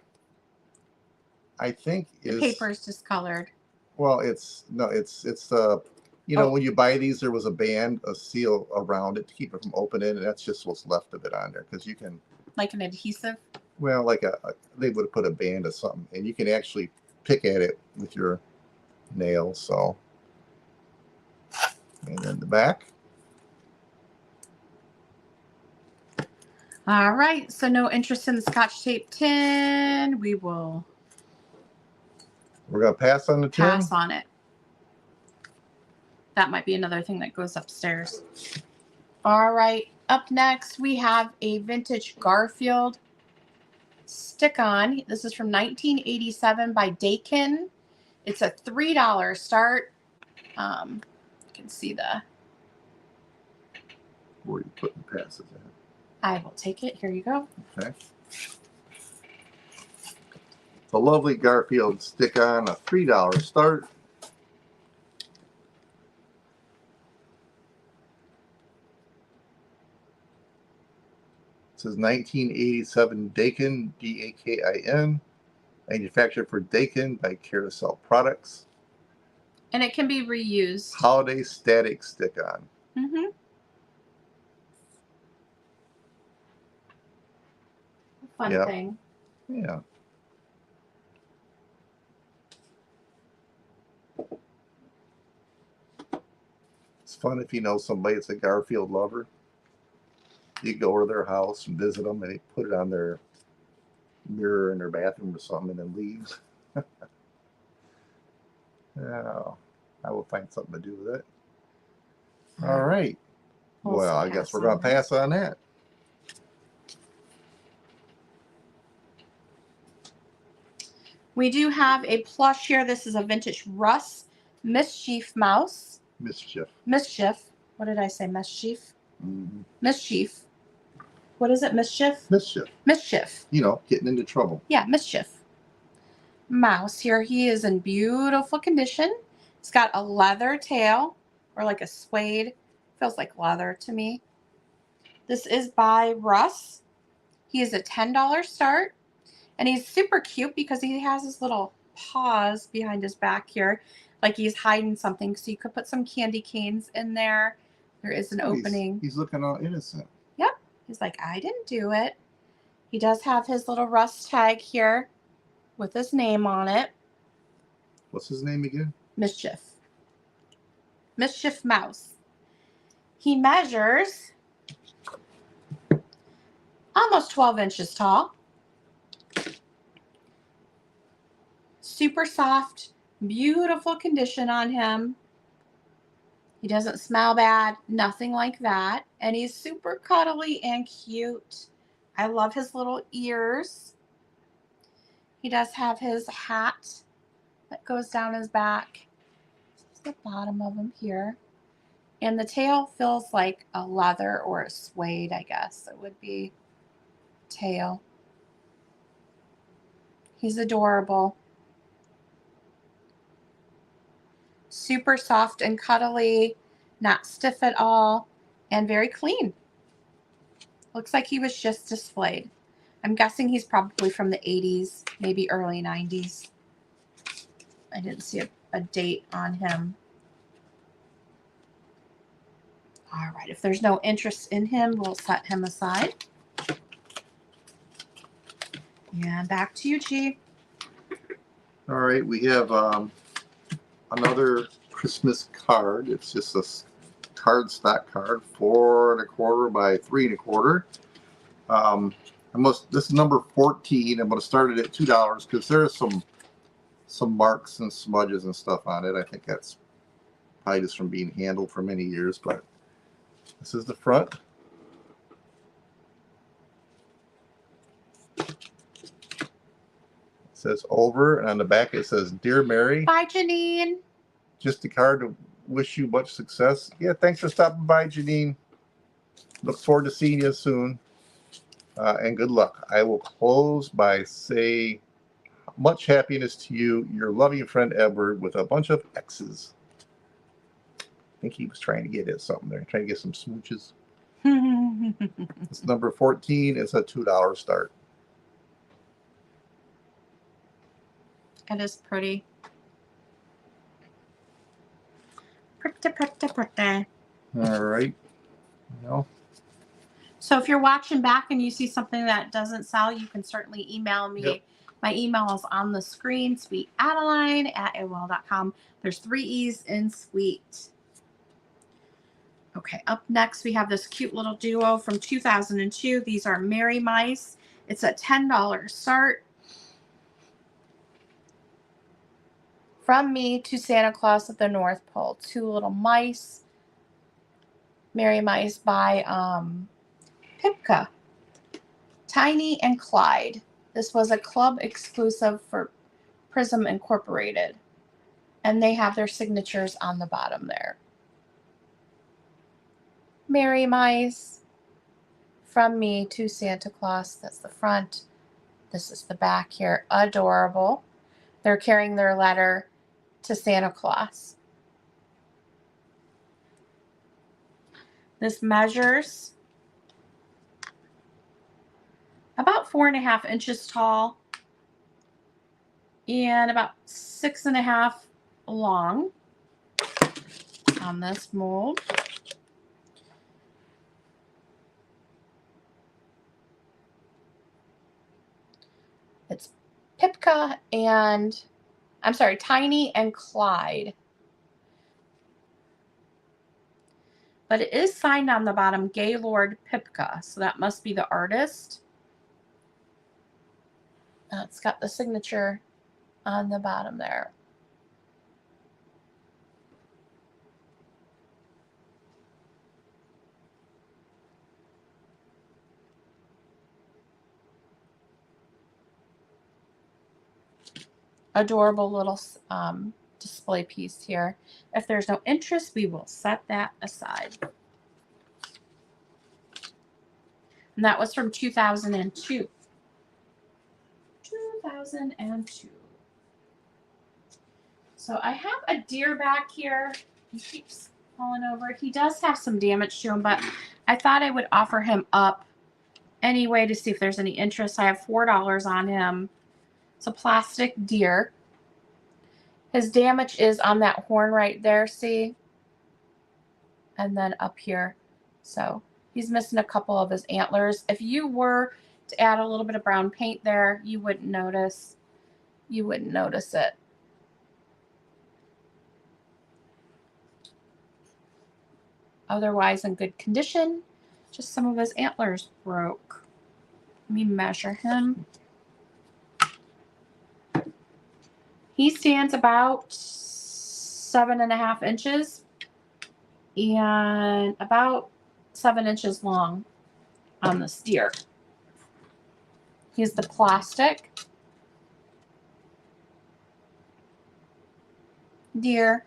I think The paper is discolored. Well, it's you know, when you buy these, there was a seal around it to keep it from opening, and that's just what's left of it on there, because you can, like an adhesive. Well, like they would have put a band or something, and you can actually pick at it with your nails. So, and then the back. All right, so no interest in the Scotch tape tin. We're gonna pass on the tin. Pass on it. That might be another thing that goes upstairs. All right, up next we have a vintage Garfield stick-on. This is from 1987 by Dakin. It's a $3 start. You can see the. Where are you putting passes in? I will take it. Here you go. Okay. It's a lovely Garfield stick-on, a $3 start. It says 1987 Dakin, D-A-K-I-N, manufactured for Dakin by Carousel Products. And it can be reused. Holiday static stick-on. Mm-hmm. Fun thing. Yeah. It's fun if you know somebody that's a Garfield lover. You go over to their house and visit them, and they put it on their mirror in their bathroom or something, and then leave. Oh, I will find something to do with it. All right. Well, I guess we're going to pass on that. We do have a plush here. This is a vintage Russ Mischief Mouse. Mischief. Mischief. What did I say? Mischief? Mm-hmm. Mischief. What is it? Mischief? Mischief. Mischief. You know, getting into trouble. Yeah, Mischief Mouse. Here he is in beautiful condition. He's got a leather tail, or like a suede. Feels like leather to me. This is by Russ. He is a $10 start. And he's super cute because he has his little paws behind his back here. Like he's hiding something. So you could put some candy canes in there. There is an opening. He's looking all innocent. Yep. He's like, I didn't do it. He does have his little Russ tag here with his name on it. What's his name again? Mischief. Mischief Mouse. He measures almost 12 inches tall. Super soft, beautiful condition on him. He doesn't smell bad, nothing like that. And he's super cuddly and cute. I love his little ears. He does have his hat that goes down his back. This is the bottom of him here. And the tail feels like a leather or a suede, I guess it would be. Tail. He's adorable. Super soft and cuddly, not stiff at all, and very clean. Looks like he was just displayed. I'm guessing he's probably from the 80s, maybe early 90s. I didn't see a date on him. All right, if there's no interest in him, we'll set him aside. And back to you, G. All right, we have another Christmas card. It's just a card stock card, 4 1/4 by 3 1/4. This is number 14. I'm going to start it at $2 because there's some marks and smudges and stuff on it. I think that's probably just from being handled for many years, but this is the front. It says over, and on the back it says, Dear Mary. Bye, Janine. Just a card to wish you much success. Yeah, thanks for stopping by, Janine. Look forward to seeing you soon. And good luck. I will close by say much happiness to you, your loving friend Edward, with a bunch of X's. I think he was trying to get at something there, trying to get some smooches. It's number 14. It's a $2 start. It is pretty. Pretty, pretty, pretty. All right. Well, So if you're watching back and you see something that doesn't sell, you can certainly email me. Yep. My email is on the screen, sweetadeline@AOL.com. There's 3 E's in sweet. Okay, up next we have this cute little duo from 2002. These are Merry Mice. It's a $10 start. From Me to Santa Claus at the North Pole. 2 little mice. Merry Mice by Pipka. Tiny and Clyde. This was a club exclusive for Prism Incorporated. And they have their signatures on the bottom there. Merry Mice. From Me to Santa Claus. That's the front. This is the back here. Adorable. They're carrying their letter to Santa Claus. This measures about 4 1/2 inches tall and about 6 1/2 long on this mold. It's Pipka and, I'm sorry, Tiny and Clyde. But it is signed on the bottom, Gaylord Pipka. So that must be the artist. It's got the signature on the bottom there. Adorable little display piece here. If there's no interest, we will set that aside. And that was from 2002. 2002. So I have a deer back here. He keeps falling over. He does have some damage to him, but I thought I would offer him up anyway to see if there's any interest. I have $4 on him. It's a plastic deer. His damage is on that horn right there, see? And then up here. So he's missing a couple of his antlers. If you were to add a little bit of brown paint there, you wouldn't notice. You wouldn't notice it. Otherwise in good condition. Just some of his antlers broke. Let me measure him. He stands about 7.5 inches and about 7 inches long on this deer. He's the plastic deer.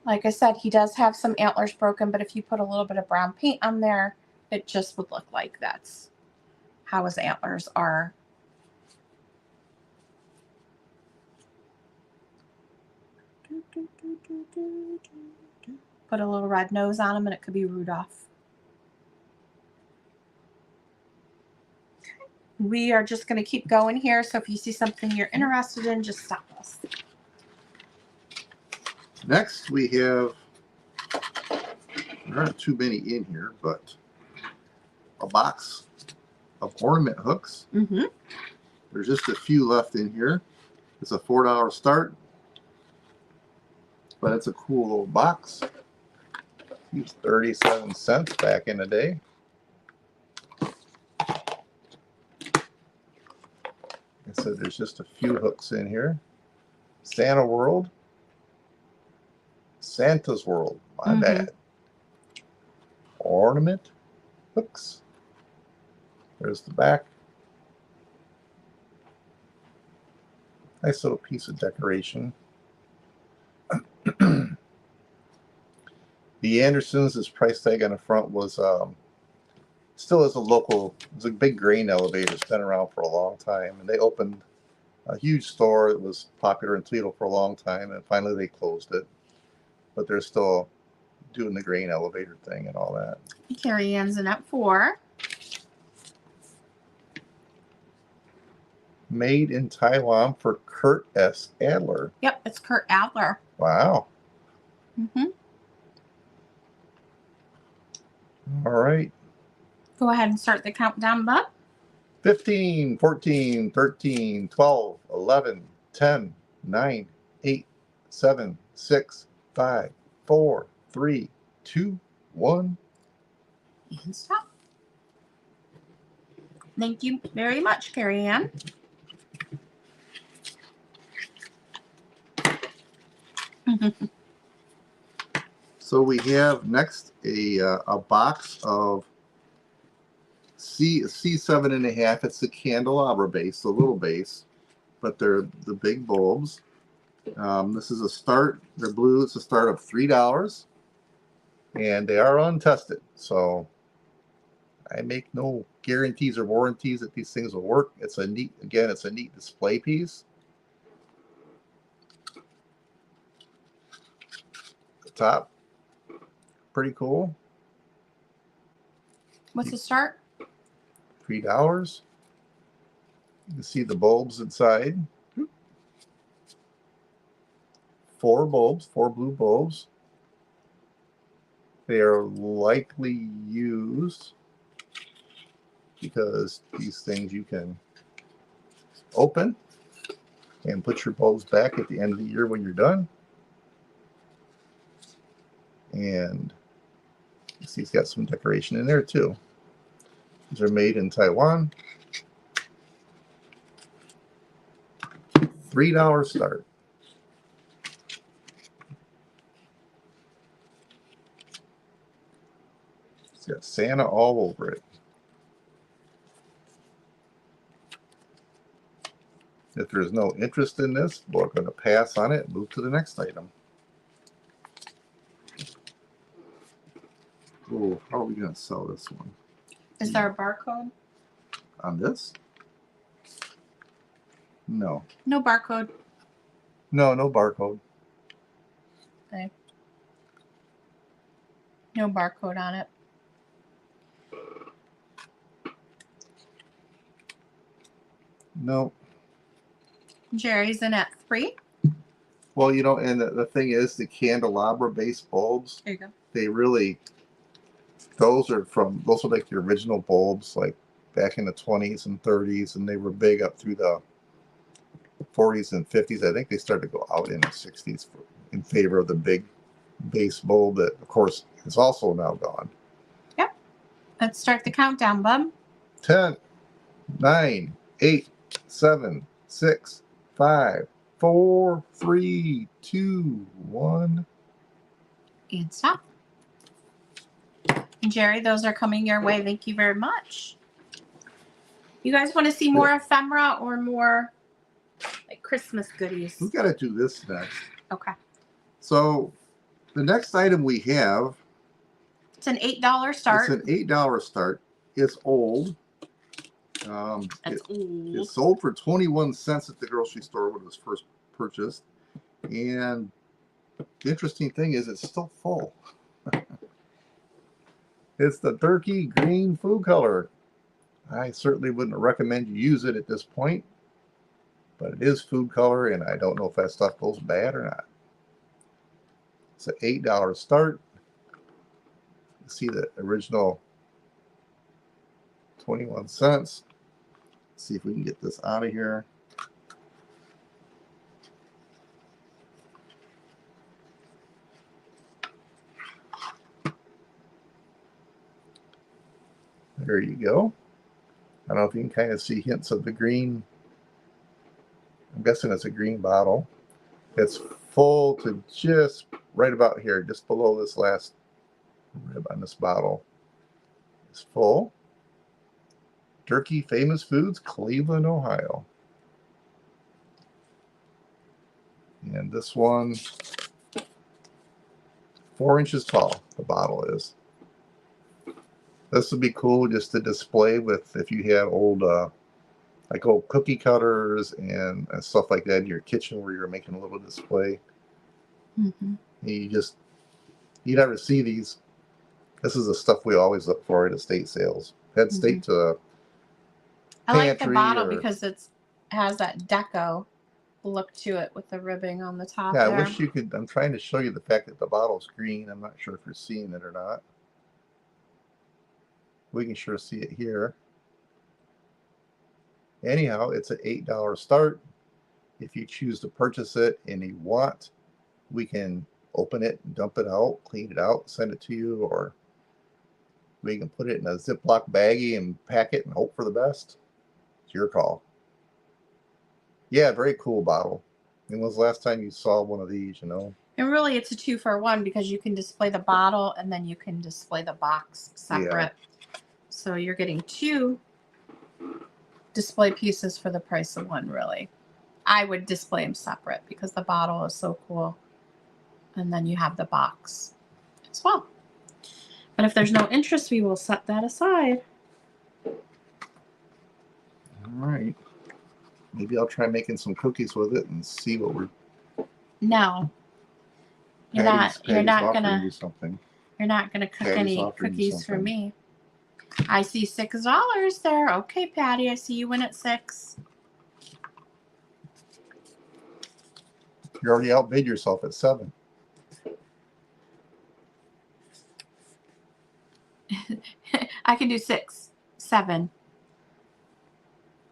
Like I said, he does have some antlers broken, but if you put a little bit of brown paint on there, it just would look like that's how his antlers are. Put a little red nose on him and it could be Rudolph. We are just going to keep going here. So if you see something you're interested in, just stop us. Next, we have, there aren't too many in here, but a box of ornament hooks. Mm-hmm. There's just a few left in here. It's a $4 start, but it's a cool little box. It's 37 cents back in the day. And so there's just a few hooks in here. Santa World. Santa's World, my bad. Ornament hooks. There's the back. Nice little piece of decoration. The Andersons, this price tag on the front was still is a local, it's a big grain elevator. It's been around for a long time, and they opened a huge store that was popular in Toledo for a long time, and finally they closed it. But they're still doing the grain elevator thing and all that. Carrie Ann's in at 4. Made in Taiwan for Kurt S. Adler. Yep, it's Kurt Adler. Wow. Mm-hmm. All right. Go ahead and start the countdown, bud. 15, 14, 13, 12, 11, 10, 9, 8, 7, 6, 5, 4, 3, 2, 1. And stop. Thank you very much, Carrie Ann. So we have next a box of C7.5. It's the candelabra base, the little base, but they're the big bulbs. This is a start. They're blue. It's a start of $3, and they are untested. So I make no guarantees or warranties that these things will work. It's a neat, again, it's a neat display piece. The top, pretty cool. What's the start? $3. You can see the bulbs inside. 4 bulbs, 4 blue bulbs. They are likely used because these things you can open and put your bulbs back at the end of the year when you're done. And you see it's got some decoration in there too. These are made in Taiwan. $3 start. It's got Santa all over it. If there's no interest in this, we're going to pass on it and move to the next item. Oh, how are we going to sell this one? Is there a barcode? On this? No. No barcode. No, no barcode. Okay. No barcode on it. No. Jerry's in at 3. Well, you know, and the thing is, the candelabra-based bulbs, There you go. they really, those are like the original bulbs, like back in the 20s and 30s, and they were big up through the 40s and 50s. I think they started to go out in the 60s in favor of the big base bulb that, of course, is also now gone. Yep. Let's start the countdown, bub. 10, 9, 8, 7, 6, 5, 4, 3, 2, 1. And stop. And Jerry, those are coming your way. Thank you very much. You guys want to see more ephemera or more like Christmas goodies? We got to do this next. Okay. So the next item we have, it's an $8 start. It's an $8 start. It's old. That's old. It sold for 21 cents at the grocery store when it was first purchased. And the interesting thing is it's still full. It's the turkey green food color. I certainly wouldn't recommend you use it at this point, but it is food color, and I don't know if that stuff goes bad or not. It's an $8 start. You see the original 21 cents. Let's see if we can get this out of here. There you go. I don't know if you can kind of see hints of the green. I'm guessing it's a green bottle. It's full to just right about here, just below this last rib on this bottle. It's full. Turkey Famous Foods, Cleveland, Ohio. And this one, 4 inches tall, the bottle is. This would be cool just to display with if you have old, like old cookie cutters and stuff like that in your kitchen where you're making a little display. Mm-hmm. You never see these. This is the stuff we always look for at estate sales. Head state to I like the bottle because it has that deco look to it with the ribbing on the top. Yeah, there. I wish you could. I'm trying to show you the fact that the bottle's green. I'm not sure if you're seeing it or not. We can sure see it here. Anyhow, it's an $8 start. If you choose to purchase it and you want, we can open it, dump it out, clean it out, send it to you, or we can put it in a Ziploc baggie and pack it and hope for the best. It's your call. Yeah, very cool bottle. When was the last time you saw one of these, you know? And really, it's a 2-for-1 because you can display the bottle and then you can display the box separate. Yeah. So you're getting 2 display pieces for the price of 1, really. I would display them separate because the bottle is so cool. And then you have the box as well. But if there's no interest, we will set that aside. All right. Maybe I'll try making some cookies with it and see what we're... No. You're not gonna do something. You're not gonna cook any cookies for me. I see $6 there. Okay, Patty, I see you win at 6. You already outbid yourself at 7. I can do 6, 7.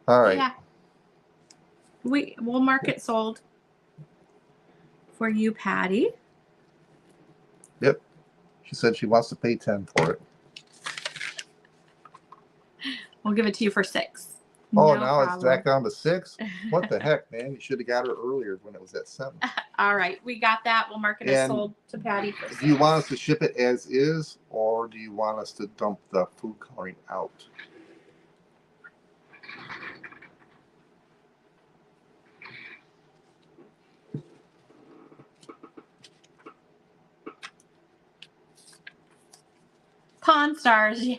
All right. Yeah. We'll mark it sold for you, Patty. Yep. She said she wants to pay 10 for it. We'll give it to you for 6. Oh, no now problem. It's back down to 6? What the heck, man? You should have got her earlier when it was at 7. All right. We got that. We'll mark it as sold to Patty for 6. Do you want us to ship it as is, or do you want us to dump the food coloring out? Pawn Stars. Yeah.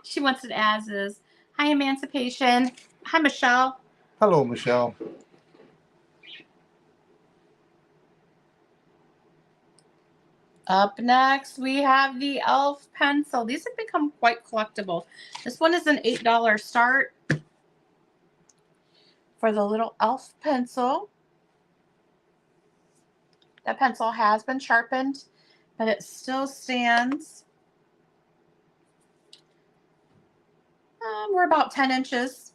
She wants it as is. Hi, Emancipation. Hi, Michelle. Hello, Michelle. Up next, we have the e.l.f. pencil. These have become quite collectible. This one is an $8 start for the little e.l.f. pencil. That pencil has been sharpened, but it still stands. We're about 10 inches.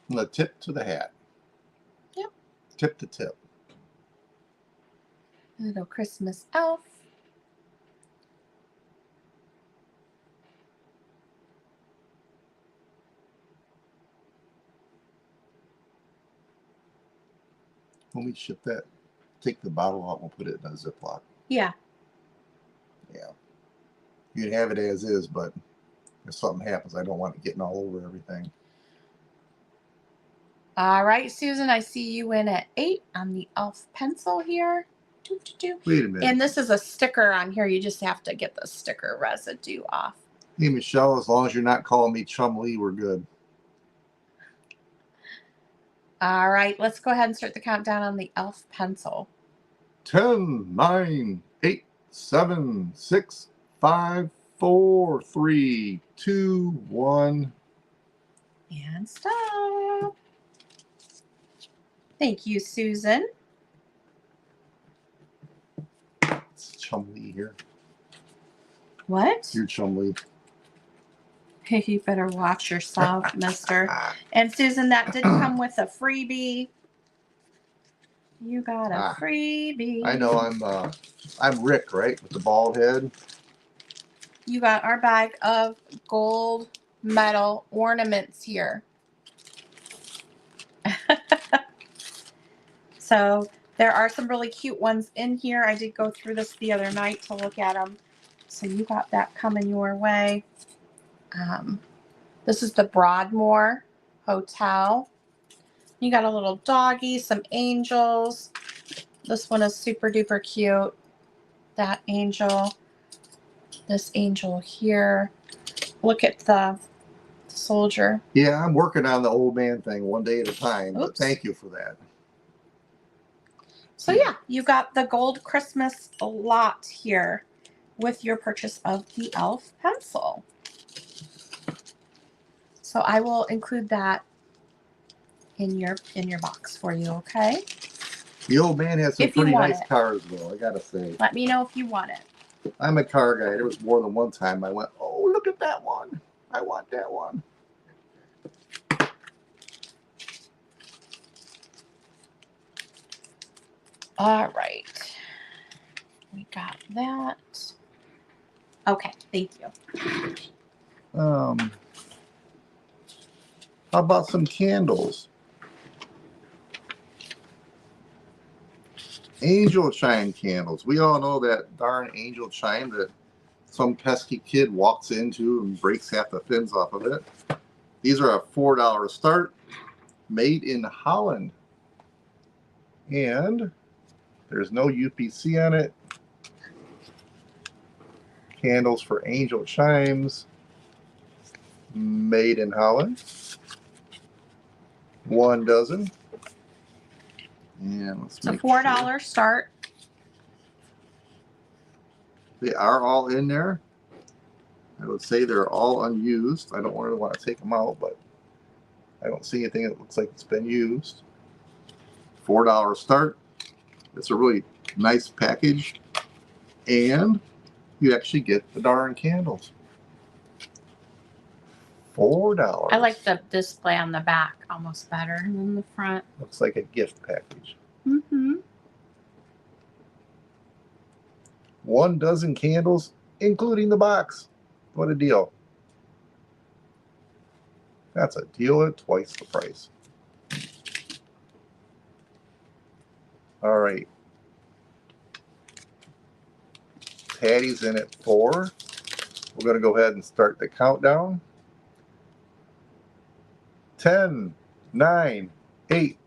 From the tip to the hat. Yep. Tip to tip. Little Christmas elf. When we ship that, take the bottle out and we'll put it in a Ziploc. Yeah. Yeah. You can have it as is, but if something happens, I don't want it getting all over everything. All right, Susan, I see you in at 8 on the e.l.f. pencil here. Wait a minute. And this is a sticker on here. You just have to get the sticker residue off. Hey, Michelle, as long as you're not calling me Chum Lee, we're good. All right, let's go ahead and start the countdown on the e.l.f. pencil. 10, 9, 8, 7, 6, 5, 4, 3, 2, 1. And stop. Thank you, Susan. It's Chum Lee here. What? You're Chum Lee. Hey, you better watch yourself, mister. And Susan, that did come with a freebie. You got a freebie. I know I'm Rick, right? With the bald head. You got our bag of gold medal ornaments here. So there are some really cute ones in here. I did go through this the other night to look at them. So you got that coming your way. This is the Broadmoor Hotel. You got a little doggy, some angels. This one is super duper cute. That angel. This angel here. Look at the soldier. Yeah, I'm working on the old man thing one day at a time. Oops. But thank you for that. So yeah, you got the gold Christmas lot here with your purchase of the e.l.f. pencil. So I will include that in your box for you, okay? The old man has some If you pretty want nice it. cars, though, I gotta say. Let me know if you want it. I'm a car guy. There was more than one time I went, oh, look at that one. I want that one. All right. We got that. Okay, thank you. How about some candles? Angel chime candles. We all know that darn angel chime that some pesky kid walks into and breaks half the fins off of it. These are a $4 start, made in Holland. And there's no UPC on it. Candles for angel chimes, made in Holland. 1 dozen. And let's It's a make $4 sure. start. They are all in there. I would say they're all unused. I don't really want to take them out, but I don't see anything that looks like it's been used. $4 start. It's a really nice package. And you actually get the darn candles. $4. I like the display on the back almost better than the front. Looks like a gift package. Mm-hmm. 1 dozen candles, including the box. What a deal. That's a deal at twice the price. All right. Patty's in at 4. We're going to go ahead and start the countdown. 10, 9, 8,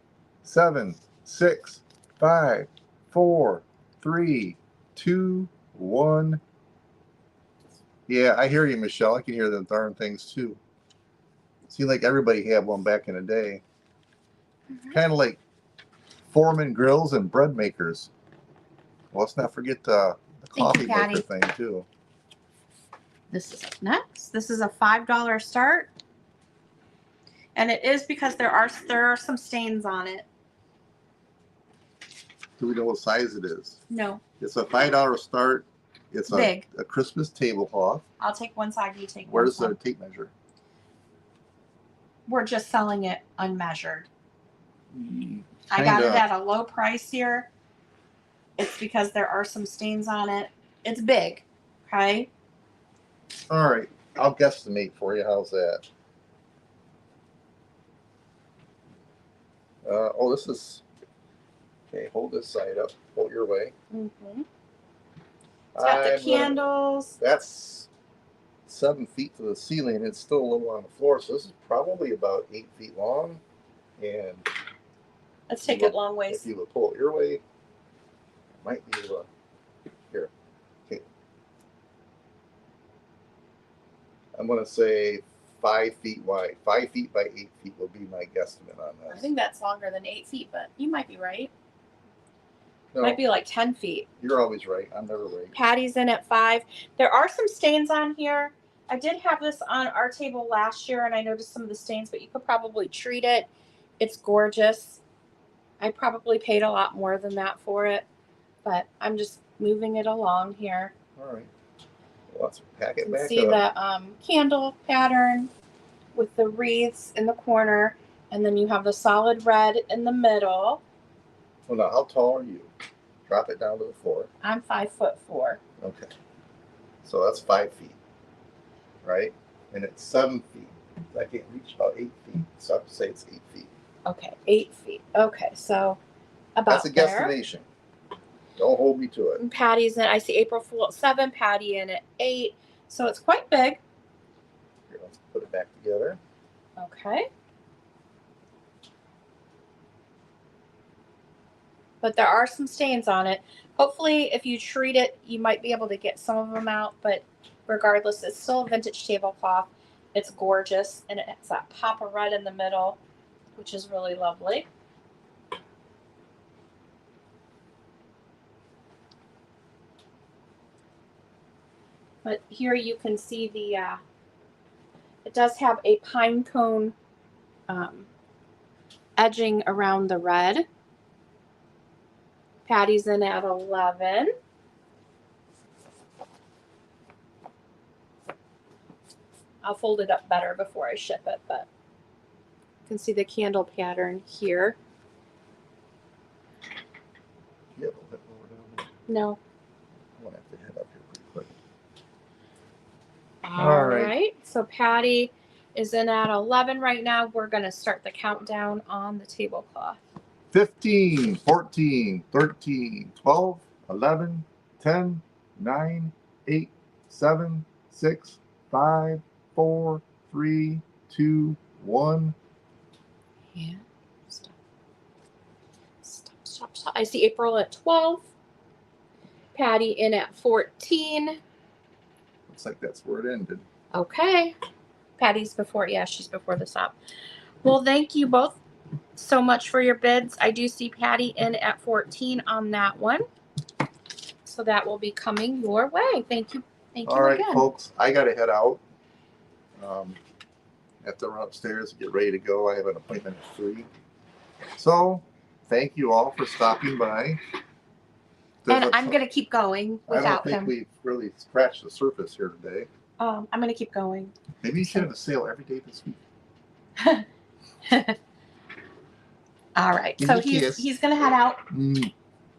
7, 6, 5, 4, 3, 2, 1. Yeah, I hear you, Michelle. I can hear them darn things too. Seemed like everybody had one back in the day. Kind of like Foreman grills and bread makers. Well, let's not forget the Thank you, coffee maker Patty. thing too. This is next. This is a $5 start. And it is because there are some stains on it. Do we know what size it is? No. It's a $5 start. It's Big. a Christmas tablecloth. I'll take one side, you take Where one does the side. tape measure? We're just selling it unmeasured. Kinda. I got it at a low price here. It's because there are some stains on it. It's big, okay? All right, I'll guesstimate for you. How's that? Oh, this is okay. Hold this side up. Hold your way. Mm-hmm. It's got the candles. That's 7 feet to the ceiling. It's still a little on the floor, so this is probably about 8 feet long. And Let's take it long ways. if you would pull it your way, I might be able to. Here, okay. I'm gonna say 5 feet wide. 5 feet by 8 feet will be my guesstimate on this. I think that's longer than 8 feet, but you might be right. No, Might be like 10 feet. you're always right. I'm never right. Patty's in at 5. There are some stains on here. I did have this on our table last year, and I noticed some of the stains, but you could probably treat it. It's gorgeous. I probably paid a lot more than that for it, but I'm just moving it along here. All right. Well, let's pack it You back can see up. the candle pattern with the wreaths in the corner, and then you have the solid red in the middle. Well, now, how tall are you? Drop it down to the floor. I'm 5'4". Okay. So that's 5 feet, right? And it's 7 feet. I can't reach about 8 feet, so I have to say it's 8 feet. Okay, 8 feet. Okay, so about That's a there. guesstimation. Don't hold me to it. And Patty's in. I see April Fool at 7. Patty in at 8. So it's quite big. Here, let's put it back together. Okay. But there are some stains on it. Hopefully, if you treat it, you might be able to get some of them out. But regardless, it's still a vintage tablecloth. It's gorgeous. And it's that pop of red in the middle, which is really lovely. But here you can see the, it does have a pine cone edging around the red. Patty's in at 11. I'll fold it up better before I ship it, but you can see the candle pattern here. You have a bit lower down there. No. I'm going to have to head up here pretty quick. All right. So Patty is in at 11 right now. We're going to start the countdown on the tablecloth. 15, 14, 13, 12, 11, 10, 9, 8, 7, 6, 5, 4, 3, 2, 1. Yeah. Stop. I see April at 12. Patty in at 14. Looks like that's where it ended. Okay. Patty's before, yeah, she's before the stop. Well, thank you both so much for your bids. I do see Patty in at 14 on that one. So that will be coming your way. Thank you. Thank you All right, again. folks, I got to head out. Have to run upstairs and get ready to go. I have an appointment at 3. So, thank you all for stopping by. And I'm going to keep going I don't without think him. we've really scratched the surface here today. I'm going to keep going. Maybe you should have a sale every day this week. All right. Give So me a kiss. he's going to head out.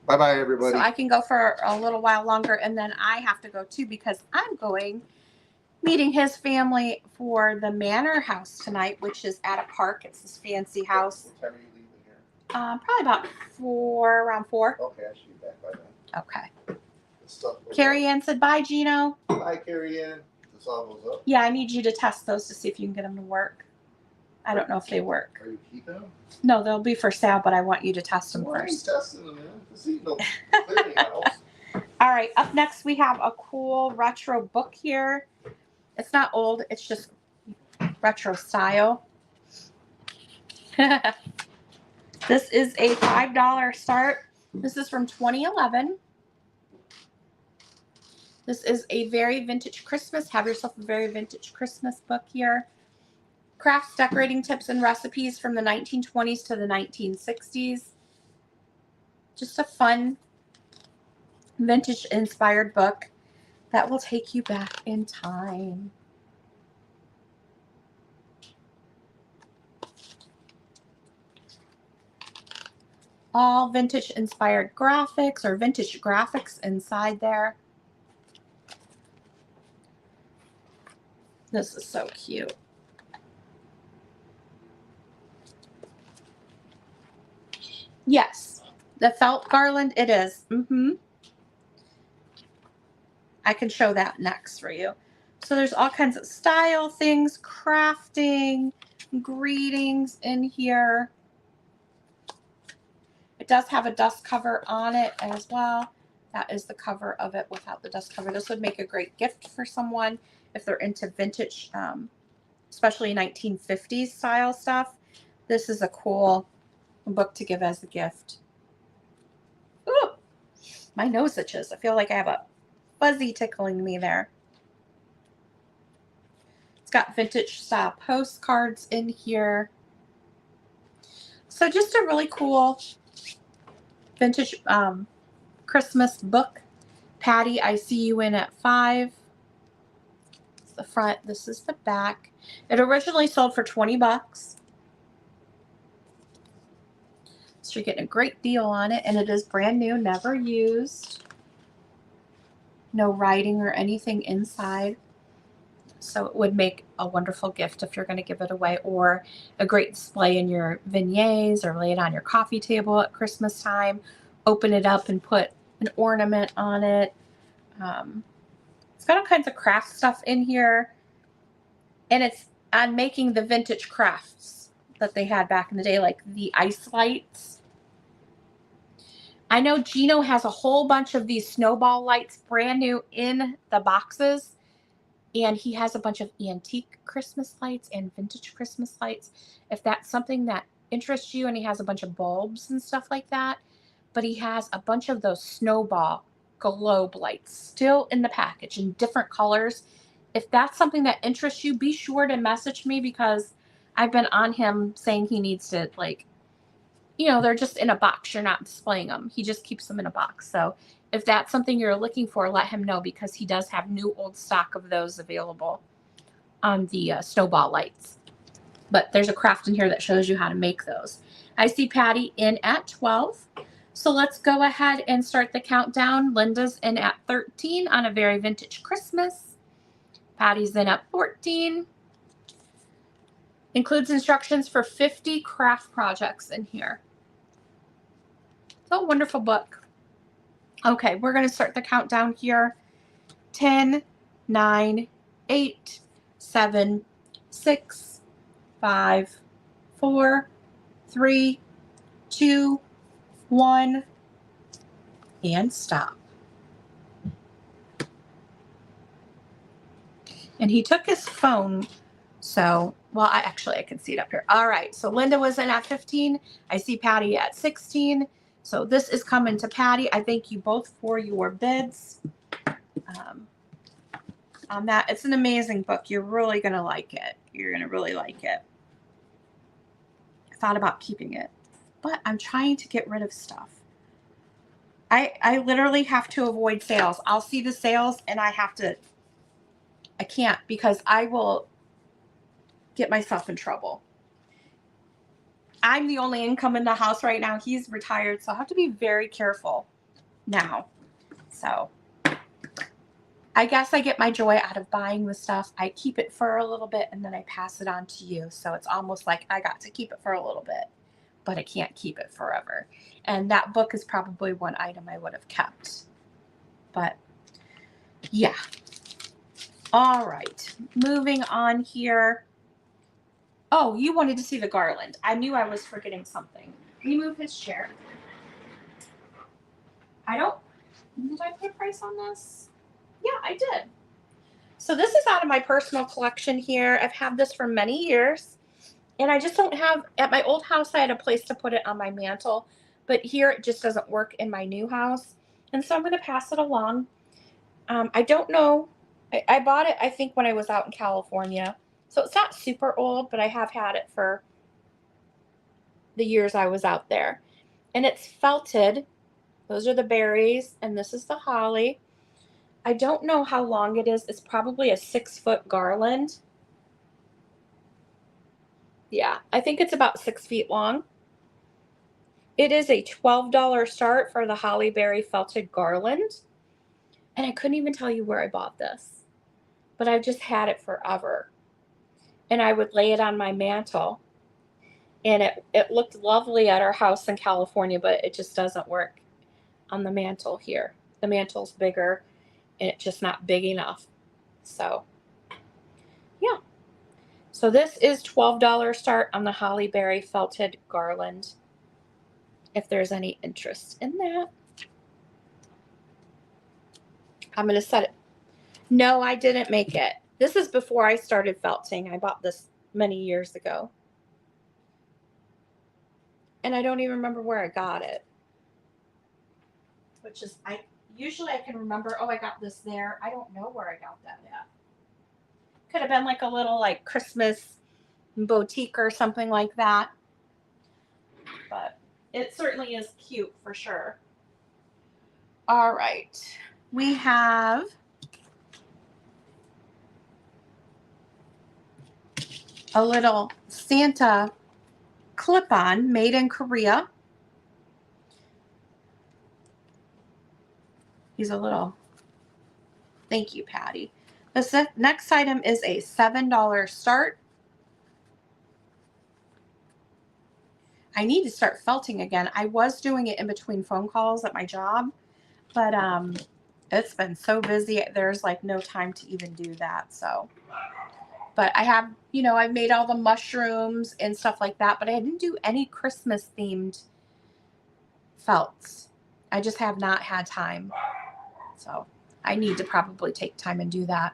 Bye-bye, everybody. So I can go for a little while longer, and then I have to go too because I'm going meeting his family for the Manor House tonight, which is at a park. It's this fancy house. What time are you leaving here? Probably about around 4. Okay, I should be back by then. Okay. This stuff goes Carrie Ann said, bye, Gino. up. Bye, Carrie Ann. This all goes up. Yeah, I need you to test those to see if you can get them to work. I don't know if they work. Are you keeping them? No, they'll be for sale, but I want you to test them Well, I ain't first. testing them, man. This ain't no clearing house. All right, up next we have a cool retro book here. It's not old, it's just retro style. This is a $5 start. This is from 2011. This is a very vintage Christmas. Have yourself a very vintage Christmas book here. Crafts, decorating tips, and recipes from the 1920s to the 1960s. Just a fun, vintage inspired book that will take you back in time. All vintage inspired graphics or vintage graphics inside there. This is so cute. Yes, the felt garland, it is. I can show that next for you. So there's all kinds of style things, crafting, greetings in here. It does have a dust cover on it as well. That is the cover of it without the dust cover. This would make a great gift for someone if they're into vintage, especially 1950s style stuff. This is a cool book to give as a gift. Ooh, my nose itches. I feel like I have a fuzzy tickling me there. It's got vintage style postcards in here. So just a really cool vintage Christmas book. Patty, I see you in at 5. It's the front. This is the back. It originally sold for 20 bucks. So you're getting a great deal on it, and it is brand new, never used. No writing or anything inside. So it would make a wonderful gift if you're going to give it away, or a great display in your vignettes, or lay it on your coffee table at Christmas time. Open it up and put an ornament on it. It's got all kinds of craft stuff in here, and it's on making the vintage crafts that they had back in the day, like the ice lights. I know Gino has a whole bunch of these snowball lights brand new in the boxes, and he has a bunch of antique Christmas lights and vintage Christmas lights. If that's something that interests you, and he has a bunch of bulbs and stuff like that, but he has a bunch of those snowball globe lights still in the package in different colors. If that's something that interests you, be sure to message me, because I've been on him saying he needs to, like, you know, they're just in a box. You're not displaying them. He just keeps them in a box. So if that's something you're looking for, let him know, because he does have new old stock of those available on the snowball lights. But there's a craft in here that shows you how to make those. I see Patty in at 12. So let's go ahead and start the countdown. Linda's in at 13 on a very vintage Christmas. Patty's in at 14. Includes instructions for 50 craft projects in here. It's a wonderful book. Okay, we're going to start the countdown here. 10, 9, 8, 7, 6, 5, 4, 3, 2, 1, and stop. And he took his phone, so, well, I can see it up here. All right, so Linda was in at 15. I see Patty at 16. So this is coming to Patty. I thank you both for your bids on that. It's an amazing book. You're really going to like it. You're going to really like it. I thought about keeping it, but I'm trying to get rid of stuff. I literally have to avoid sales. I'll see the sales and I can't, because I will get myself in trouble. I'm the only income in the house right now. He's retired, so I have to be very careful now. So I guess I get my joy out of buying the stuff. I keep it for a little bit and then I pass it on to you. So it's almost like I got to keep it for a little bit, but I can't keep it forever. And that book is probably one item I would have kept. But yeah. All right. Moving on here. Oh, you wanted to see the garland. I knew I was forgetting something. Can you move his chair? I don't Did I put a price on this? Yeah, I did. So this is out of my personal collection here. I've had this for many years. And I just don't have, at my old house, I had a place to put it on my mantle. But here it just doesn't work in my new house. And so I'm going to pass it along. I don't know. I bought it, I think, when I was out in California. So it's not super old, but I have had it for the years I was out there. And it's felted. Those are the berries, and this is the holly. I don't know how long it is. It's probably a 6-foot garland. Yeah, I think it's about 6 feet long. It is a $12 start for the holly berry felted garland. And I couldn't even tell you where I bought this, but I've just had it forever. And I would lay it on my mantle. And it looked lovely at our house in California, but it just doesn't work on the mantle here. The mantle's bigger and it's just not big enough. So, yeah. So this is $12 start on the holly berry felted garland, if there's any interest in that. I'm going to set it. No, I didn't make it. This is before I started felting. I bought this many years ago. And I don't even remember where I got it. Which is, usually I can remember, oh, I got this there. I don't know where I got that at. Could have been like a little like Christmas boutique or something like that. But it certainly is cute for sure. All right. We have a little Santa clip-on made in Korea. He's a little, thank you, Patty. This next item is a $7 start. I need to start felting again. I was doing it in between phone calls at my job, but it's been so busy. There's like no time to even do that. So, but I have, you know, I've made all the mushrooms and stuff like that, but I didn't do any Christmas themed felts. I just have not had time. So I need to probably take time and do that.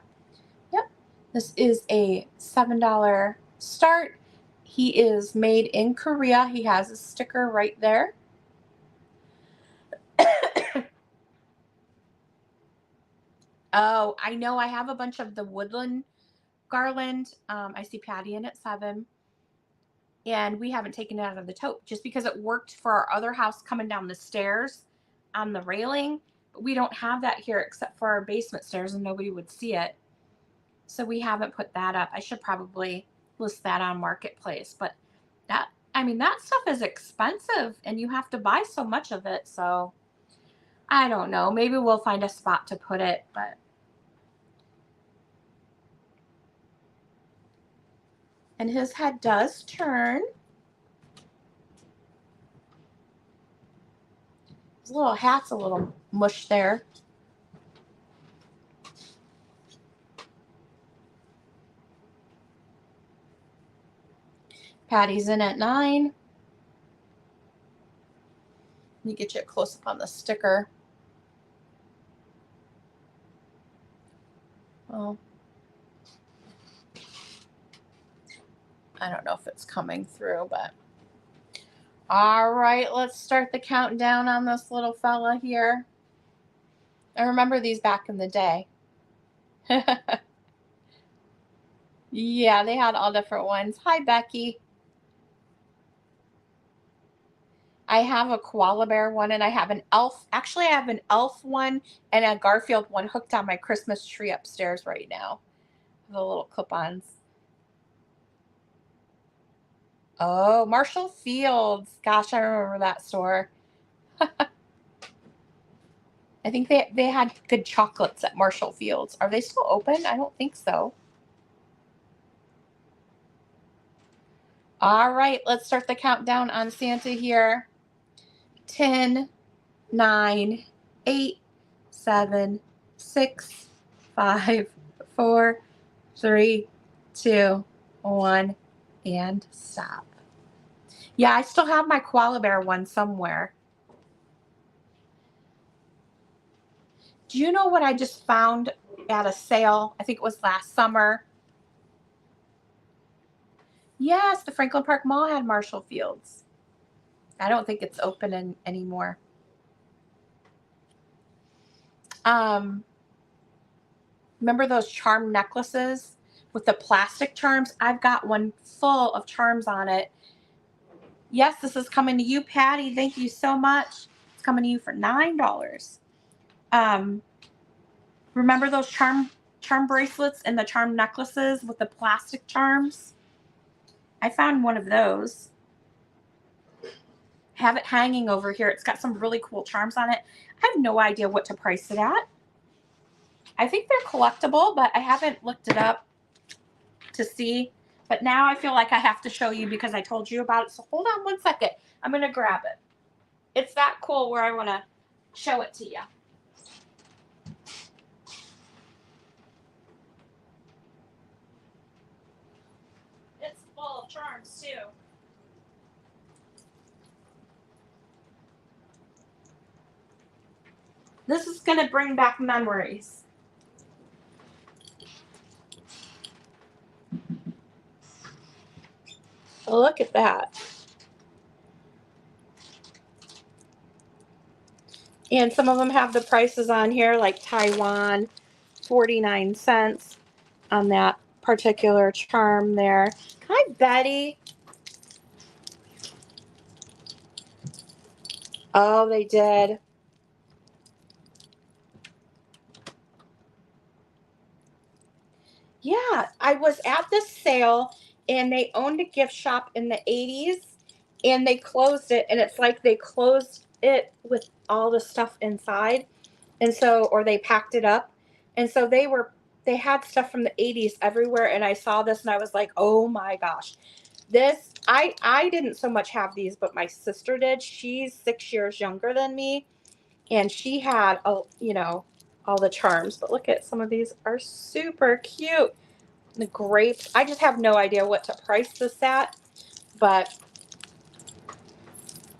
Yep. This is a $7 start. He is made in Korea. He has a sticker right there. Oh, I know. I have a bunch of the woodland garland. I see Patty in at 7. And we haven't taken it out of the tote just because it worked for our other house coming down the stairs on the railing. But we don't have that here except for our basement stairs and nobody would see it. So we haven't put that up. I should probably list that on Marketplace. But that, I mean, that stuff is expensive and you have to buy so much of it. So I don't know. Maybe we'll find a spot to put it, but. And his head does turn. His little hat's a little mush there. Patty's in at 9. Let me get you a close up on the sticker. Well, I don't know if it's coming through, but all right, let's start the countdown on this little fella here. I remember these back in the day. Yeah, they had all different ones. Hi, Becky. I have a koala bear one and I have an elf. Actually, I have an elf one and a Garfield one hooked on my Christmas tree upstairs right now. The little clip-ons. Oh, Marshall Fields. Gosh, I remember that store. I think they had good chocolates at Marshall Fields. Are they still open? I don't think so. All right, let's start the countdown on Santa here. 10, 9, 8, 7, 6, 5, 4, 3, 2, 1, and stop. Yeah, I still have my koala bear one somewhere. Do you know what I just found at a sale? I think it was last summer. Yes, the Franklin Park Mall had Marshall Fields. I don't think it's open anymore. Remember those charm necklaces with the plastic charms? I've got one full of charms on it. Yes, this is coming to you, Patty. Thank you so much. It's coming to you for $9. Remember those charm bracelets and the charm necklaces with the plastic charms? I found one of those. Have it hanging over here. It's got some really cool charms on it. I have no idea what to price it at. I think they're collectible, but I haven't looked it up to see. But now I feel like I have to show you because I told you about it. So hold on one second. I'm going to grab it. It's that cool where I want to show it to you. It's full of charms too. This is going to bring back memories. Look at that. And some of them have the prices on here, like Taiwan, 49 cents on that particular charm there. Hi, Betty. Oh, they did. Yeah, I was at this sale and they owned a gift shop in the 80s and they closed it, and it's like they closed it with all the stuff inside. And so, or they packed it up. And so they had stuff from the 80s everywhere, and I saw this and I was like, "Oh my gosh." This I didn't so much have these, but my sister did. She's 6 years younger than me, and she had all the charms. But look at some of these are super cute. The grapes. I just have no idea what to price this at, but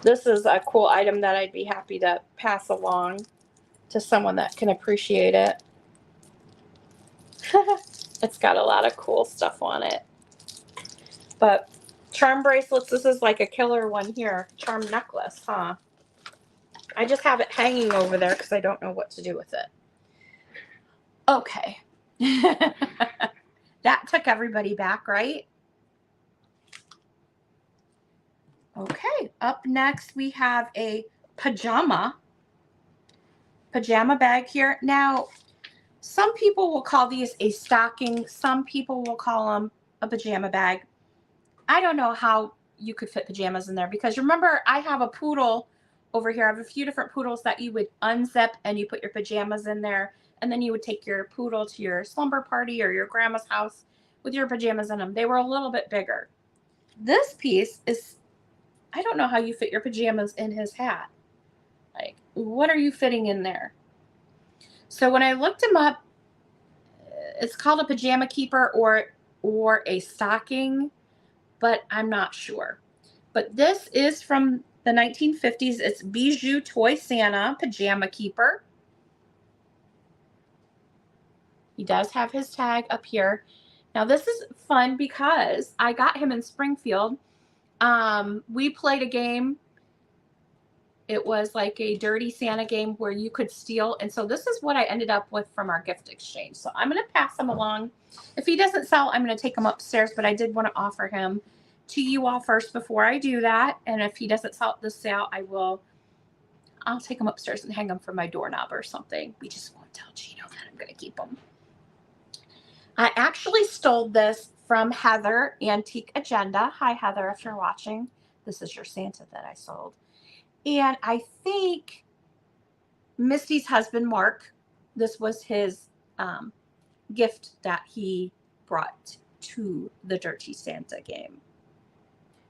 this is a cool item that I'd be happy to pass along to someone that can appreciate it. It's got a lot of cool stuff on it. But charm bracelets, this is like a killer one here. Charm necklace, huh? I just have it hanging over there because I don't know what to do with it. Okay. That took everybody back, right? Okay, up next we have a pajama bag here. Now, some people will call these a stocking. Some people will call them a pajama bag. I don't know how you could fit pajamas in there because remember, I have a poodle over here. I have a few different poodles that you would unzip and you put your pajamas in there, and then you would take your poodle to your slumber party or your grandma's house with your pajamas in them. They were a little bit bigger. This piece is, I don't know how you fit your pajamas in his hat. Like, what are you fitting in there? So when I looked him up, it's called a pajama keeper or a stocking, but I'm not sure. But this is from the 1950s. It's Bijou Toy Santa Pajama Keeper. He does have his tag up here. Now this is fun because I got him in Springfield. We played a game. It was like a dirty Santa game where you could steal. And so this is what I ended up with from our gift exchange. So I'm going to pass him along. If he doesn't sell, I'm going to take him upstairs, but I did want to offer him to you all first before I do that. And if he doesn't sell at the sale, I'll take him upstairs and hang him from my doorknob or something. We just won't tell Gino that I'm going to keep him. I actually stole this from Heather, Antique Agenda. Hi, Heather, if you're watching. This is your Santa that I sold. And I think Misty's husband, Mark, this was his gift that he brought to the Dirty Santa game.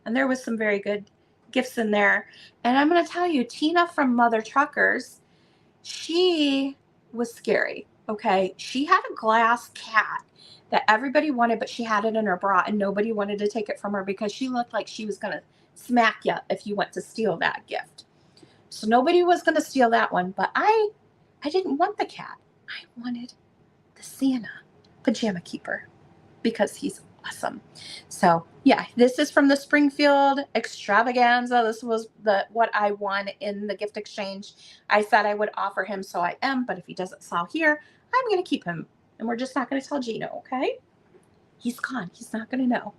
And there was some very good gifts in there. And I'm going to tell you, Tina from Mother Truckers, she was scary, okay? She had a glass cat that everybody wanted, but she had it in her bra, and nobody wanted to take it from her because she looked like she was going to smack you if you went to steal that gift. So nobody was going to steal that one, but I I didn't want the cat. I wanted the Santa pajama keeper because he's awesome. So yeah, this is from the Springfield extravaganza. This was what I won in the gift exchange. I said I would offer him, so I am, but if he doesn't sell here, I'm going to keep him. And we're just not going to tell Gino, okay? He's gone. He's not going to know.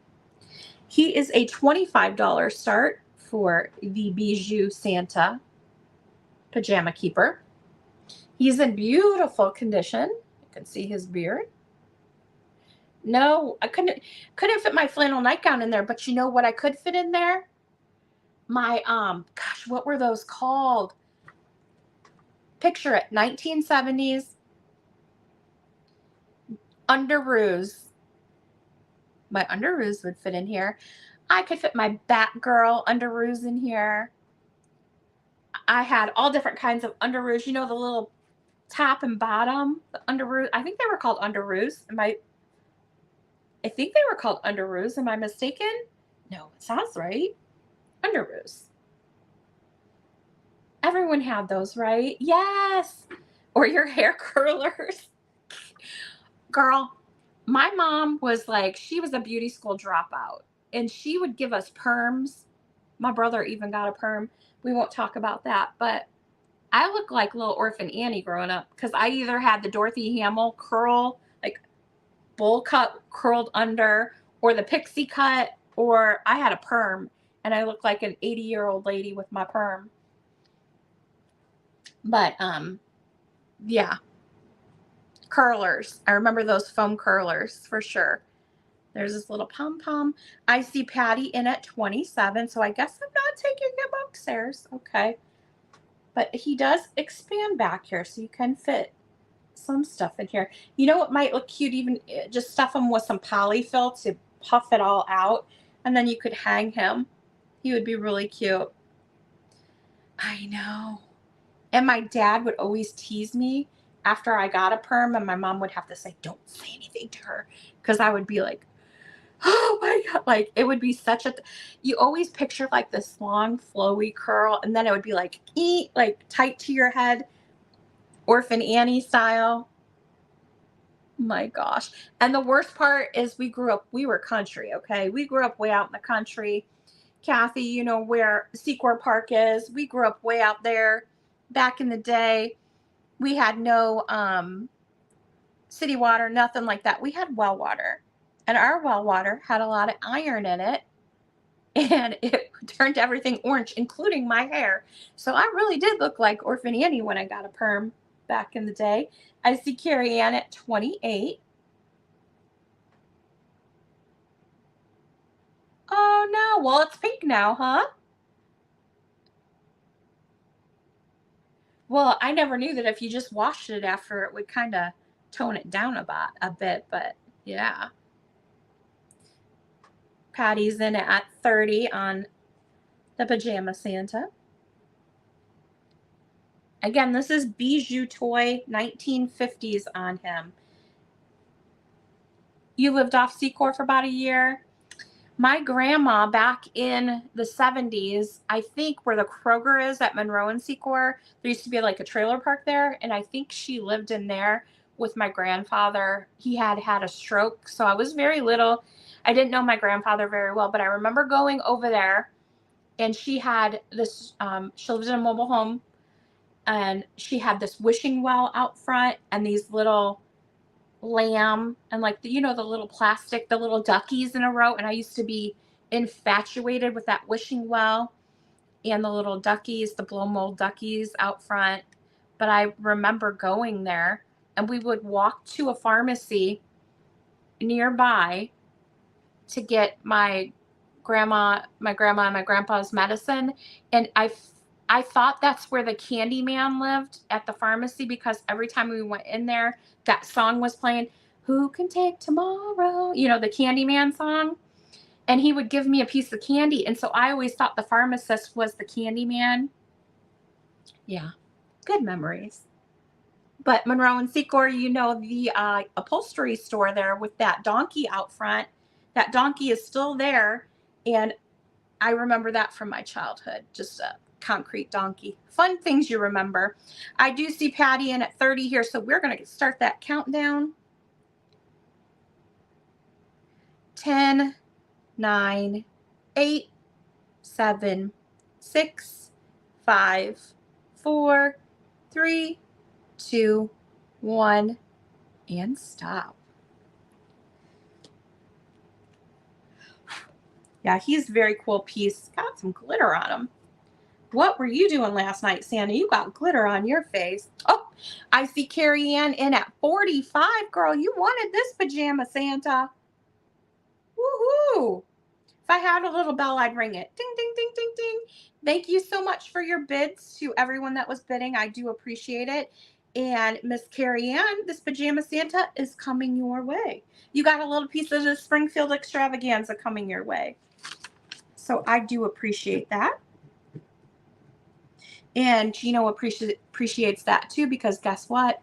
He is a $25 start for the Bijou Santa pajama keeper. He's in beautiful condition. You can see his beard. No, I couldn't fit my flannel nightgown in there, but you know what I could fit in there? My gosh, what were those called? Picture it, 1970s underoos. My underoos would fit in here. I could fit my Batgirl underoos in here. I had all different kinds of underoos. You know, the little top and bottom, the underoos. I think they were called underoos. I think they were called underoos. Am I mistaken? No, it sounds right. Underoos. Everyone had those, right? Yes. Or your hair curlers. Girl, my mom was like, she was a beauty school dropout, and she would give us perms. My brother even got a perm. We won't talk about that, but I look like little orphan Annie growing up because I either had the Dorothy Hamill curl, like bowl cut curled under, or the pixie cut, or I had a perm, and I looked like an 80-year-old lady with my perm. But yeah, curlers. I remember those foam curlers for sure. There's this little pom-pom. I see Patty in at 27, so I guess I'm not taking him upstairs. Okay. But he does expand back here, so you can fit some stuff in here. You know what might look cute? Even just stuff him with some polyfill to puff it all out, and then you could hang him. He would be really cute. I know. And my dad would always tease me after I got a perm, and my mom would have to say, "Don't say anything to her," because I would be like, oh my God, like it would be such a, you always picture like this long flowy curl, and then it would be like, like tight to your head, Orphan Annie style. My gosh. And the worst part is we were country, okay? We grew up way out in the country. Kathy, you know where Secor Park is. We grew up way out there back in the day. We had no city water, nothing like that. We had well water. And our well water had a lot of iron in it. And it turned everything orange, including my hair. So I really did look like Orphan Annie when I got a perm back in the day. I see Carrie Ann at 28. Oh no, well it's pink now, huh? Well, I never knew that if you just washed it after, it would kind of tone it down a bit, but yeah. Patty's in at 30 on the Pajama Santa. Again, this is Bijou Toy, 1950s on him. You lived off Secor for about a year. My grandma back in the 70s, I think where the Kroger is at Monroe and Secor, there used to be like a trailer park there. And I think she lived in there with my grandfather. He had a stroke. So I was very little. I didn't know my grandfather very well, but I remember going over there, and she had this, she lived in a mobile home, and she had this wishing well out front and these little lamb and like the, the little plastic, the little duckies in a row. And I used to be infatuated with that wishing well and the little duckies, the blow mold duckies out front. But I remember going there, and we would walk to a pharmacy nearby to get my grandma and my grandpa's medicine. And I thought that's where the candy man lived, at the pharmacy, because every time we went in there, that song was playing, "Who Can Take Tomorrow?" The candy man song. And he would give me a piece of candy. And so I always thought the pharmacist was the candy man. Yeah, good memories. But Monroe and Secor, the upholstery store there with that donkey out front, that donkey is still there. And I remember that from my childhood. Just a concrete donkey. Fun things you remember. I do see Patty in at 30 here, so we're going to start that countdown. 10, 9, 8, 7, 6, 5, 4, 3, 2, 1, and stop. Yeah, he's a very cool piece. Got some glitter on him. What were you doing last night, Santa? You got glitter on your face. Oh, I see Carrie Ann in at 45. Girl, you wanted this pajama, Santa. Woohoo! If I had a little bell, I'd ring it. Ding, ding, ding, ding, ding. Thank you so much for your bids to everyone that was bidding. I do appreciate it. And Miss Carrie Ann, this pajama Santa is coming your way. You got a little piece of the Springfield extravaganza coming your way. So I do appreciate that. And Gino appreciates that too, because guess what?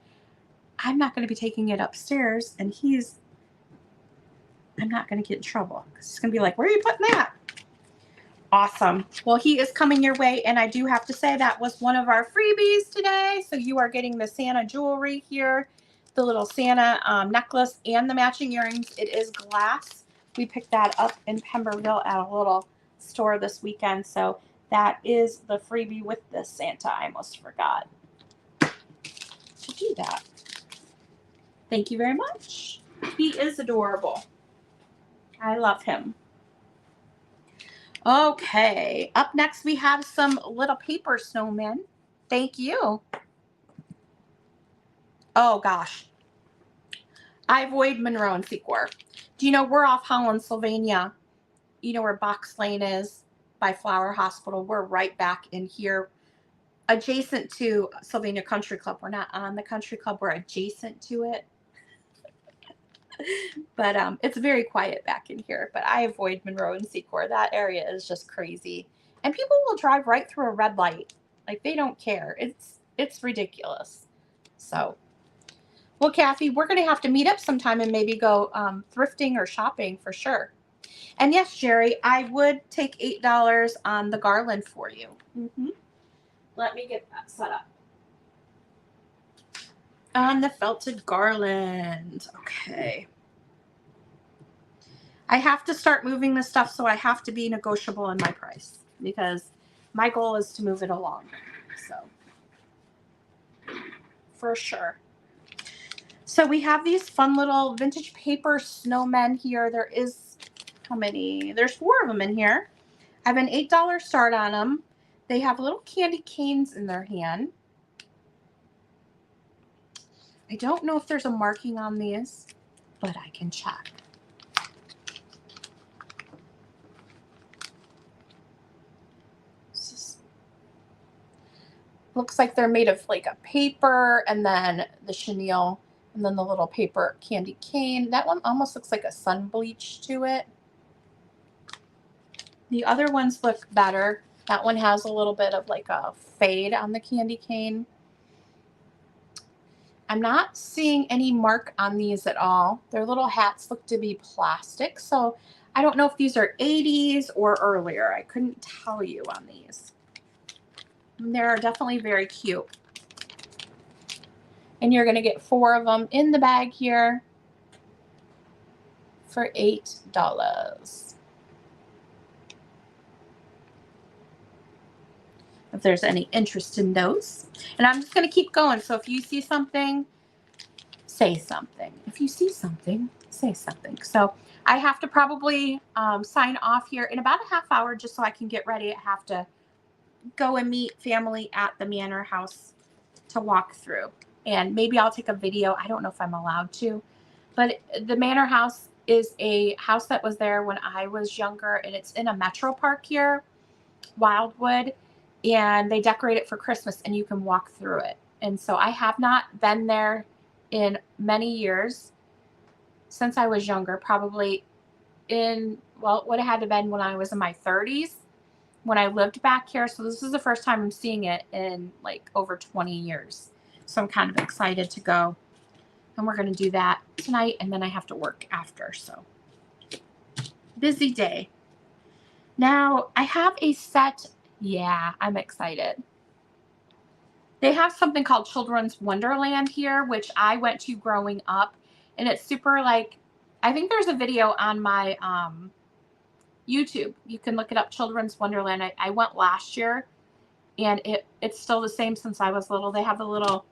I'm not going to be taking it upstairs, and I'm not going to get in trouble. He's going to be like, where are you putting that? Awesome. Well, he is coming your way, and I do have to say that was one of our freebies today. So you are getting the Santa jewelry here, the little Santa necklace, and the matching earrings. It is glass. We picked that up in Pemberville at a little store this weekend. So that is the freebie with this Santa. I almost forgot to do that. Thank you very much. He is adorable. I love him. Okay, up next we have some little paper snowmen. Thank you. Oh gosh. I avoid Monroe and Secor. Do you know we're off Holland, Sylvania? You know where Box Lane is by Flower Hospital? We're right back in here, adjacent to Sylvania Country Club. We're not on the country club, we're adjacent to it. But it's very quiet back in here. But I avoid Monroe and Secor. That area is just crazy. And people will drive right through a red light. Like, they don't care. It's ridiculous. So, well, Kathy, we're going to have to meet up sometime and maybe go thrifting or shopping for sure. And yes, Jerry, I would take $8 on the garland for you. Let me get that set up. On the felted garland. Okay. I have to start moving this stuff, so I have to be negotiable in my price because my goal is to move it along. So, for sure. So we have these fun little vintage paper snowmen here. There is, how many? There's 4 of them in here. I have an $8 start on them. They have little candy canes in their hand. I don't know if there's a marking on these, but I can check. Looks like they're made of like a paper, and then the chenille, and then the little paper candy cane. That one almost looks like a sun bleach to it. The other ones look better. That one has a little bit of like a fade on the candy cane. I'm not seeing any mark on these at all. Their little hats look to be plastic, so I don't know if these are 80s or earlier. I couldn't tell you on these. And they're definitely very cute. And you're going to get 4 of them in the bag here for $8. If there's any interest in those. And I'm just going to keep going. So if you see something, say something. If you see something, say something. So I have to probably sign off here in about a half hour just so I can get ready. I have to go and meet family at the manor house to walk through. And maybe I'll take a video. I don't know if I'm allowed to. But the manor house is a house that was there when I was younger. And it's in a metro park here, Wildwood. And they decorate it for Christmas, and you can walk through it. And so I have not been there in many years since I was younger, probably in, well, it would have had to been when I was in my 30s when I lived back here. So this is the first time I'm seeing it in like over 20 years. So I'm kind of excited to go. And we're going to do that tonight, and then I have to work after. So busy day. Now I have a set Yeah, I'm excited. They have something called Children's Wonderland here, which I went to growing up, and it's super like, I think there's a video on my YouTube. You can look it up, Children's Wonderland. I went last year, and it's still the same since I was little. They have the little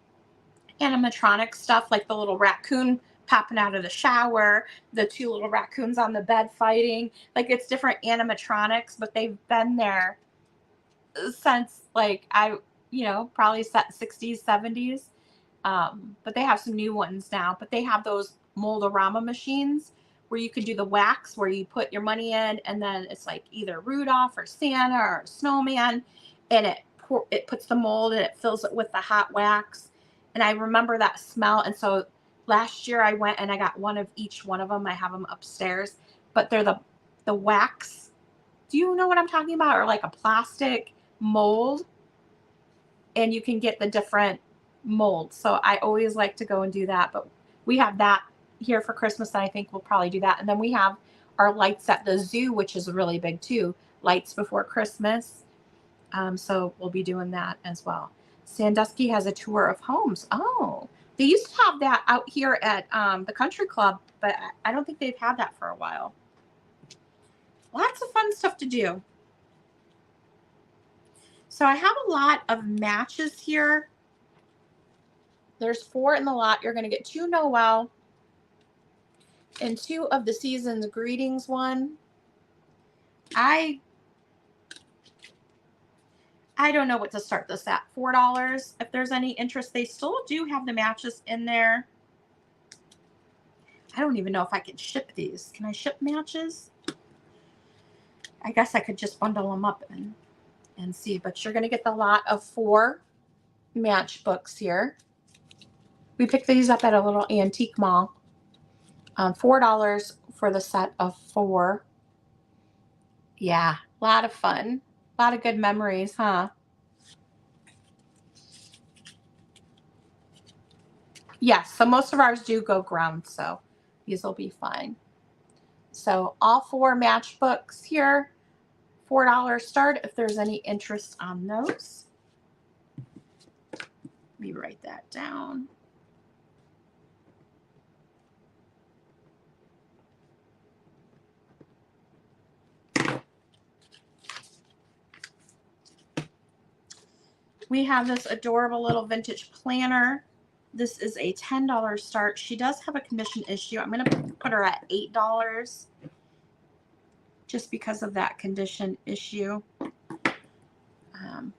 animatronic stuff, like the little raccoon popping out of the shower, the two little raccoons on the bed fighting. Like, it's different animatronics, but they've been there since like probably set 60s, 70s. But they have some new ones now. But they have those moldorama machines where you can do the wax, where you put your money in, and then it's like either Rudolph or Santa or Snowman, and it puts the mold and it fills it with the hot wax. And I remember that smell. And so last year I went and I got one of each one of them. I have them upstairs, but they're the wax. Do you know what I'm talking about? Or like a plastic mold, and you can get the different molds. So I always like to go and do that. But we have that here for Christmas, and I think we'll probably do that. And then we have our lights at the zoo, which is really big too. Lights before Christmas. So we'll be doing that as well. Sandusky has a tour of homes. Oh, they used to have that out here at the country club, but I don't think they've had that for a while. Lots of fun stuff to do. So I have a lot of matches here. There's 4 in the lot. You're going to get 2 Noel and 2 of the season's greetings one. I don't know what to start this at. $4. If there's any interest, they still do have the matches in there. I don't even know if I can ship these. Can I ship matches? I guess I could just bundle them up and see. But you're going to get the lot of 4 matchbooks here. We picked these up at a little antique mall. $4 for the set of 4. Yeah, a lot of fun. A lot of good memories, huh? Yes, so most of ours do go ground, so these will be fine. So all 4 matchbooks here, $4 start if there's any interest on those. Let me write that down. We have this adorable little vintage planner. This is a $10 start. She does have a commission issue. I'm going to put her at $8 just because of that condition issue.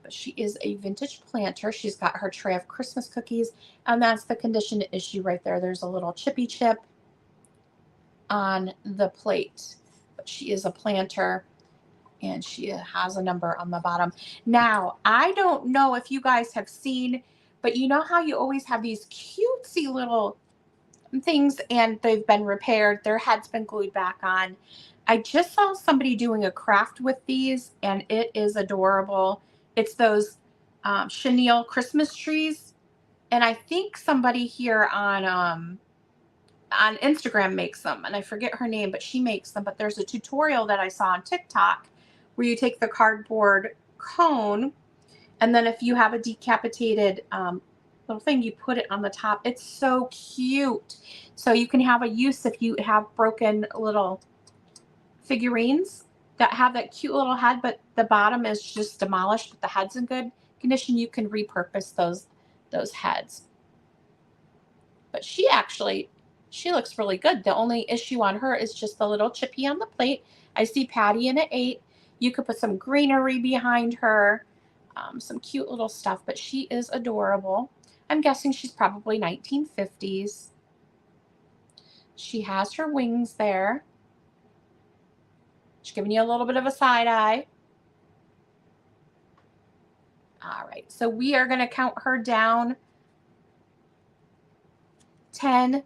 But she is a vintage planter. She's got her tray of Christmas cookies, and that's the condition issue right there. There's a little chippy chip on the plate, but she is a planter, and she has a number on the bottom. Now, I don't know if you guys have seen, but you know how you always have these cutesy little things and they've been repaired, their head's been glued back on. I just saw somebody doing a craft with these, and it is adorable. It's those chenille Christmas trees, and I think somebody here on Instagram makes them, and I forget her name, but she makes them. But there's a tutorial that I saw on TikTok where you take the cardboard cone, and then if you have a decapitated little thing, you put it on the top. It's so cute. So you can have a use if you have broken little figurines that have that cute little head, but the bottom is just demolished, but the head's in good condition. You can repurpose those heads. But she looks really good. The only issue on her is just the little chippy on the plate. I see Patty in at 8. You could put some greenery behind her, some cute little stuff, but she is adorable. I'm guessing she's probably 1950s. She has her wings there. She's giving you a little bit of a side eye. All right, so we are going to count her down. 10,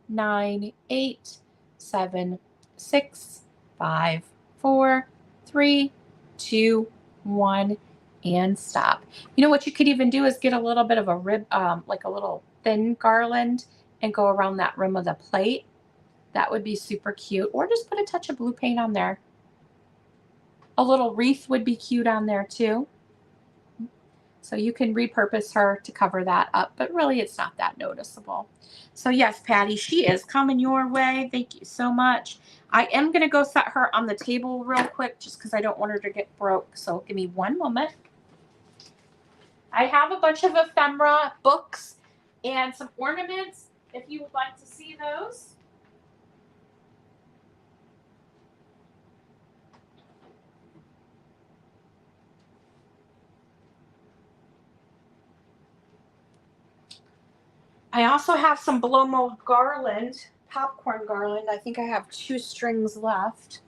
9, 8, 7, 6, 5, 4, 3, 2, 1, and stop. You know what you could even do is get a little bit of a rib, like a little thin garland, and go around that rim of the plate. That would be super cute. Or just put a touch of blue paint on there. A little wreath would be cute on there too. So you can repurpose her to cover that up, but really it's not that noticeable. So yes, Patty, she is coming your way. Thank you so much. I am going to go set her on the table real quick just because I don't want her to get broke. So give me one moment. I have a bunch of ephemera books and some ornaments if you would like to see those. I also have some blow mold garland, popcorn garland. I think I have 2 strings left.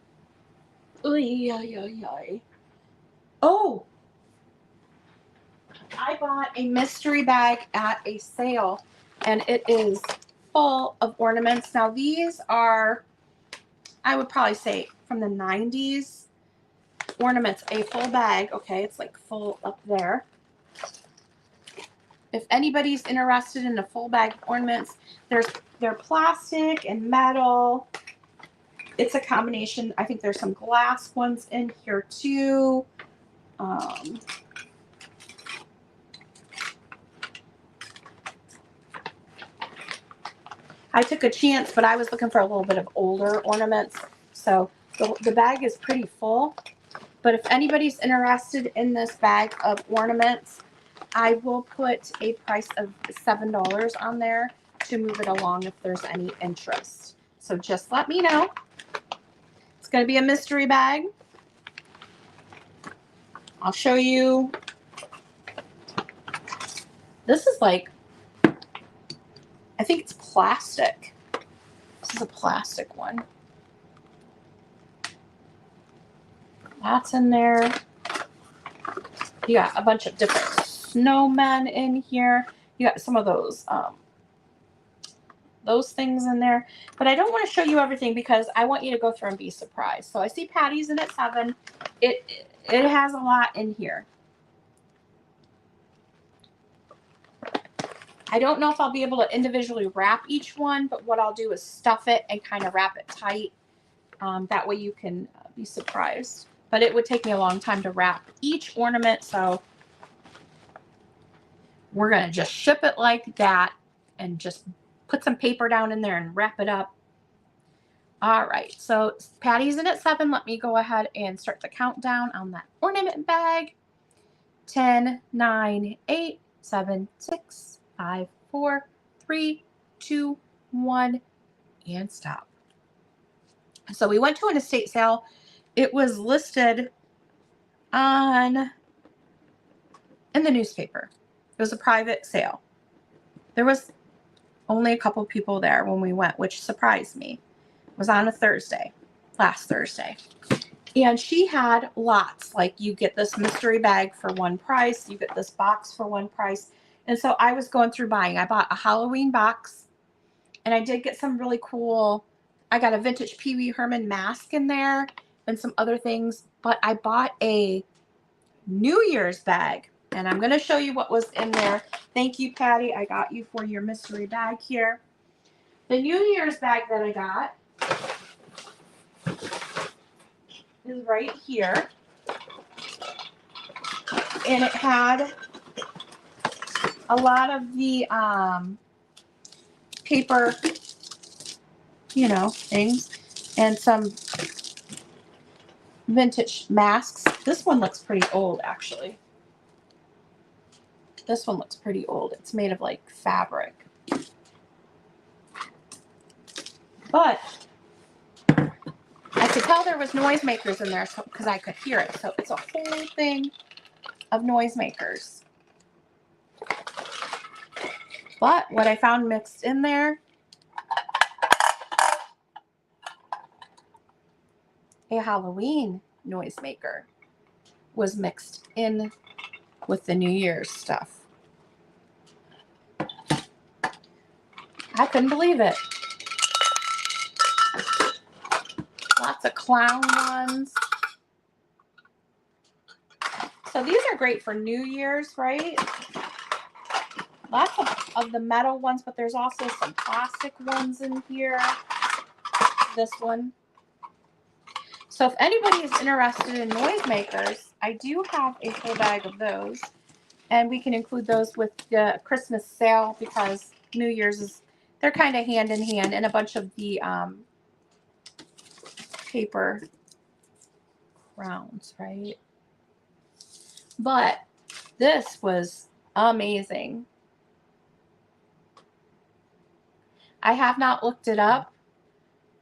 Oy, oy, oy, oy. Oh, I bought a mystery bag at a sale and it is full of ornaments. Now these are, I would probably say from the 90s ornaments, a full bag. Okay, it's like full up there. If anybody's interested in a full bag of ornaments, they're plastic and metal. It's a combination. I think there's some glass ones in here too. I took a chance, but I was looking for a little bit of older ornaments. So the bag is pretty full. But if anybody's interested in this bag of ornaments, I will put a price of $7 on there to move it along if there's any interest. So just let me know. It's going to be a mystery bag. I'll show you. This is like, I think it's plastic. This is a plastic one. That's in there. You got a bunch of different snowmen in here. You got some of those things in there. But I don't want to show you everything because I want you to go through and be surprised. So I see Patty's in at 7. It has a lot in here. I don't know if I'll be able to individually wrap each one, but what I'll do is stuff it and kind of wrap it tight. That way you can be surprised. But it would take me a long time to wrap each ornament, so we're going to just ship it like that and just put some paper down in there and wrap it up. All right, so Patty's in at 7. Let me go ahead and start the countdown on that ornament bag. 10, 9, 8, 7, 6, 5, 4, 3, 2, 1, and stop. So we went to an estate sale. It was listed in the newspaper. It was a private sale. There was only a couple people there when we went, which surprised me. It was on a Thursday, last Thursday. And she had lots. Like, you get this mystery bag for one price. You get this box for one price. And so I was going through buying. I bought a Halloween box. And I did get some really cool, I got a vintage Pee Wee Herman mask in there and some other things. But I bought a New Year's bag. And I'm going to show you what was in there. Thank you, Patty. I got you for your mystery bag here. The New Year's bag that I got is right here. And it had a lot of the paper, things, and some vintage masks. This one looks pretty old, actually. This one looks pretty old. It's made of like fabric. But I could tell there was noisemakers in there because I could hear it. So it's a whole thing of noisemakers. But what I found mixed in there, a Halloween noisemaker was mixed in with the New Year's stuff. I couldn't believe it. Lots of clown ones. So these are great for New Year's, right? Lots of the metal ones, but there's also some plastic ones in here. This one. So if anybody is interested in noisemakers, I do have a full bag of those. And we can include those with the Christmas sale because New Year's is, they're kind of hand in hand, and a bunch of the paper crowns, right? But this was amazing. I have not looked it up,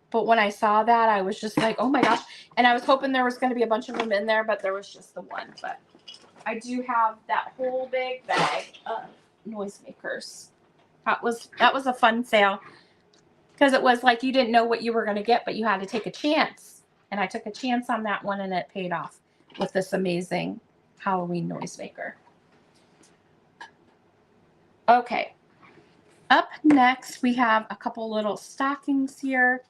but when I saw that, I was just like, oh my gosh. And I was hoping there was going to be a bunch of them in there, but there was just the one. But I do have that whole big bag of noisemakers. That was a fun sale because it was like you didn't know what you were going to get, but you had to take a chance. And I took a chance on that one, and it paid off with this amazing Halloween noisemaker. Okay. Up next, we have a couple little stockings here.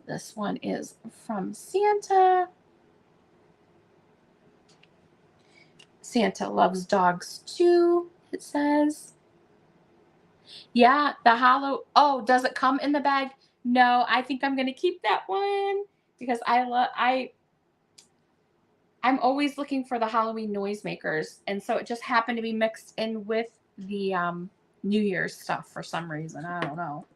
This one is from Santa. Santa loves dogs too, it says. Yeah, oh, does it come in the bag? No, I think I'm going to keep that one because I'm always looking for the Halloween noisemakers, and so it just happened to be mixed in with the New Year's stuff for some reason. I don't know.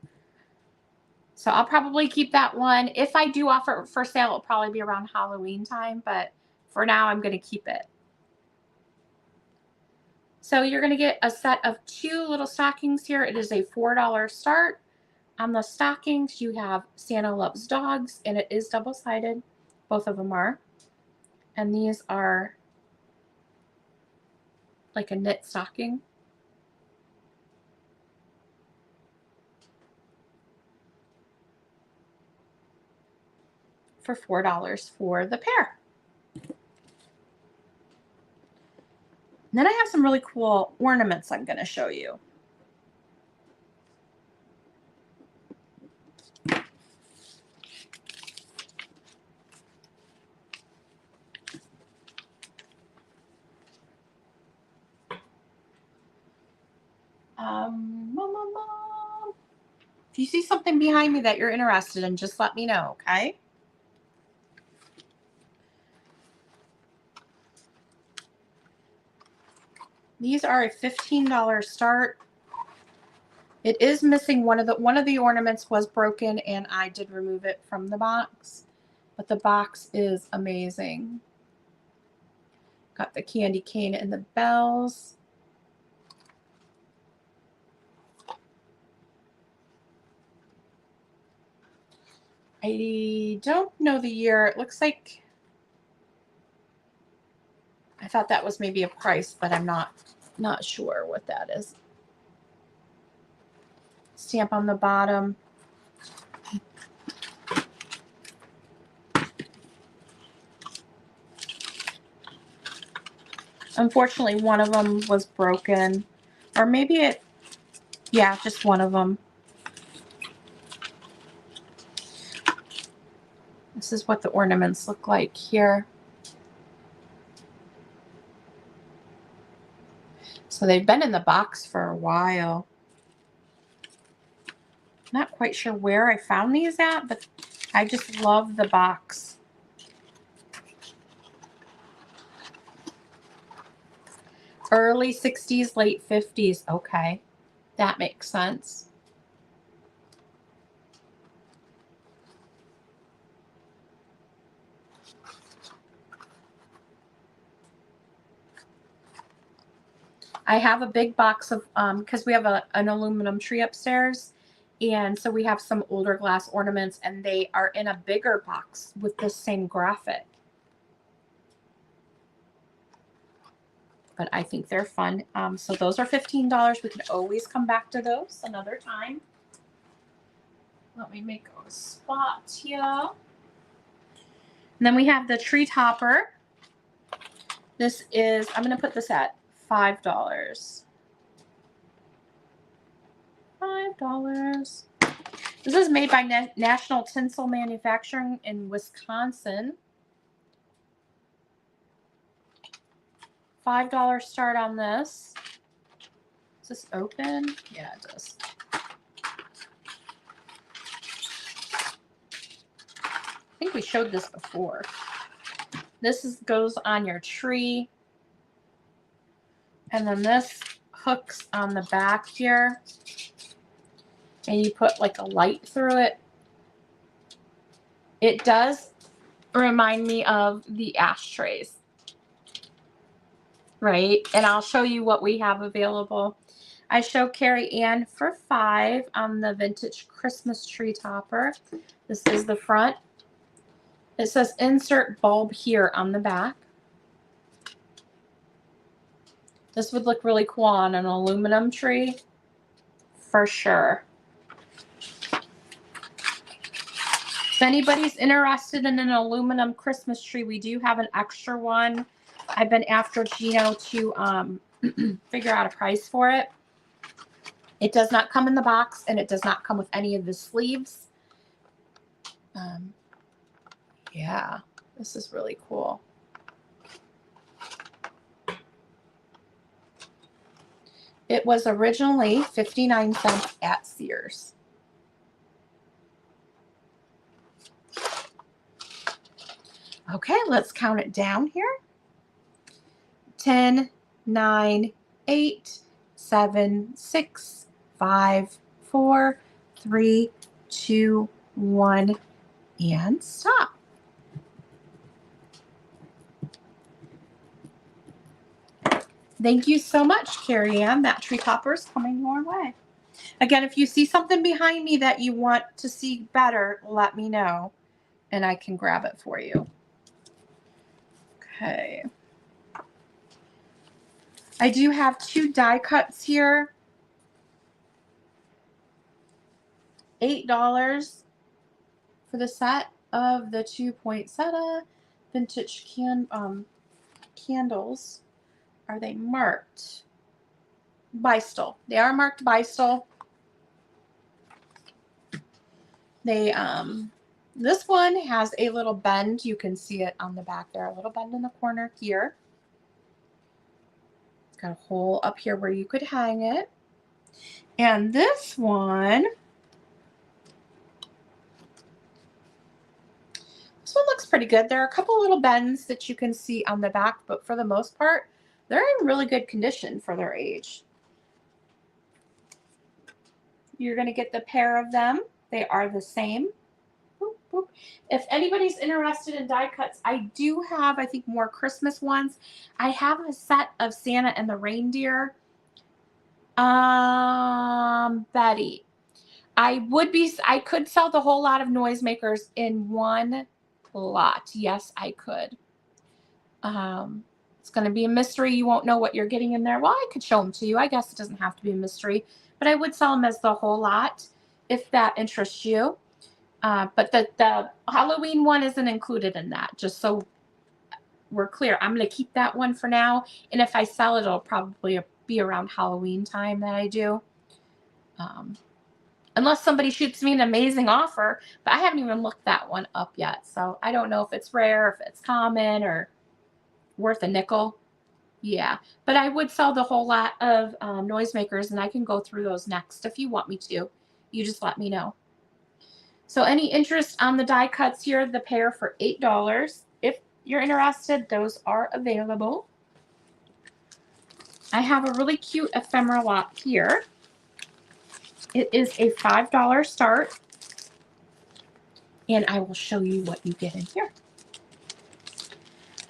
So I'll probably keep that one. If I do offer it for sale, it'll probably be around Halloween time, but for now I'm going to keep it. So you're going to get a set of 2 little stockings here. It is a $4 start. On the stockings, you have Santa Loves Dogs, and it is double-sided. Both of them are. And these are like a knit stocking. For $4 for the pair. And then I have some really cool ornaments I'm going to show you. If you see something behind me that you're interested in, just let me know, okay? These are a $15 start. It is missing one of the ornaments was broken, and I did remove it from the box. But the box is amazing. Got the candy cane and the bells. I don't know the year. It looks like I thought that was maybe a price, but I'm not sure what that is. Stamp on the bottom. Unfortunately, one of them was broken, or maybe yeah, just one of them. This is what the ornaments look like here. So they've been in the box for a while. Not quite sure where I found these at, but I just love the box. Early 60s, late 50s. Okay, that makes sense. I have a big box of, because we have an aluminum tree upstairs. And so we have some older glass ornaments, and they are in a bigger box with the same graphic. But I think they're fun. So those are $15. We can always come back to those another time. Let me make a spot here. And then we have the tree topper. This is, I'm going to put this at $5. $5. This is made by National Tinsel Manufacturing in Wisconsin. $5 start on this. Is this open? Yeah, it does. think we showed this before. This goes on your tree. And then this hooks on the back here. And you put like a light through it. It does remind me of the ashtrays. Right? And I'll show you what we have available. I show Carrie Ann for $5 on the vintage Christmas tree topper. This is the front. It says insert bulb here on the back. This would look really cool on an aluminum tree for sure. If anybody's interested in an aluminum Christmas tree, we do have an extra one. I've been after Gino to figure out a price for it. It does not come in the box, and it does not come with any of the sleeves. Yeah, this is really cool. It was originally 59 cents at Sears. Okay, let's count it down here. 10, 9, 8, 7, 6, 5, 4, 3, 2, 1, and stop. Thank you so much, Carrie Ann. That tree topper is coming your way. Again, if you see something behind me that you want to see better, let me know, and I can grab it for you. Okay. I do have 2 die cuts here. $8 for the set of the 2 poinsettia vintage candles. Are they marked? Bystel. They are marked Bystel. They this one has a little bend. You can see it on the back there, a little bend in the corner here. It's got a hole up here where you could hang it. And this one looks pretty good. There are a couple little bends that you can see on the back, but for the most part, they're in really good condition for their age. You're going to get the pair of them. They are the same. Boop, boop. If anybody's interested in die cuts, I do have, I think, more Christmas ones. I have a set of Santa and the reindeer. Betty, I could sell the whole lot of noisemakers in one lot. Yes, I could. It's going to be a mystery. You won't know what you're getting in there. Well, I could show them to you. I guess it doesn't have to be a mystery, but I would sell them as the whole lot if that interests you. But the Halloween one isn't included in that, just so we're clear. I'm going to keep that one for now, and if I sell it, it'll probably be around Halloween time that I do. Unless somebody shoots me an amazing offer, but I haven't even looked that one up yet, so I don't know if it's rare, if it's common, or worth a nickel. Yeah, but I would sell the whole lot of noisemakers, and I can go through those next if you want me to. You just let me know. So any interest on the die cuts here, the pair for $8. If you're interested, those are available. I have a really cute ephemera lot here. It is a $5 start, and I will show you what you get in here.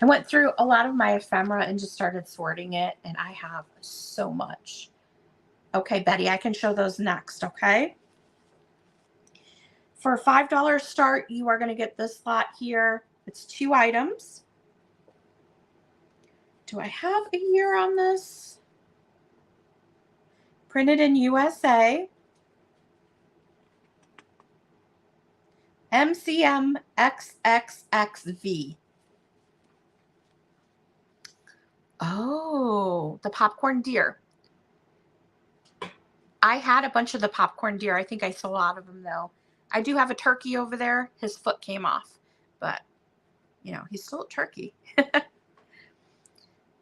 I went through a lot of my ephemera and just started sorting it, and I have so much. Okay, Betty, I can show those next, okay? For a $5 start, you are going to get this lot here. It's 2 items. Do I have a year on this? Printed in USA. MCM XXXV. Oh, the popcorn deer. I had a bunch of the popcorn deer. I think I sold a lot of them, though. I do have a turkey over there. His foot came off, but, you know, he's still a turkey.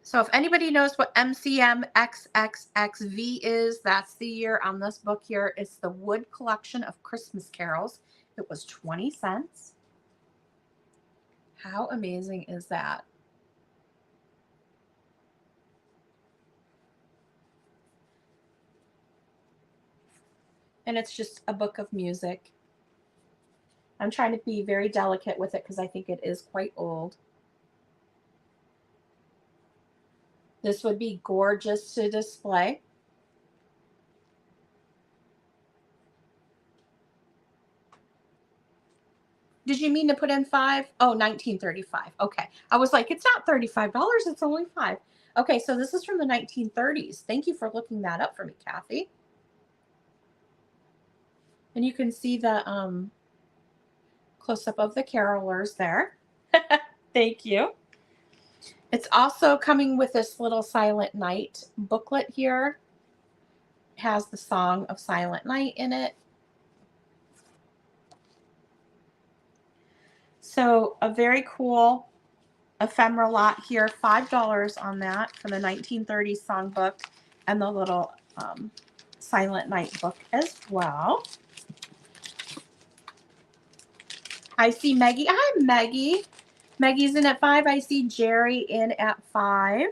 So if anybody knows what MCM XXXV is, that's the year on this book here. It's the Wood Collection of Christmas Carols. It was 20 cents. How amazing is that? And it's just a book of music. I'm trying to be very delicate with it because I think it is quite old. This would be gorgeous to display. Did you mean to put in 5? Oh, 1935. Okay. I was like, it's not $35. It's only 5. Okay, so this is from the 1930s. Thank you for looking that up for me, Kathy. And you can see the close-up of the carolers there. Thank you. It's also coming with this little Silent Night booklet here. It has the song of Silent Night in it. So a very cool ephemera lot here, $5 on that for the 1930s songbook and the little Silent Night book as well. I see Maggie. Hi, Maggie. Maggie's in at 5. I see Jerry in at 5.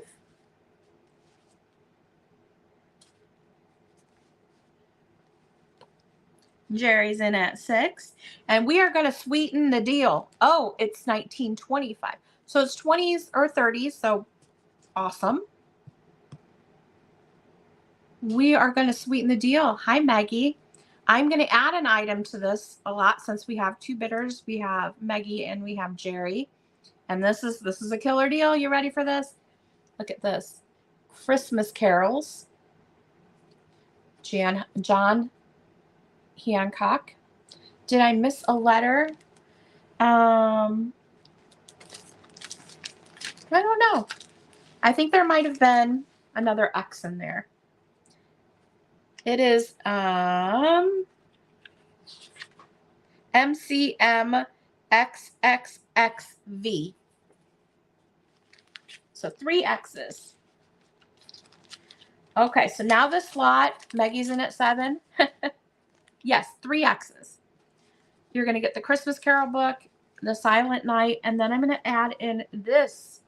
Jerry's in at 6. And we are going to sweeten the deal. Oh, it's 1925. So it's 20s or 30s. So awesome. We are going to sweeten the deal. Hi, Maggie. I'm going to add an item to this a lot since we have 2 bidders. We have Maggie and we have Jerry. And this is a killer deal. You ready for this? Look at this. Christmas carols. John Hancock. Did I miss a letter? I don't know. I think there might have been another X in there. It is MCMXXXV. So 3 X's. Okay, so now this slot, Maggie's in at 7. Yes, 3 X's. You're going to get the Christmas Carol book, the Silent Night, and then I'm going to add in this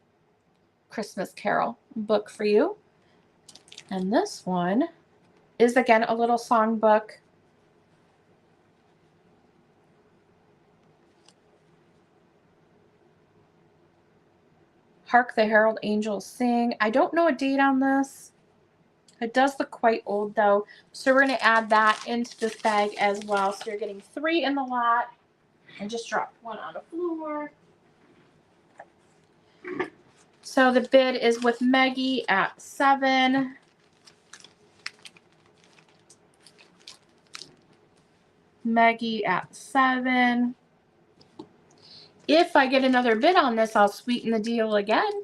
Christmas Carol book for you. And this one is, again, a little song book. Hark the Herald Angels Sing. I don't know a date on this. It does look quite old, though. So we're going to add that into this bag as well. So you're getting 3 in the lot. I just dropped 1 on the floor. So the bid is with Maggie at 7. Maggie at 7. If I get another bid on this, I'll sweeten the deal again.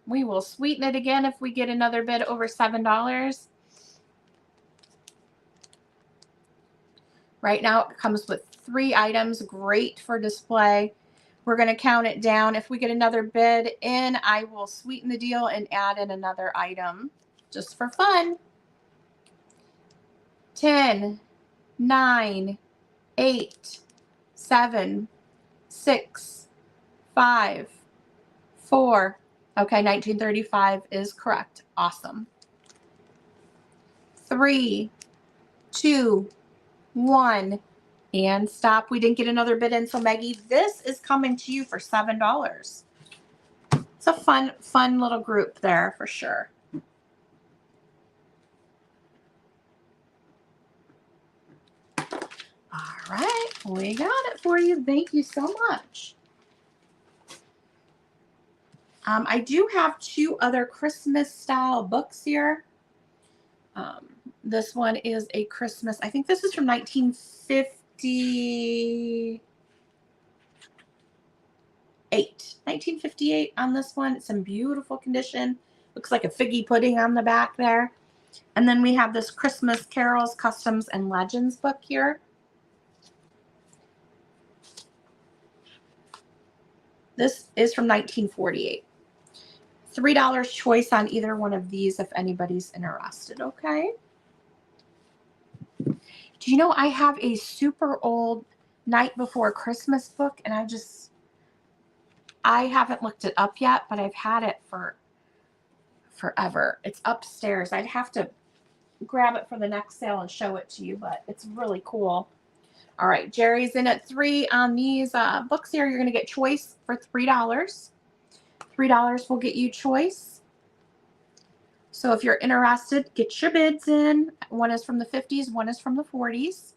We will sweeten it again if we get another bid over $7. Right now it comes with 3 items, great for display. We're going to count it down. If we get another bid in, I will sweeten the deal and add in another item just for fun. 10, 9, 8, 7, 6, 5, 4. Okay, 1935 is correct. Awesome. 3, 2, 1, and stop. We didn't get another bid in, so Maggie, this is coming to you for $7. It's a fun little group there for sure. All right, we got it for you. Thank you so much. I do have 2 other Christmas style books here. This one is a Christmas, I think this is from 1958. 1958 on this one. It's in beautiful condition. Looks like a figgy pudding on the back there. And then we have this Christmas Carols, Customs, and Legends book here. This is from 1948. $3 choice on either one of these if anybody's interested, okay? Do you know I have a super old Night Before Christmas book, and I haven't looked it up yet, but I've had it for forever. It's upstairs. I'd have to grab it for the next sale and show it to you, but it's really cool. All right, Jerry's in at 3 on these books here. You're going to get choice for $3. $3 will get you choice. So if you're interested, get your bids in. One is from the 50s, one is from the 40s.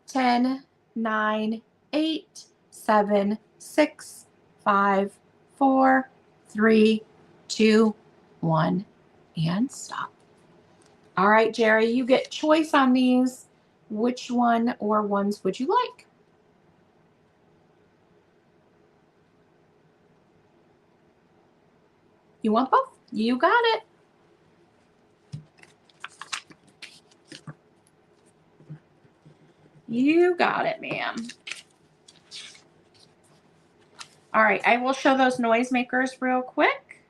10, 9, 8, 7, 6, 5, 4, 3, 2, 1, and stop. All right, Jerry, you get choice on these. Which one or ones would you like? You want both? You got it. You got it, ma'am. All right, I will show those noisemakers real quick.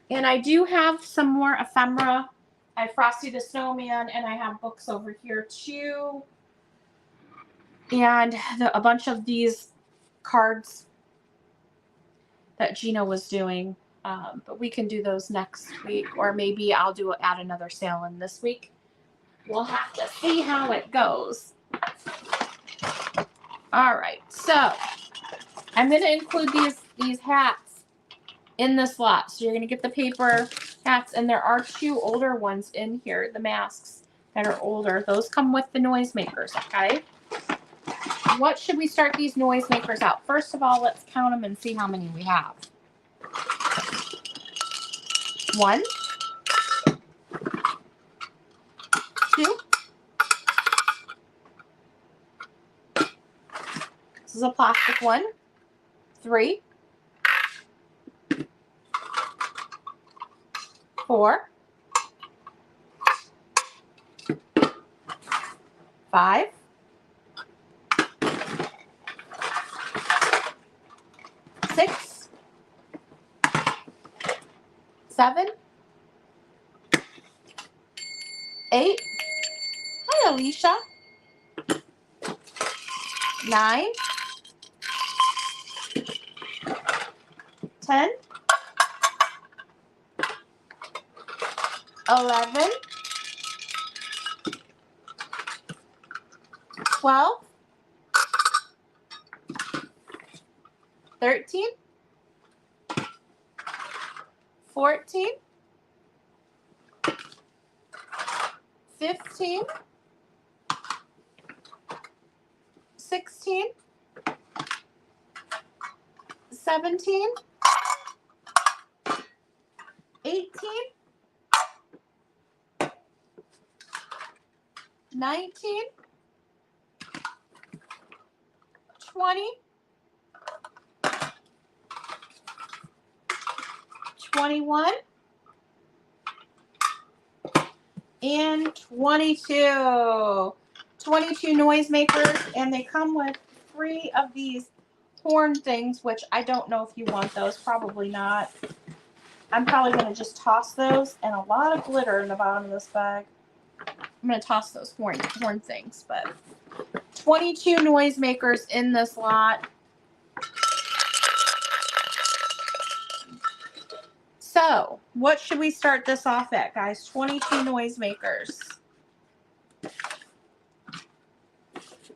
And I do have some more ephemera. I have Frosty the Snowman, and I have books over here too. And a bunch of these cards that Gina was doing. But we can do those next week, or maybe I'll add another sale in this week. We'll have to see how it goes. All right, so I'm going to include these hats in this lot. So you're going to get the paper hats, and there are 2 older ones in here, the masks that are older. Those come with the noisemakers, okay? What should we start these noisemakers out? First of all, let's count them and see how many we have. 1, 2. This is a plastic one. 3, 4, 5, 6, 7, 8. Hi, Alicia. 9, 10, 11, 12, 13, 14, 15, 16, 17, 18, 19, 20, 21, and 22. 22 noisemakers, and they come with 3 of these horn things, which I don't know if you want those. Probably not. I'm probably going to just toss those, and a lot of glitter in the bottom of this bag. I'm going to toss those horn things, but 22 noisemakers in this lot. So, what should we start this off at, guys? 22 noisemakers.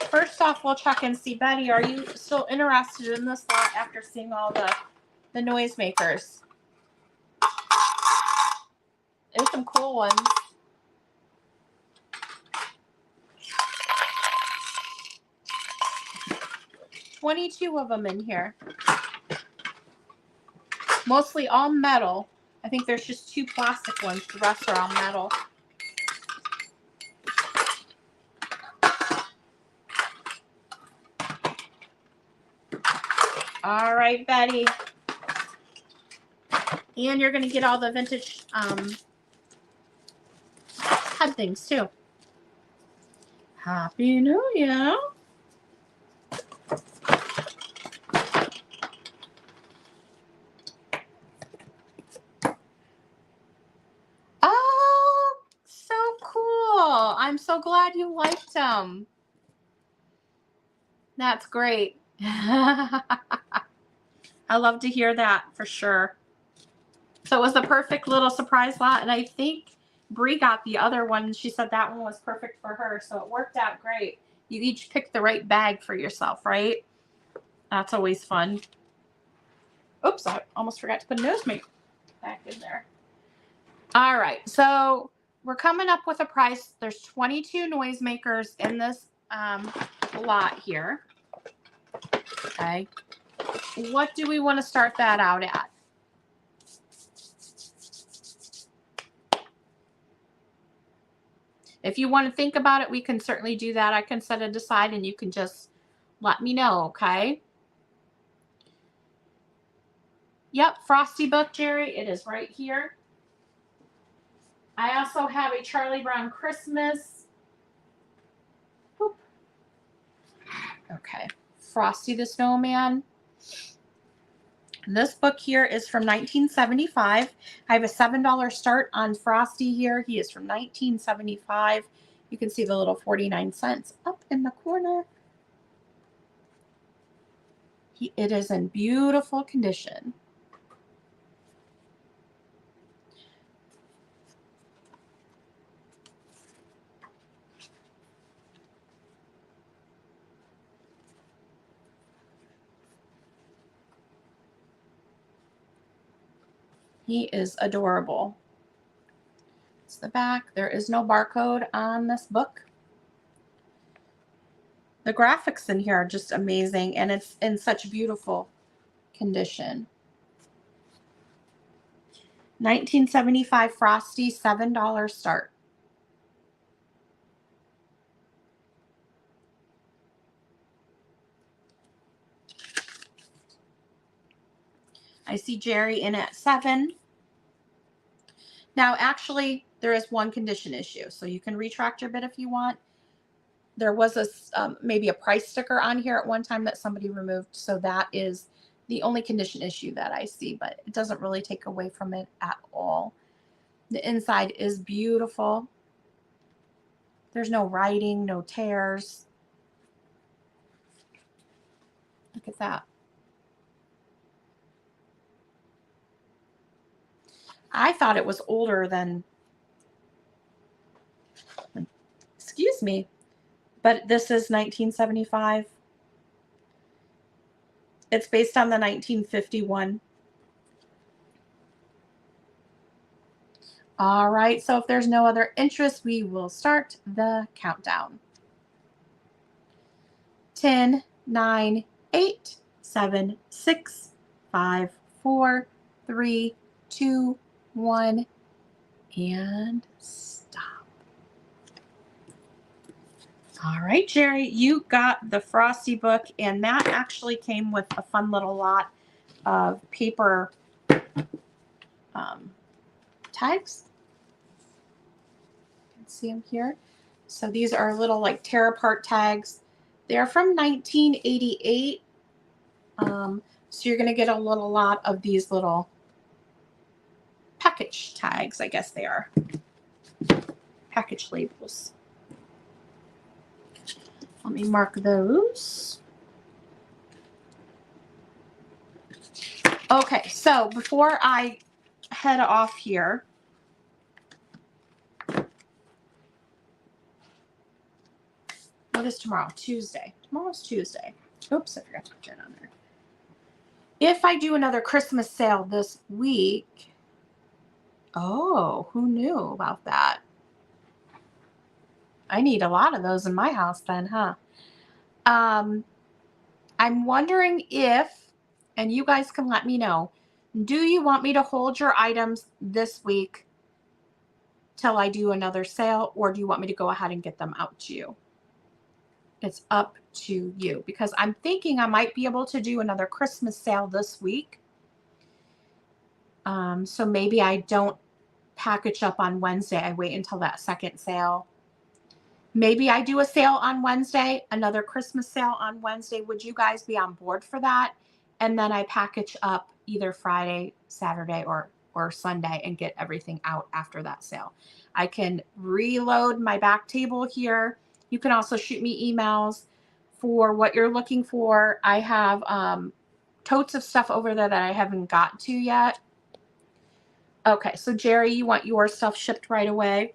First off, we'll check and see. Betty, are you still interested in this lot after seeing all the noisemakers? There's some cool ones. $22 of them in here. Mostly all metal. I think there's just 2 plastic ones. The rest are all metal. All right, Betty. And you're going to get all the vintage head things, too. Happy New Year. Oh, so I'm so glad you liked them. That's great. I love to hear that for sure. So it was a perfect little surprise lot, and I think Bree got the other one. She said that one was perfect for her, so it worked out great. You each picked the right bag for yourself, right? That's always fun. Oops, I almost forgot to put a noisemaker back in there. All right, so we're coming up with a price. There's 22 noisemakers in this lot here. Okay, what do we want to start that out at? If you want to think about it, we can certainly do that. I can set it aside and you can just let me know, okay? Yep, Frosty book, Jerry. It is right here. I also have a Charlie Brown Christmas. Boop. Okay, Frosty the Snowman. This book here is from 1975. I have a $7 start on Frosty here. He is from 1975. You can see the little 49 cents up in the corner. It is in beautiful condition. He is adorable. It's the back. There is no barcode on this book. The graphics in here are just amazing, and it's in such beautiful condition. 1975 Frosty, $7 start. I see Jerry in at 7. Now, actually, there is one condition issue, so you can retract your bid if you want. There was maybe a price sticker on here at one time that somebody removed, so that is the only condition issue that I see, but it doesn't really take away from it at all. The inside is beautiful. There's no writing, no tears. Look at that. I thought it was older than, excuse me, but this is 1975. It's based on the 1951. All right, so if there's no other interest, we will start the countdown. 10, 9, 8, 7, 6, 5, 4, 3, 2, 1, and stop. All right, Jerry, you got the Frosty book, and that actually came with a fun little lot of paper tags. You can see them here. So these are little like tear apart tags. They're from 1988. So you're going to get a little lot of these little package tags, I guess they are. Package labels. Let me mark those. Okay, so before I head off here, what is tomorrow? Tuesday. Tomorrow's Tuesday. Oops, I forgot to put that on there. If I do another Christmas sale this week, oh, who knew about that? I need a lot of those in my house then, huh? I'm wondering if, and you guys can let me know, do you want me to hold your items this week till I do another sale, or do you want me to go ahead and get them out to you? It's up to you, because I'm thinking I might be able to do another Christmas sale this week. So maybe I don't package up on Wednesday. I wait until that second sale. Maybe I do a sale on Wednesday, another Christmas sale on Wednesday. Would you guys be on board for that? And then I package up either Friday, Saturday, or or Sunday and get everything out after that sale. I can reload my back table here. You can also shoot me emails for what you're looking for. I have totes of stuff over there that I haven't got to yet. Okay, so Jerry, you want your stuff shipped right away?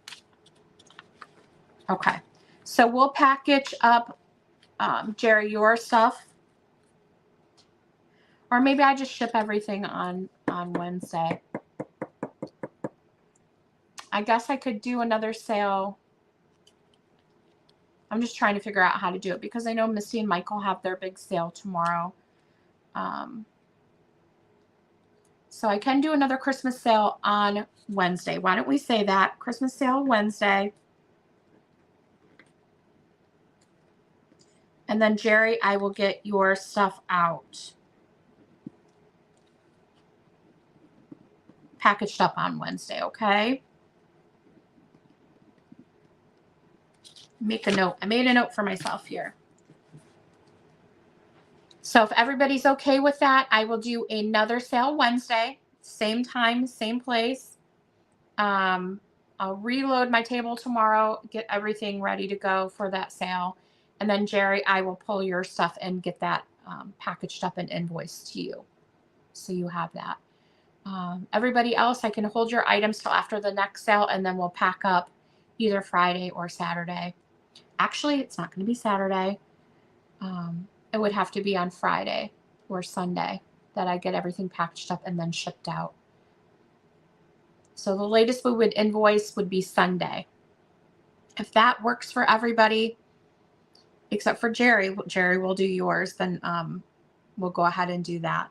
Okay, so we'll package up, Jerry, your stuff. Or maybe I just ship everything on Wednesday. I guess I could do another sale. I'm just trying to figure out how to do it because I know Misty and Michael have their big sale tomorrow. So I can do another Christmas sale on Wednesday. Why don't we say that? Christmas sale Wednesday. And then Jerry, I will get your stuff out. Packaged up on Wednesday, okay? Make a note. I made a note for myself here. So if everybody's okay with that, I will do another sale Wednesday. Same time, same place. I'll reload my table tomorrow, get everything ready to go for that sale. And then Jerry, I will pull your stuff and get that packaged up and invoiced to you. So you have that. Everybody else, I can hold your items till after the next sale and then we'll pack up either Friday or Saturday. Actually, it's not going to be Saturday. It would have to be on Friday or Sunday that I get everything packaged up and then shipped out. So the latest we would invoice would be Sunday. If that works for everybody, except for Jerry, Jerry will do yours, then we'll go ahead and do that.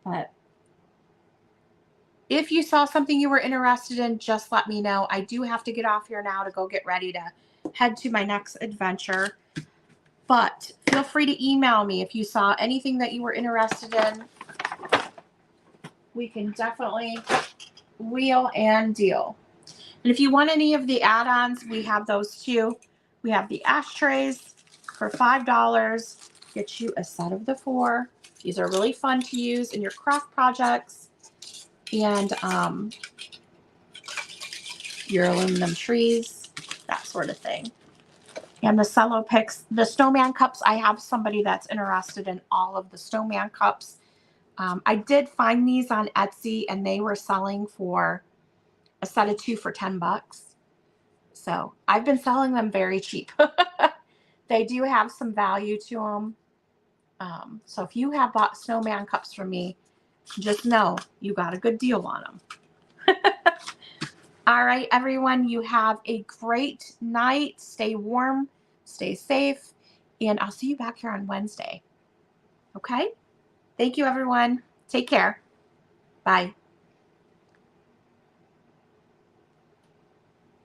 But if you saw something you were interested in, just let me know. I do have to get off here now to go get ready to head to my next adventure. But feel free to email me if you saw anything that you were interested in. We can definitely wheel and deal. And if you want any of the add-ons, we have those too. We have the ashtrays for $5. Get you a set of the 4. These are really fun to use in your craft projects and your aluminum trees, that sort of thing. And the cello picks, the snowman cups, I have somebody that's interested in all of the snowman cups. I did find these on Etsy and they were selling for a set of 2 for $10. So I've been selling them very cheap. They do have some value to them. So if you have bought snowman cups from me, just know you got a good deal on them. All right, everyone, you have a great night. Stay warm, stay safe, and I'll see you back here on Wednesday. Okay? Thank you, everyone. Take care. Bye.